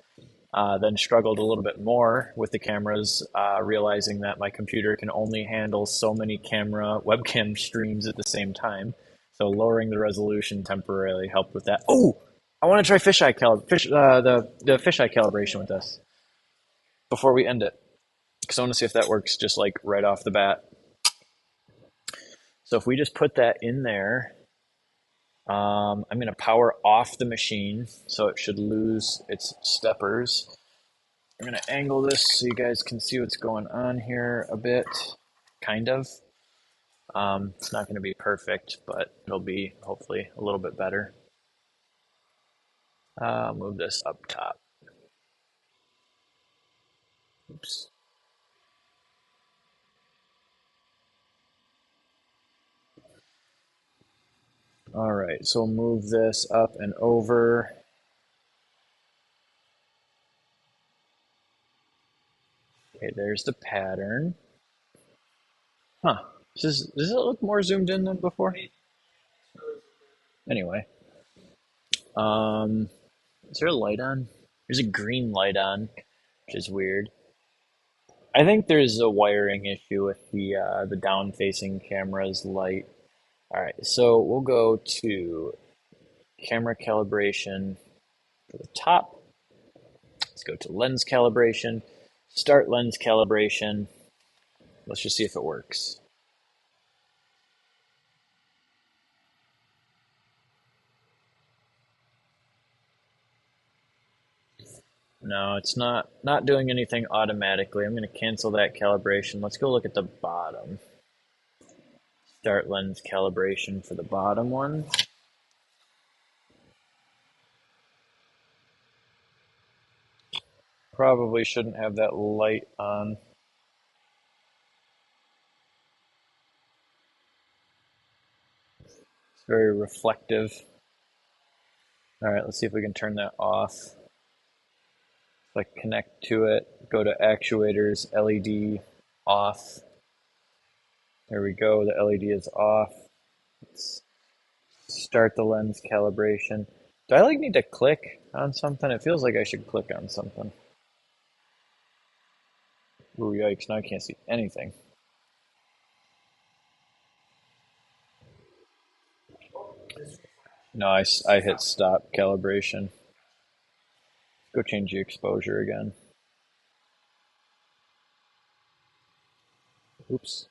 Speaker 1: Then struggled a little bit more with the cameras, realizing that my computer can only handle so many webcam streams at the same time. So lowering the resolution temporarily helped with that. Oh, I want to try the fisheye calibration with this before we end it, because I want to see if that works just like right off the bat. So if we just put that in there, I'm going to power off the machine, so it should lose its steppers. I'm going to angle this so you guys can see what's going on here a bit, kind of. It's not going to be perfect, but it'll be hopefully a little bit better. Move this up top. Oops. All right, so we'll move this up and over. Okay, there's the pattern. Huh. Does it look more zoomed in than before? Anyway. Is there a light on? There's a green light on, which is weird. I think there's a wiring issue with the down-facing camera's light. All right, so we'll go to camera calibration for the top. Let's go to lens calibration, start lens calibration. Let's just see if it works. No, it's not doing anything automatically. I'm going to cancel that calibration. Let's go look at the bottom. Start lens calibration for the bottom one. Probably shouldn't have that light on. It's very reflective. All right, let's see if we can turn that off. If I connect to it, go to actuators, LED off. There we go, the LED is off. Let's start the lens calibration. Do I like need to click on something? It feels like I should click on something. Ooh, yikes, now I can't see anything. No, I hit stop calibration. Go change the exposure again. Oops.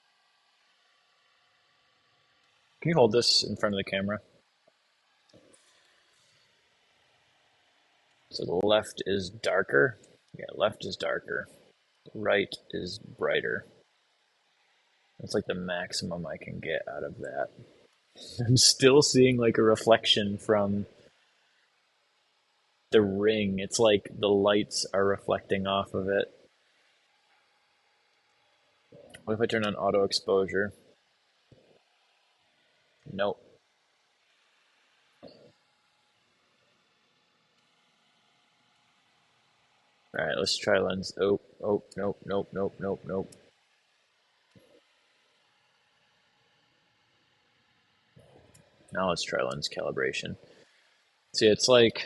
Speaker 1: Can you hold this in front of the camera? So the left is darker. Yeah, left is darker. Right is brighter. That's like the maximum I can get out of that. I'm still seeing like a reflection from the ring. It's like the lights are reflecting off of it. What if I turn on auto exposure? Nope. All right, let's try lens. Oh, nope, nope, nope, nope, nope. Now let's try lens calibration. See, it's like,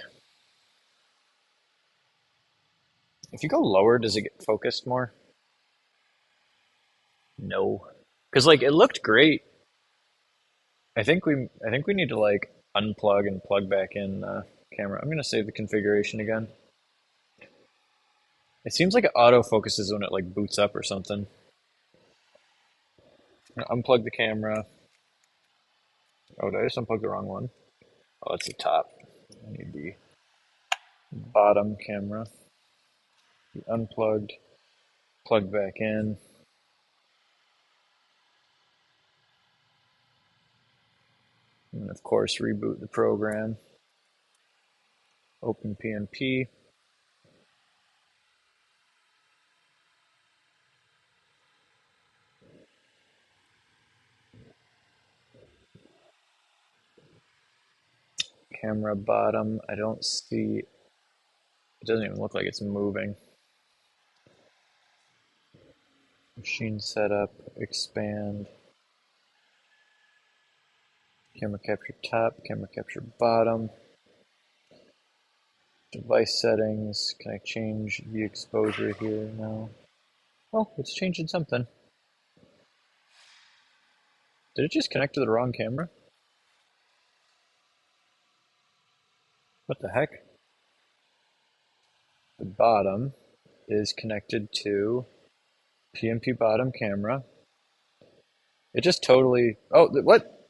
Speaker 1: if you go lower, does it get focused more? No. Because like it looked great. I think we need to like unplug and plug back in the camera. I'm gonna save the configuration again. It seems like it auto focuses when it like boots up or something. Unplug the camera. Oh, did I just unplug the wrong one? Oh, that's the top. I need the bottom camera. Unplugged, plug back in. And of course, reboot the program. OpenPMP. Camera bottom. I don't see, it doesn't even look like it's moving. Machine setup, expand. Camera capture top, camera capture bottom. Device settings. Can I change the exposure here? No. Oh, it's changing something. Did it just connect to the wrong camera? What the heck? The bottom is connected to PnP bottom camera. It just totally. Oh, what?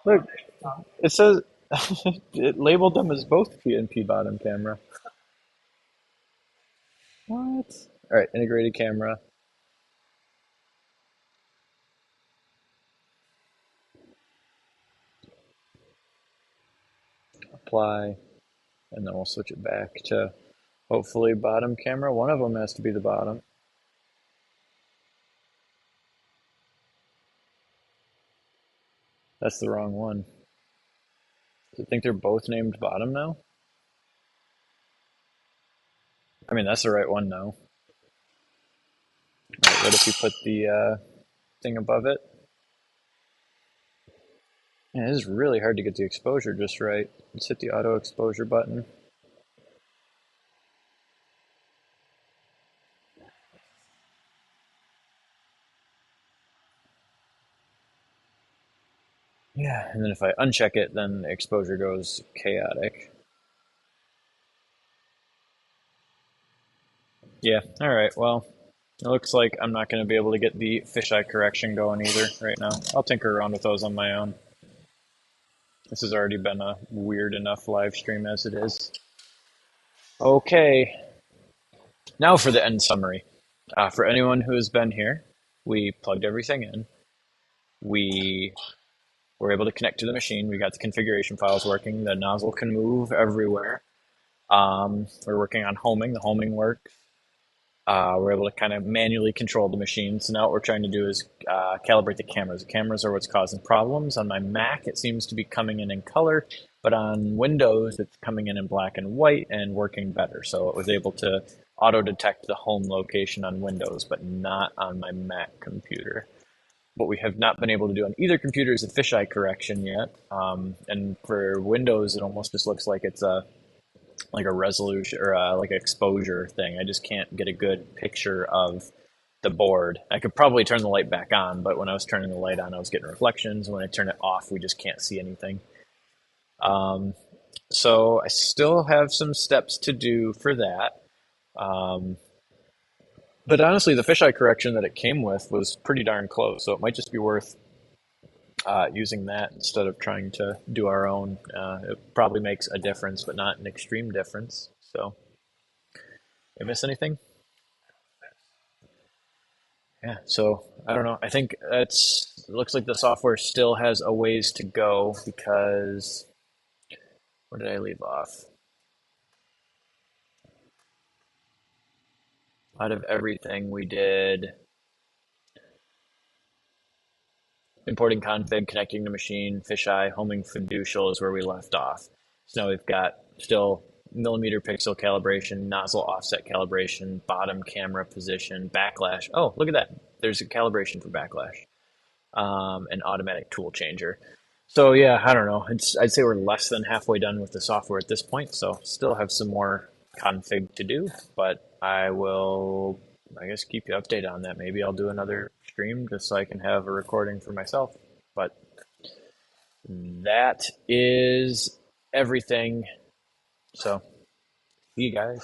Speaker 1: Look, it says it labeled them as both PnP bottom camera. What? All right, integrated camera. Apply, and then we'll switch it back to hopefully bottom camera. One of them has to be the bottom. That's the wrong one. Do you think they're both named bottom now? I mean, that's the right one now. All right, what if you put the thing above it? Yeah, it is really hard to get the exposure just right. Let's hit the auto exposure button. Yeah, and then if I uncheck it, then the exposure goes chaotic. Yeah, all right, well, it looks like I'm not going to be able to get the fisheye correction going either right now. I'll tinker around with those on my own. This has already been a weird enough live stream as it is. Okay, now for the end summary. For anyone who has been here, we plugged everything in. We were able to connect to the machine. We got the configuration files working. The nozzle can move everywhere. We're working on homing. The homing works. We're able to kind of manually control the machine. So now what we're trying to do is calibrate the cameras. The cameras are what's causing problems. On my Mac, it seems to be coming in color, but on Windows, it's coming in black and white and working better. So it was able to auto detect the home location on Windows, but not on my Mac computer. What we have not been able to do on either computer is a fisheye correction yet. And for Windows, it almost just looks like it's a like a resolution or like an exposure thing. I just can't get a good picture of the board. I could probably turn the light back on, but when I was turning the light on, I was getting reflections. When I turn it off, we just can't see anything. Um, so I still have some steps to do for that. Um, but honestly, the fisheye correction that it came with was pretty darn close. So it might just be worth using that instead of trying to do our own. It probably makes a difference, but not an extreme difference. So, did I miss anything? Yeah, so I don't know. I think it looks like the software still has a ways to go because where did I leave off? Out of everything we did importing config, connecting the machine, fisheye, homing fiducial is where we left off. So now we've got still millimeter pixel calibration, nozzle offset calibration, bottom camera position, backlash. Oh, look at that. There's a calibration for backlash. An automatic tool changer. So yeah, I don't know. I'd say we're less than halfway done with the software at this point. So still have some more config to do, but I will, I guess, keep you updated on that. Maybe I'll do another stream just so I can have a recording for myself. But that is everything. So see you guys.